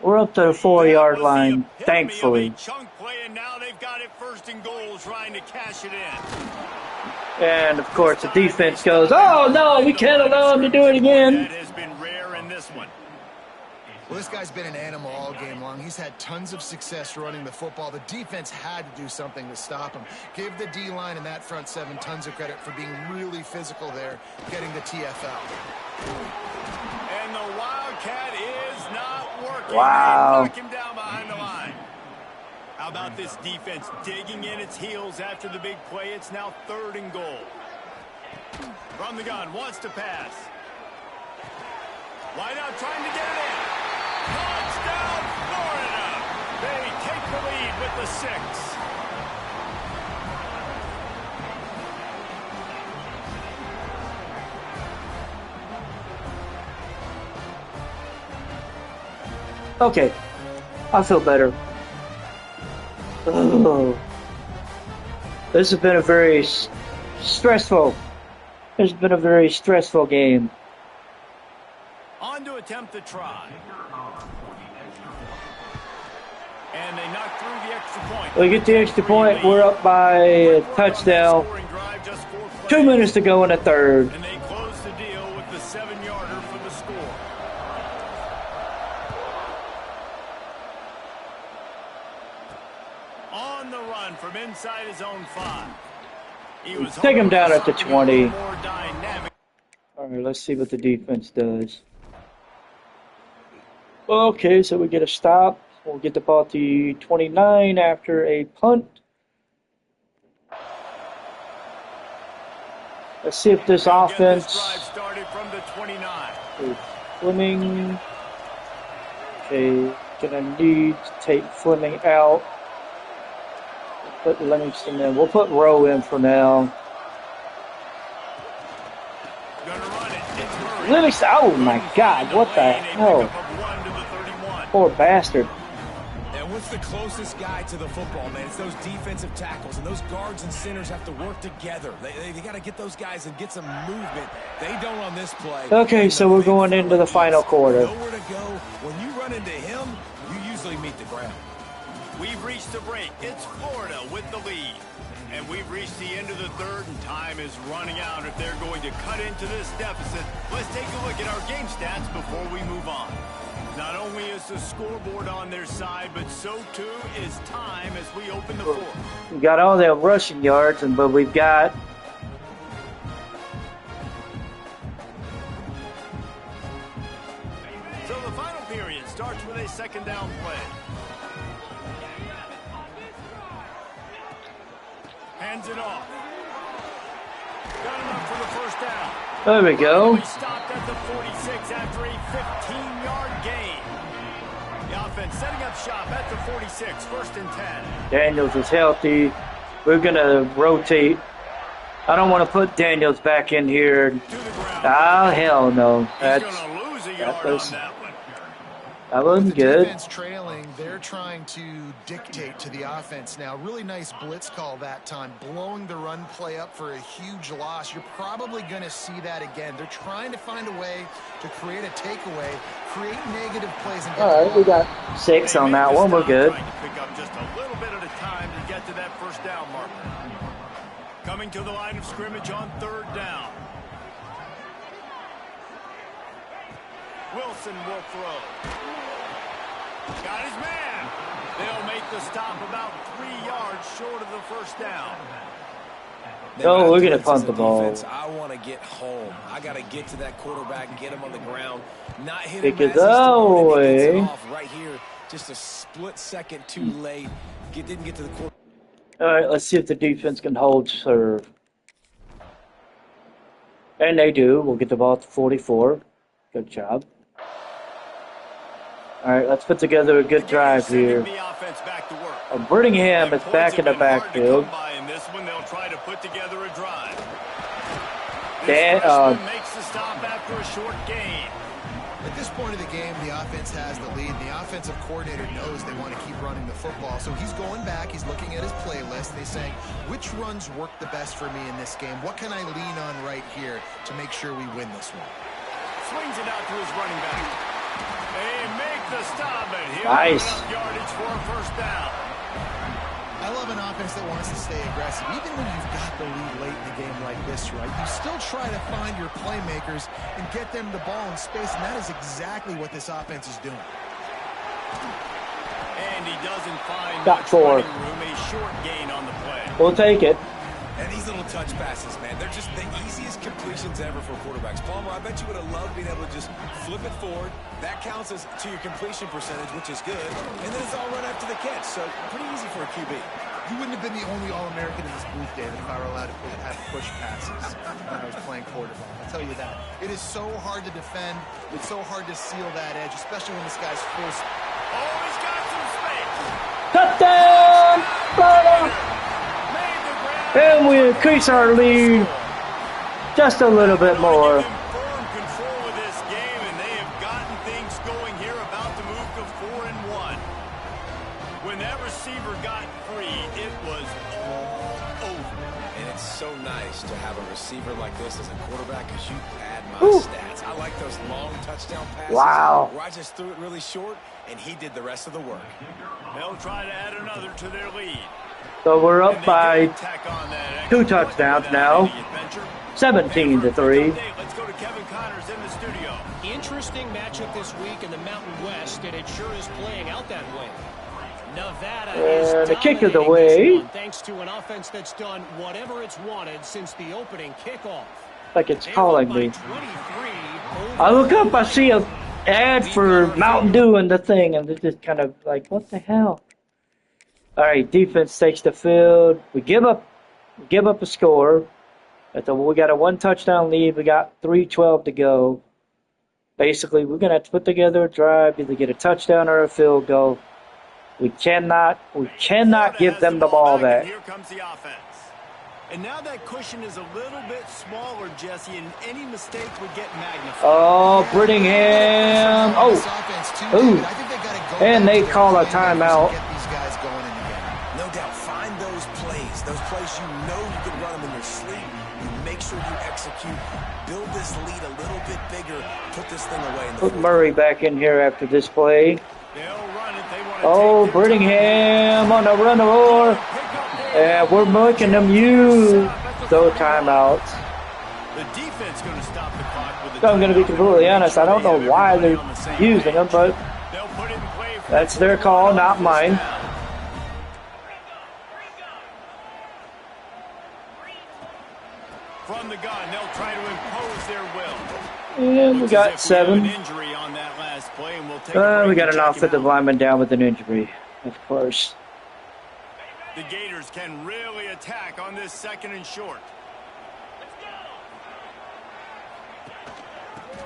Speaker 1: We're up to the 4-yard line, thankfully.
Speaker 2: Chunk play, and now they've got it 1st and goal, trying to cash it in.
Speaker 1: And, of course, the defense goes, oh, no, we can't allow him to do it again.
Speaker 2: That has been rare in this one.
Speaker 3: Well, this guy's been an animal all game long. He's had tons of success running the football. The defense had to do something to stop him. Give the D-line and that front 7 tons of credit for being really physical there, getting the TFL.
Speaker 2: And the Wildcat is not working.
Speaker 1: Wow.
Speaker 2: Knock him down behind the line. How about this defense digging in its heels after the big play? It's now 3rd and goal. From the gun, wants to pass. Wide out, trying to get it in. Touchdown, Florida! They take the lead with the 6.
Speaker 1: Okay, I feel better. Oh, this has been a very stressful. It's been a very stressful game.
Speaker 2: On to attempt the try. And they knock through the extra point.
Speaker 1: We get the extra point. We're up by a touchdown. 2 minutes to go in the 3rd.
Speaker 2: And they close the deal with the 7-yarder for the score. On the run from inside his own 5. He was
Speaker 1: Take him down at the 20.
Speaker 2: More dynamic.
Speaker 1: All right, let's see what the defense does. Okay, so we get a stop. We'll get the ball to 29 after a punt. Let's see if this offense
Speaker 2: started from the 29.
Speaker 1: is Fleming. Okay, gonna need to take Fleming out. Put Livingston in. We'll put Rowe in for now.
Speaker 2: Gonna run it. It's Murray.
Speaker 1: Livingston, oh my God, what the hell? Poor bastard.
Speaker 4: And what's the closest guy to the football, man? It's those defensive tackles, and those guards and centers have to work together. They got to get those guys and get some movement. They don't on this play.
Speaker 1: Okay, so we're going into the final quarter.
Speaker 4: Nowhere to go. When you run into him, you usually meet the ground.
Speaker 2: We've reached the break. It's Florida with the lead. And we've reached the end of the third, and time is running out. If they're going to cut into this deficit, let's take a look at our game stats before we move on. Not only is the scoreboard on their side, but so too is time as we open the fourth.
Speaker 1: We got all their rushing yards, but we've got
Speaker 2: So the final period starts with a second down play. Hands it off. Got him up for the first down.
Speaker 1: there we go.
Speaker 2: We stopped at the 46 after a 15-yard gain. The offense setting up shop at the 46, first and 10.
Speaker 1: Daniels is healthy. We're gonna rotate. I don't want to put Daniels back in here.
Speaker 2: To the ground.
Speaker 1: Ah, hell no.
Speaker 2: He's
Speaker 1: That's
Speaker 2: going to lose a
Speaker 1: that
Speaker 2: yard
Speaker 1: was-
Speaker 2: on that one.
Speaker 1: that
Speaker 3: With
Speaker 1: wasn't
Speaker 3: the
Speaker 1: good.
Speaker 3: defense trailing, they're trying to dictate to the offense now. Really nice blitz call that time, blowing the run play up for a huge loss. You're probably going to see that again. They're trying to find a way to create a takeaway, create negative plays. And get
Speaker 1: All right,
Speaker 3: the
Speaker 1: we
Speaker 3: ball.
Speaker 1: got 6
Speaker 2: They
Speaker 1: on
Speaker 2: make
Speaker 1: that
Speaker 2: the
Speaker 1: one. We're
Speaker 2: stop,
Speaker 1: good.
Speaker 2: trying to pick up just a little bit at a time to get to that first down marker. Coming to the line of scrimmage on third down. Wilson will throw. Got his man. They'll make the stop about 3 yards short of the first down.
Speaker 1: Oh, we're gonna
Speaker 4: Defense
Speaker 1: punt
Speaker 4: is a
Speaker 1: the ball.
Speaker 4: defense. I want to get home. I got to get to that quarterback and get him on the ground. Not hit
Speaker 1: Kick
Speaker 4: him
Speaker 1: it
Speaker 4: as he's throwing it. He gets it
Speaker 1: away.
Speaker 4: off right here. Just a split second too late. Didn't get to the quarterback.
Speaker 1: All right, let's see if the defense can hold serve. And they do. We'll get the ball at the 44. Good job. All right, let's put together a good drive
Speaker 2: Sending
Speaker 1: here.
Speaker 2: the offense back to work.
Speaker 1: Brittingham is
Speaker 2: And
Speaker 1: back
Speaker 2: points
Speaker 1: in the
Speaker 2: have been hard to
Speaker 1: backfield.
Speaker 2: come by in this one. They'll try to put together a drive.
Speaker 1: Dan-
Speaker 2: This freshman makes the stop after a short gain.
Speaker 3: At this point of the game, the offense has the lead. The offensive coordinator knows they want to keep running the football. So he's going back. He's looking at his playlist. And he's saying, which runs work the best for me in this game? What can I lean on right here to make sure we win this one?
Speaker 2: Swings it out to his running back. They make the stop, and he'll
Speaker 1: Nice.
Speaker 2: put up yardage for a first down.
Speaker 3: I love an offense that wants to stay aggressive. Even when you've got the lead late in a game like this, right? You still try to find your playmakers and get them the ball in space, and that is exactly what this offense is doing.
Speaker 2: And he doesn't find
Speaker 1: Got
Speaker 2: much
Speaker 1: 4.
Speaker 2: running room. A short gain on the play.
Speaker 1: We'll take it.
Speaker 4: And these little touch passes, man, they're just the easiest completions ever for quarterbacks. Palmer, I bet you would have loved being able to just flip it forward. That counts as to your completion percentage, which is good. And then it's all run after the catch, so pretty easy for a QB.
Speaker 3: You wouldn't have been the only All-American in this booth, David, if I were allowed to have push passes when I was playing quarterback. I'll tell you that. It is so hard to defend. It's so hard to seal that edge, especially when this guy's full.
Speaker 2: Oh, he's got some space.
Speaker 1: Touchdown! Florida!
Speaker 2: Made the grab.
Speaker 1: And we increase our lead just a little bit more.
Speaker 2: Giving firm control of this game, and they have gotten things going here, about to move to 4-1. When that receiver got free, it was all over.
Speaker 4: And it's so nice to have a receiver like this as a quarterback because you pad my
Speaker 1: Whew.
Speaker 4: stats. I like those long touchdown passes.
Speaker 1: Wow.
Speaker 4: Where I just threw it really short, and he did the rest of the work.
Speaker 2: They'll try to add another to their lead.
Speaker 1: So we're
Speaker 2: And
Speaker 1: up
Speaker 2: they
Speaker 1: by
Speaker 2: can tack on that
Speaker 1: 2
Speaker 2: extra point
Speaker 1: touchdowns
Speaker 2: without
Speaker 1: now.
Speaker 2: any adventure.
Speaker 1: 17 to 3.
Speaker 2: Let's go to Kevin Connors in the studio.
Speaker 5: Interesting matchup this week in the Mountain West, and it sure is playing out that way. Nevada is
Speaker 1: The kick of the
Speaker 5: dominating
Speaker 1: way.
Speaker 5: this one, thanks to an offense that's done whatever it's wanted since the opening kickoff.
Speaker 1: Like it's
Speaker 5: They're
Speaker 1: calling
Speaker 5: up by
Speaker 1: me.
Speaker 5: 23
Speaker 1: I look up, I see a ad for Mountain Dew and the thing, and they're just kind of like, what the hell? All right, defense takes the field. We give up a score. We got a 1 touchdown lead. We got 3:12 to go. Basically, we're gonna have to put together a drive, either get a touchdown or a field goal. We cannot give them the ball back.
Speaker 2: Here comes the offense. And now that cushion is a little bit smaller, Jesse, and any mistake would get magnified.
Speaker 1: Oh, Brittingham. Oh. Ooh. And they call a timeout.
Speaker 4: No doubt, find those plays you know you can run them in your sleep. You make sure you execute, build this lead a little bit bigger, put this thing away.
Speaker 1: Put Murray back in here after this play.
Speaker 2: They'll run it. They want to
Speaker 1: Oh, Brittingham on the run roar. Yeah, we're making them use those timeouts.
Speaker 2: The defense going to stop the clock with
Speaker 1: I'm going to be completely honest. I don't know why they're using them, but that's their call, not mine.
Speaker 2: From the gun, they'll try to impose their will.
Speaker 1: And we got 7.
Speaker 2: Injury on that last play, and we'll take
Speaker 1: We got an offensive lineman down with an injury, of course.
Speaker 2: The Gators can really attack on this 2nd and short.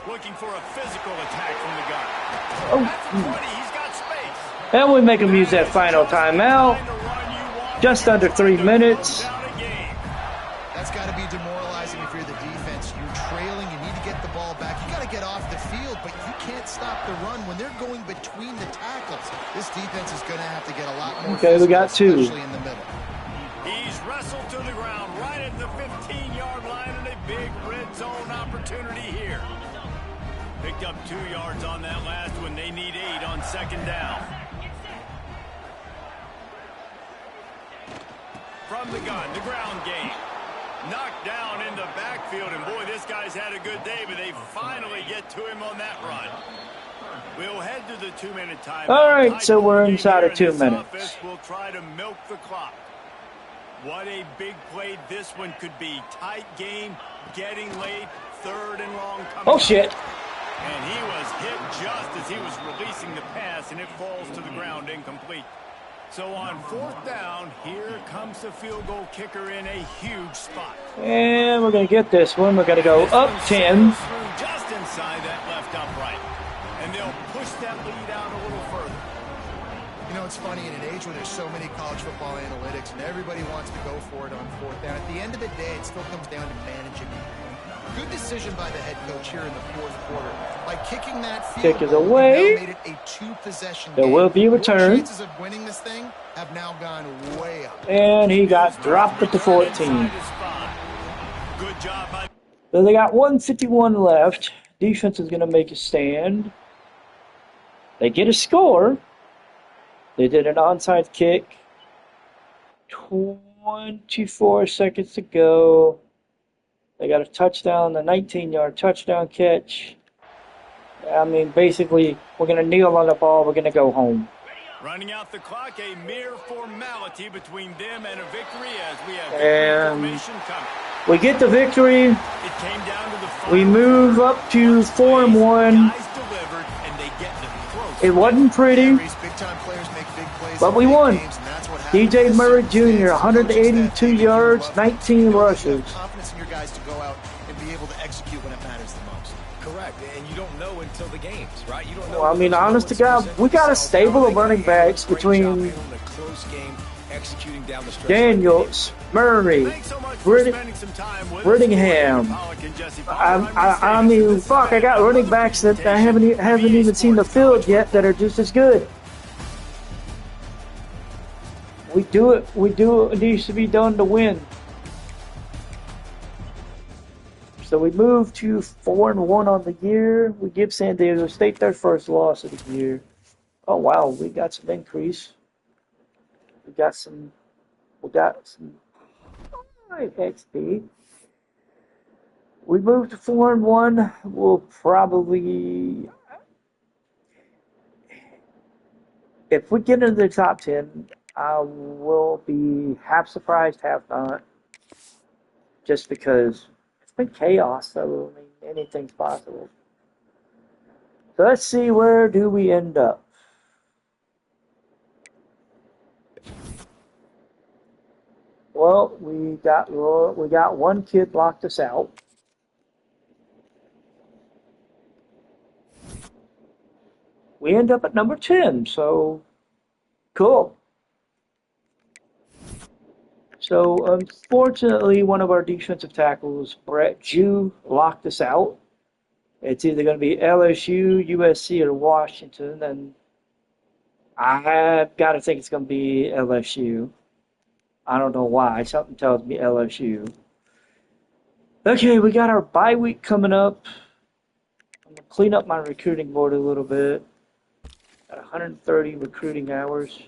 Speaker 2: Looking for a physical attack from the gun.
Speaker 1: Oh.
Speaker 2: That's a 20. He's got space.
Speaker 1: And we make them use that final timeout. Just under 3 minutes.
Speaker 3: That's got to be demoralizing if you're the defense. You're trailing. You need to get the ball back. You got to get off the field, but you can't stop the run when they're going between the tackles. This defense is going to have to get a lot more.
Speaker 1: Okay, we got 2.
Speaker 3: Especially in the middle.
Speaker 2: He's wrestled to the ground right at the 15-yard line, and a big red zone opportunity here. Picked up 2 yards on that last one. They need 8 on 2nd down. From the gun, the ground game. Knocked down in the backfield, and boy, this guy's had a good day, but they finally get to him on that run. We'll head to the 2-minute time.
Speaker 1: All right, so we're inside of 2 minutes.
Speaker 2: We'll try to milk the clock. What a big play this one could be. Tight game, getting late, 3rd and long coming.
Speaker 1: Oh, shit.
Speaker 2: And he was hit just as he was releasing the pass, and it falls to the ground incomplete. So on 4th down, here comes the field goal kicker in a huge spot.
Speaker 1: And we're going to get this one. We're going to go up 10.
Speaker 2: Just inside that left upright. And they'll push that lead out a little further.
Speaker 3: You know, it's funny, in an age where there's so many college football analytics and everybody wants to go for it on 4th down, at the end of the day, it still comes down to managing. Good decision by the head coach here in the 4th quarter. By kicking that field
Speaker 1: Kick is away.
Speaker 3: made it a 2-possession
Speaker 1: There
Speaker 3: game.
Speaker 1: will be a return.
Speaker 3: Your chances of winning this thing have now gone way up.
Speaker 1: And he got dropped at the 14.
Speaker 2: Good job by
Speaker 1: So they got 1:51 left. Defense is going to make a stand. They get a score. They did an onside kick. 24 seconds to go. They got a touchdown, the 19-yard touchdown catch. I mean, basically, we're going to kneel on the ball. We're going to go home.
Speaker 2: running out the clock, a mere formality between them and a victory as we have information coming.
Speaker 1: We get the victory.
Speaker 2: It came down to the
Speaker 1: We move up to 4-1. It wasn't pretty, but we won. DJ Murray Jr., 182 yards, 19 rushes.
Speaker 3: Confidence in your guys to go out and be able to execute when it matters the most.
Speaker 4: Correct, and you don't know until the games, right? You don't know.
Speaker 1: Well, I mean, honest to God, we got a stable of running backs between Daniels, Murray, Brittingham. I mean, fuck, I got running backs that I haven't even seen the field yet that are just as good. We do it. It needs to be done to win. So we move to 4-1 on the year. We give San Diego State their first loss of the year. Oh wow, we got some increase. We got some XP. We moved to 4-1. We'll probably, if we get into the top 10, I will be half surprised, half not. Just because it's been chaos, so I mean, anything's possible. Let's see, where do we end up? Well, we got one kid locked us out. We end up at number 10, so cool. So unfortunately, one of our defensive tackles, Brett Jew, locked us out. It's either going to be LSU, USC, or Washington, and I've got to think it's going to be LSU. I don't know why. Something tells me LSU. Okay, we got our bye week coming up. I'm going to clean up my recruiting board a little bit. Got 130 recruiting hours.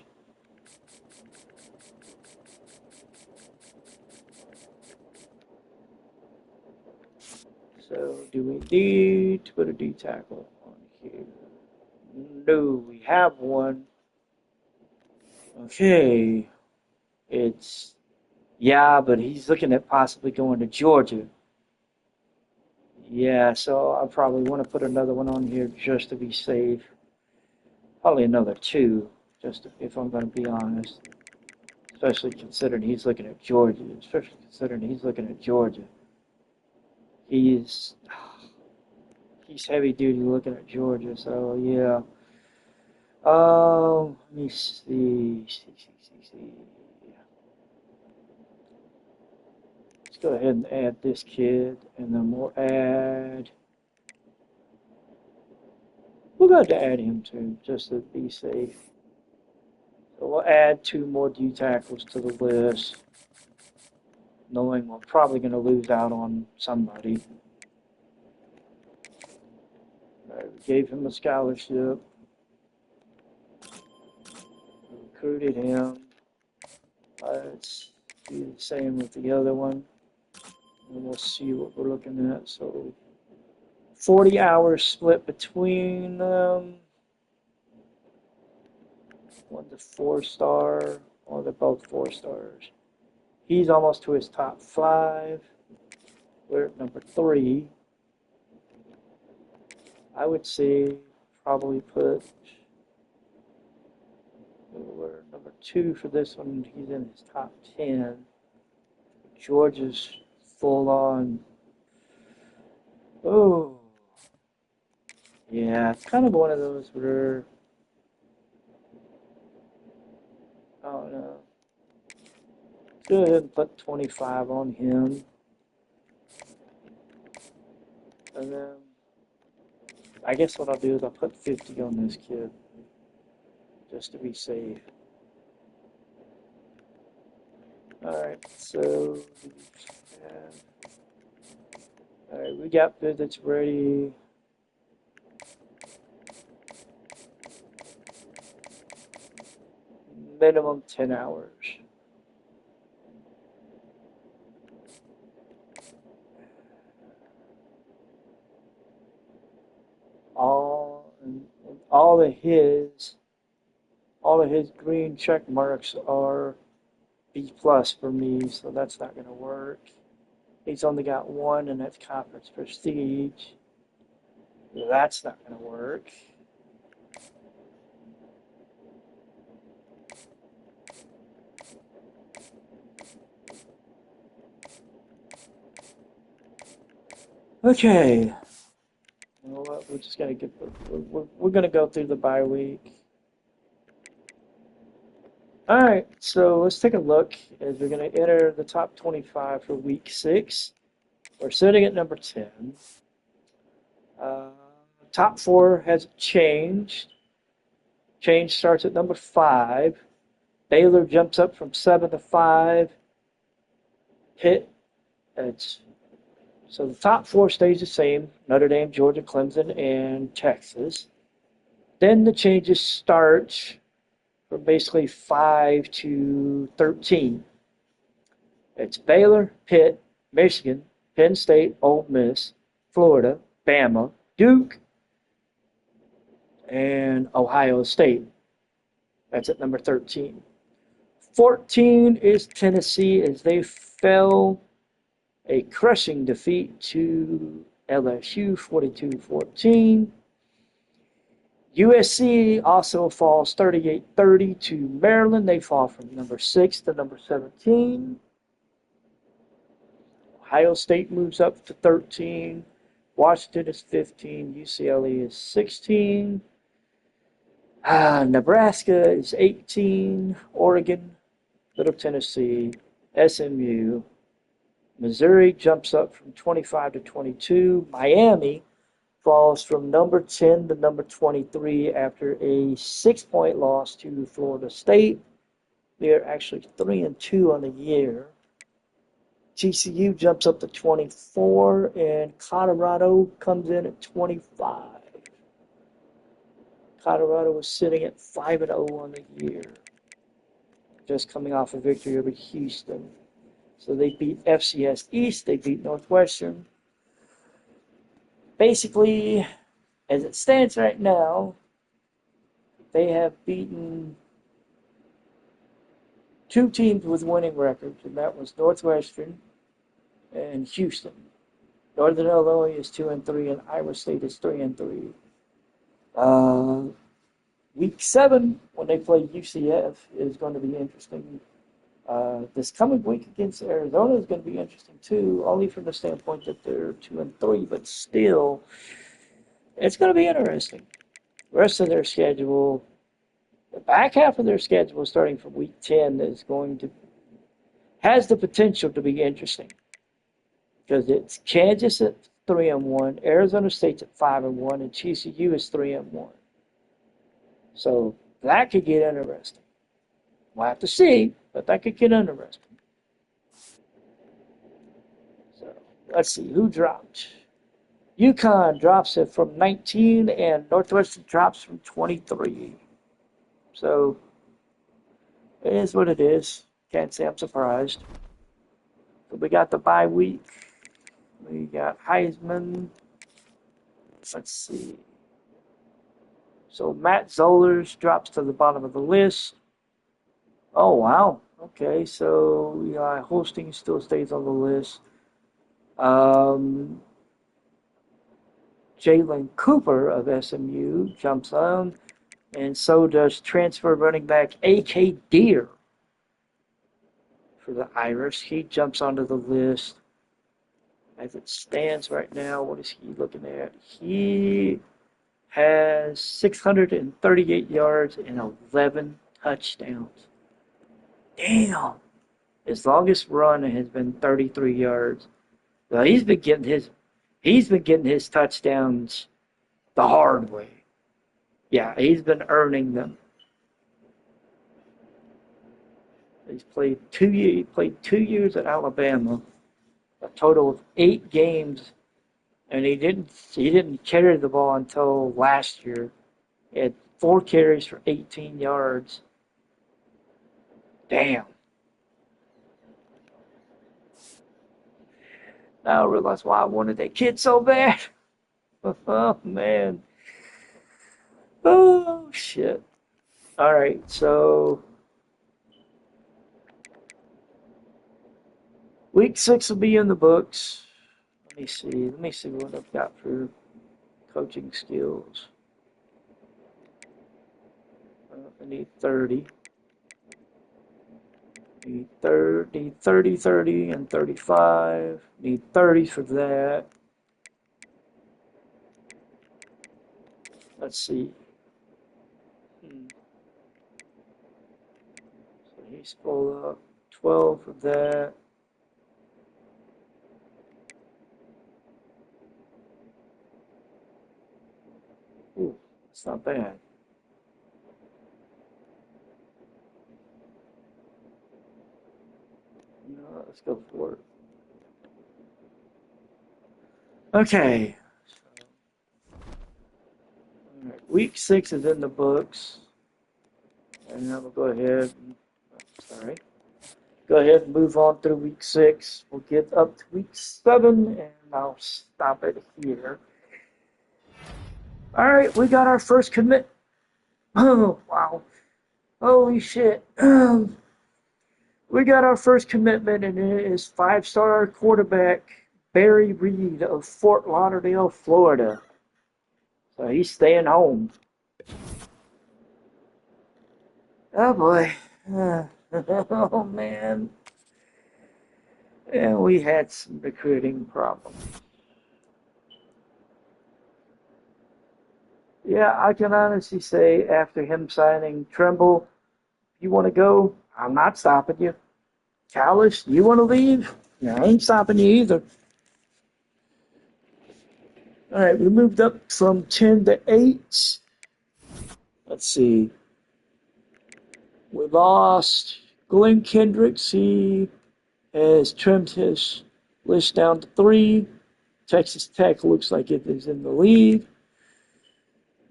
Speaker 1: So, do we need to put a D tackle on here? No, we have one. Okay. Yeah, but he's looking at possibly going to Georgia. Yeah, so I probably want to put another one on here just to be safe. Probably another two, if I'm going to be honest. Especially considering he's looking at Georgia. He's heavy duty looking at Georgia, so yeah. Let me see. Let's go ahead and add this kid, and then we'll go ahead and add him too, just to be safe. So we'll add 2 more D tackles to the list, knowing we're probably going to lose out on somebody. All right, we gave him a scholarship. Recruited him. Let's do the same with the other one. And we'll see what we're looking at. So 40 hours split between them. One's a 4-star, or they're both 4 stars. He's almost to his top 5. We're at number 3. I would say probably put. We're number 2 for this one. He's in his top 10. George is full on. Oh. Yeah, it's kind of one of those where. I don't know. Go ahead and put 25 on him. And then I guess what I'll do is I'll put 50 on this kid, just to be safe. Alright, so alright, we got visits ready. Minimum 10 hours. All of his green check marks are B+ for me, so that's not going to work. He's only got 1, and that's conference prestige. That's not going to work. Okay. You know what? We're just gonna we're gonna go through the bye week. All right, so let's take a look as we're gonna enter the top 25 for week 6. We're sitting at number 10. Top 4 has changed. Change starts at number 5. Baylor jumps up from 7 to 5. So the top 4 stays the same: Notre Dame, Georgia, Clemson, and Texas. Then the changes start from basically 5 to 13. It's Baylor, Pitt, Michigan, Penn State, Ole Miss, Florida, Bama, Duke, and Ohio State. That's at number 13. 14 is Tennessee, as they fell a crushing defeat to LSU, 42-14. USC also falls 38-30 to Maryland. They fall from number 6 to number 17. Ohio State moves up to 13. Washington is 15. UCLA is 16. Nebraska is 18. Oregon, Middle Tennessee, SMU. Missouri jumps up from 25 to 22. Miami falls from number 10 to number 23 after a 6-point loss to Florida State. They're actually 3-2 on the year. TCU jumps up to 24, and Colorado comes in at 25. Colorado was sitting at 5-0 on the year, just coming off a victory over Houston. So they beat FCS East, they beat Northwestern. Basically, as it stands right now, they have beaten 2 teams with winning records, and that was Northwestern and Houston. Northern Illinois is 2-3, and Iowa State is 3-3. Week 7, when they play UCF, is going to be interesting. This coming week against Arizona is going to be interesting too, only from the standpoint that they're 2-3, but still, it's going to be interesting. The rest of their schedule, the back half of their schedule, starting from week 10, has the potential to be interesting, because it's Kansas at 3-1, Arizona State's at 5-1, and TCU is 3-1. So that could get interesting. We'll have to see, but that could get interesting. So let's see who dropped. UConn drops it from 19, and Northwestern drops from 23. So it is what it is. Can't say I'm surprised. So we got the bye week. We got Heisman. Let's see. So Matt Zollers drops to the bottom of the list. Oh, wow. Okay, so Holstein still stays on the list. Jalen Cooper of SMU jumps on, and so does transfer running back A.K. Deer for the Irish. He jumps onto the list. As it stands right now, what is he looking at? He has 638 yards and 11 touchdowns. Damn. His longest run has been 33 yards. So he's been getting his touchdowns the hard way. Yeah, he's been earning them. He's played 2 years. He played 2 years at Alabama, a total of 8 games, and he didn't carry the ball until last year. He had 4 carries for 18 yards. Damn. Now I realize why I wanted that kid so bad. Oh, man. Oh, shit. All right, so week 6 will be in the books. Let me see what I've got for coaching skills. I need 30. Need 30, and 35. Need 30 for that. Let's see. So he's pulled up 12 for that. Ooh, that's not bad. No, let's go for it. Okay. All right. Week 6 is in the books. And I'm going to go ahead and move on through week 6. We'll get up to week 7, and I'll stop it here. All right, we got our first commit. Oh, wow. Holy shit. We got our first commitment, and it is 5-star quarterback Barry Reed of Fort Lauderdale, Florida. So he's staying home. Oh boy. Oh man. And we had some recruiting problems. Yeah, I can honestly say after him signing Trimble, you want to go? I'm not stopping you. Callis, you want to leave? No, I ain't stopping you either. All right, we moved up from 10 to 8. Let's see. We lost Glenn Kendricks. He has trimmed his list down to 3. Texas Tech looks like it is in the lead.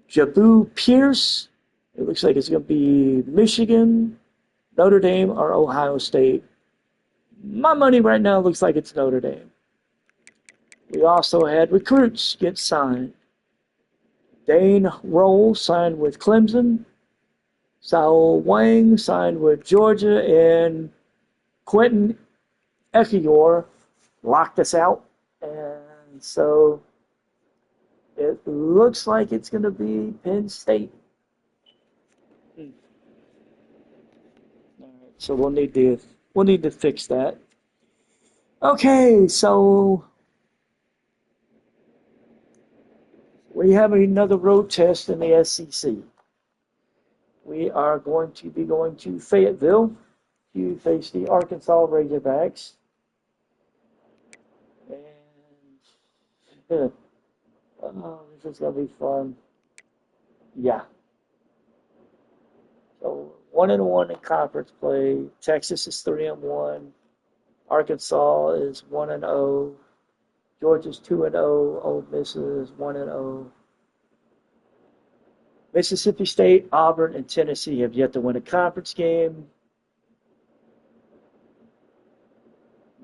Speaker 1: Jabu Pierce, it looks like it's going to be Michigan, Notre Dame, or Ohio State. My money right now looks like it's Notre Dame. We also had recruits get signed. Dane Roll signed with Clemson. Saul Wang signed with Georgia. And Quentin Echior locked us out. And so it looks like it's going to be Penn State. All right, so we'll need to fix that. Okay, so we have another road test in the SEC. We are going to be going to Fayetteville to face the Arkansas Razorbacks. And this is going to be fun. Yeah. So 1-1 in conference play. Texas is 3-1. Arkansas is 1-0. Georgia's 2-0. Ole Miss is 1-0. Mississippi State, Auburn, and Tennessee have yet to win a conference game.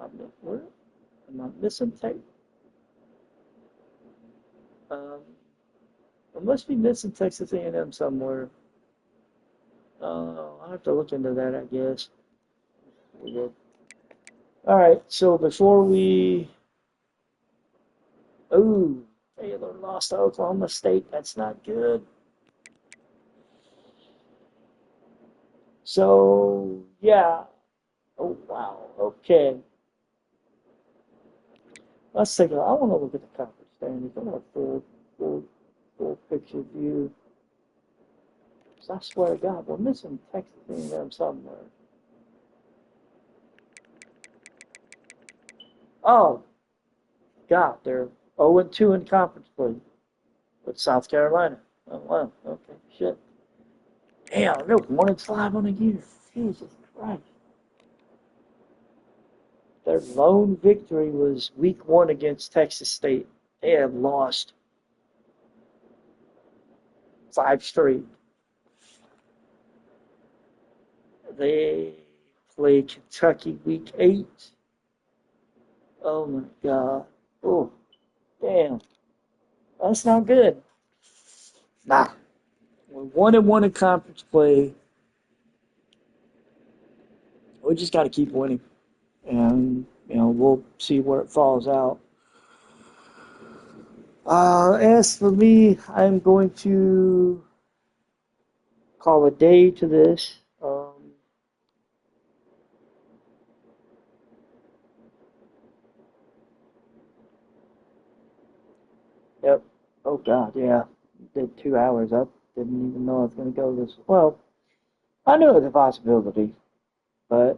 Speaker 1: Am I missing tape? I must be missing Texas A&M somewhere. I'll have to look into that, I guess. We did. All right, so before we... Oh, Taylor lost to Oklahoma State. That's not good. So, yeah. Oh, wow. Okay. Let's take a look. I want to look at the conference standings. I want a full picture view. I swear to God, we're missing Texas A&M somewhere. Oh, God, they're 0-2 in conference play with South Carolina. Oh, wow. Okay, shit. Damn, they're 1-5 on the year. Jesus Christ. Their lone victory was week 1 against Texas State. They have lost 5 straight. They play Kentucky week 8. Oh my God. Oh, damn. That's not good. Nah. We're 1-1 in conference play. We just got to keep winning. And, we'll see where it falls out. As for me, I'm going to call a day to this. Yep. Oh, God, yeah. Did 2 hours up. Didn't even know I was going to go this. Well, I knew it was a possibility. But,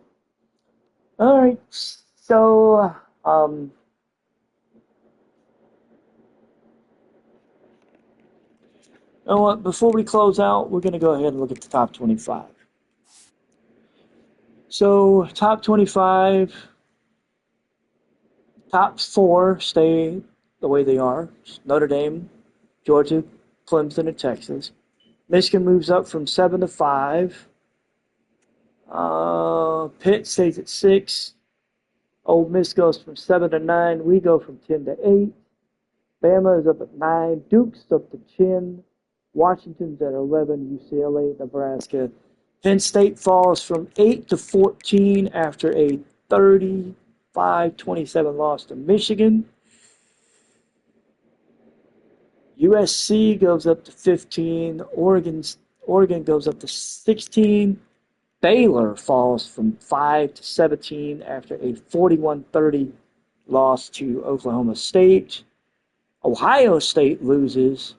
Speaker 1: all right. So, you know what? Before we close out, we're going to go ahead and look at the top 25. So, top 25, top 4 stay the way they are. Notre Dame, Georgia, Clemson, and Texas. Michigan moves up from 7 to 5. Pitt stays at 6. Ole Miss goes from 7 to 9. We go from 10 to 8. Bama is up at 9. Duke's up to 10. Washington's at 11. UCLA, Nebraska. Penn State falls from 8 to 14 after a 35-27 loss to Michigan. USC goes up to 15. Oregon goes up to 16. Baylor falls from 5 to 17 after a 41-30 loss to Oklahoma State. Ohio State loses,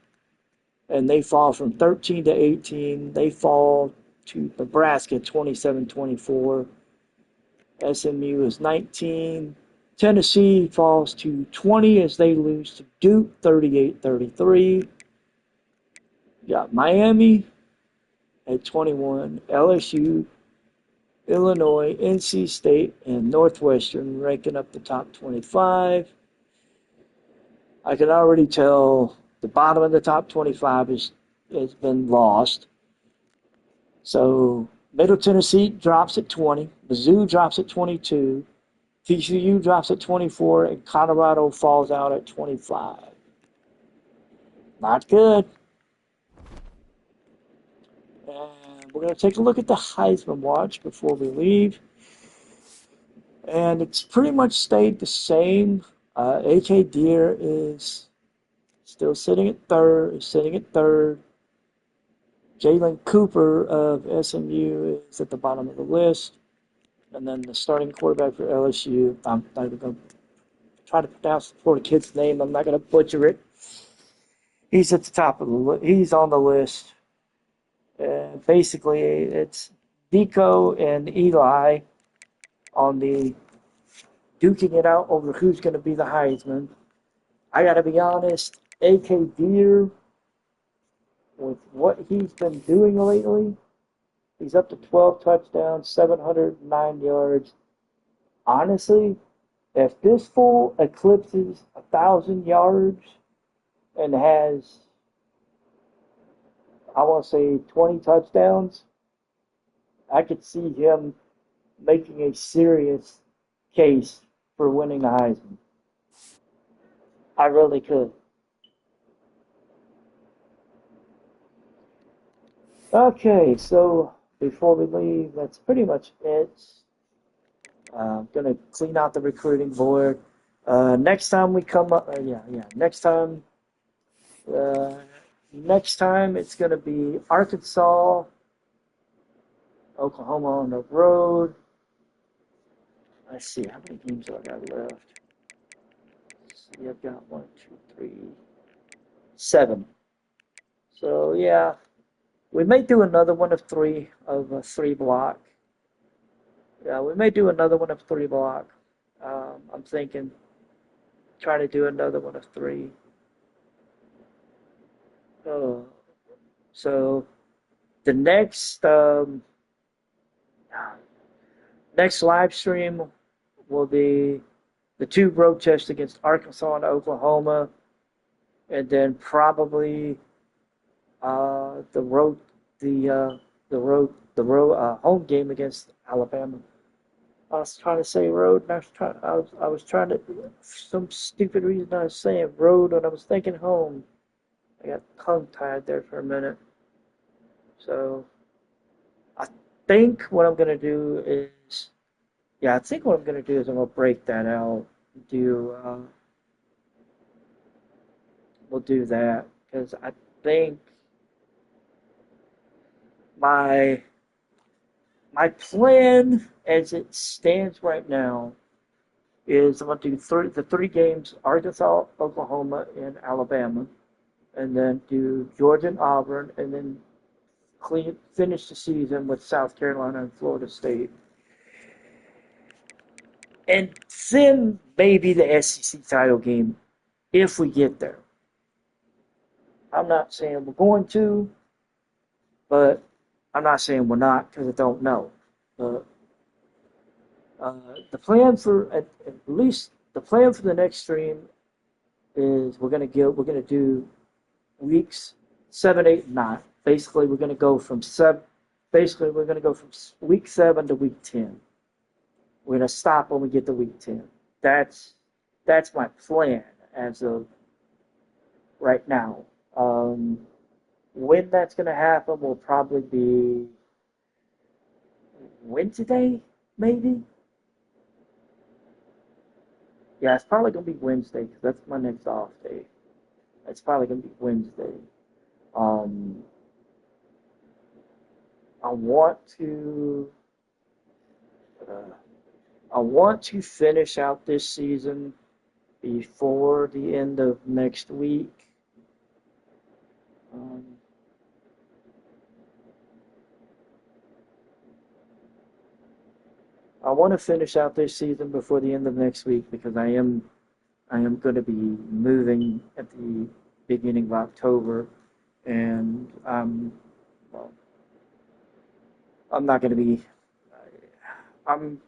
Speaker 1: and they fall from 13 to 18. They fall to Nebraska 27-24. SMU is 19. Tennessee falls to 20 as they lose to Duke 38-33. Got Miami at 21. LSU, Illinois, NC State, and Northwestern ranking up the top 25. I can already tell the bottom of the top 25 has been lost. So Middle Tennessee drops at 20. Mizzou drops at 22. TCU drops at 24. And Colorado falls out at 25. Not good. And we're going to take a look at the Heisman Watch before we leave. And it's pretty much stayed the same. A.J. Deere is still sitting at third. Jalen Cooper of SMU is at the bottom of the list. And then the starting quarterback for LSU, I'm not even going to try to pronounce the Florida kid's name. I'm not going to butcher it. He's at the top of the list. He's on the list. Basically, it's Nico and Eli on the duking it out over who's going to be the Heisman. I got to be honest, A.K. Deere, with what he's been doing lately, he's up to 12 touchdowns, 709 yards. Honestly, if this fool eclipses 1,000 yards and has, I want to say, 20 touchdowns, I could see him making a serious case for winning the Heisman. I really could. Okay, so before we leave, that's pretty much it. I'm going to clean out the recruiting board. Next time we come up, next time it's going to be Arkansas, Oklahoma on the road. Let's see, how many games do I got left? See, I've got 1, 2, 3, 7. So, yeah, we may do another one of three block. Yeah, we may do another one of 3 block. I'm thinking, trying to do another one of 3. So, the next live stream will be the 2 road tests against Arkansas and Oklahoma, and then probably the home game against Alabama. I was trying to say road, and I was trying to, for some stupid reason I was saying road when I was thinking home. I got tongue-tied there for a minute. So, I think what I'm going to do is, I'm going to break that out. We'll do that, because I think my plan as it stands right now is I'm going to do the 3 games, Arkansas, Oklahoma, and Alabama, and then do Georgia and Auburn, and then finish the season with South Carolina and Florida State. And then maybe the SEC title game if we get there. I'm not saying we're going to, but I'm not saying we're not because I don't know. The plan for the plan for the next stream is we're gonna do weeks 7, 8, and 9. Basically, we're gonna go from week 7 to week 10. We're gonna stop when we get to week 10. That's my plan as of right now. When that's gonna happen will probably be Wednesday, maybe. Yeah, it's probably going to be Wednesday because that's my next off day. It's probably going to be Wednesday. I want to finish out this season before the end of next week. I want to finish out this season before the end of next week because I am going to be moving at the beginning of October, and well, I'm not going to be. I'm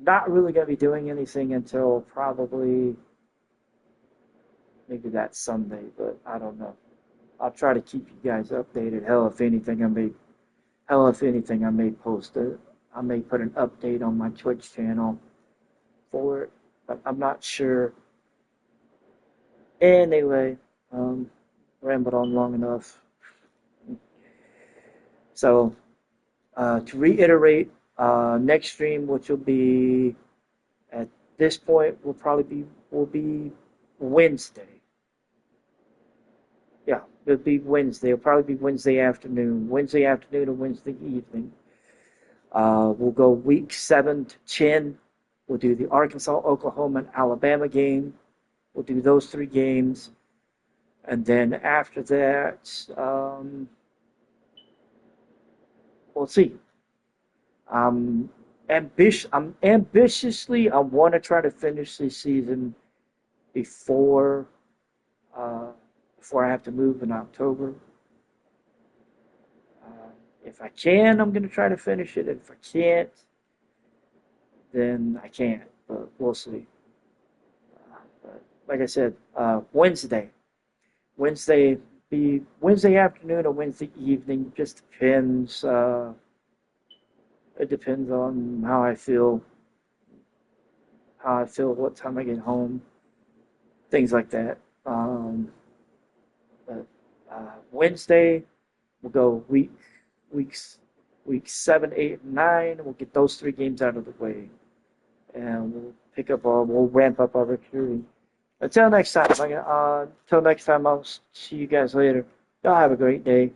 Speaker 1: not really going to be doing anything until probably maybe that Sunday, but I don't know. I'll try to keep you guys updated. Hell, if anything, I may post it. I may put an update on my Twitch channel for it, but I'm not sure. Anyway, rambled on long enough. So, to reiterate, next stream, which will be at this point, will be Wednesday. Yeah, it'll be Wednesday. It'll probably be Wednesday afternoon or Wednesday evening. We'll go week 7 to 10. We'll do the Arkansas, Oklahoma, and Alabama game. We'll do those 3 games. And then after that, we'll see. I'm ambitiously, I want to try to finish this season before I have to move in October. If I can, I'm going to try to finish it. If I can't, then I can't. But we'll see. But like I said, Wednesday be Wednesday afternoon or Wednesday evening. Just depends. It depends on how I feel. What time I get home, things like that. But Wednesday, we'll go weeks 7, 8, and 9. We'll get those 3 games out of the way, and we'll ramp up our recruiting. Until next time, I'll see you guys later. Y'all have a great day.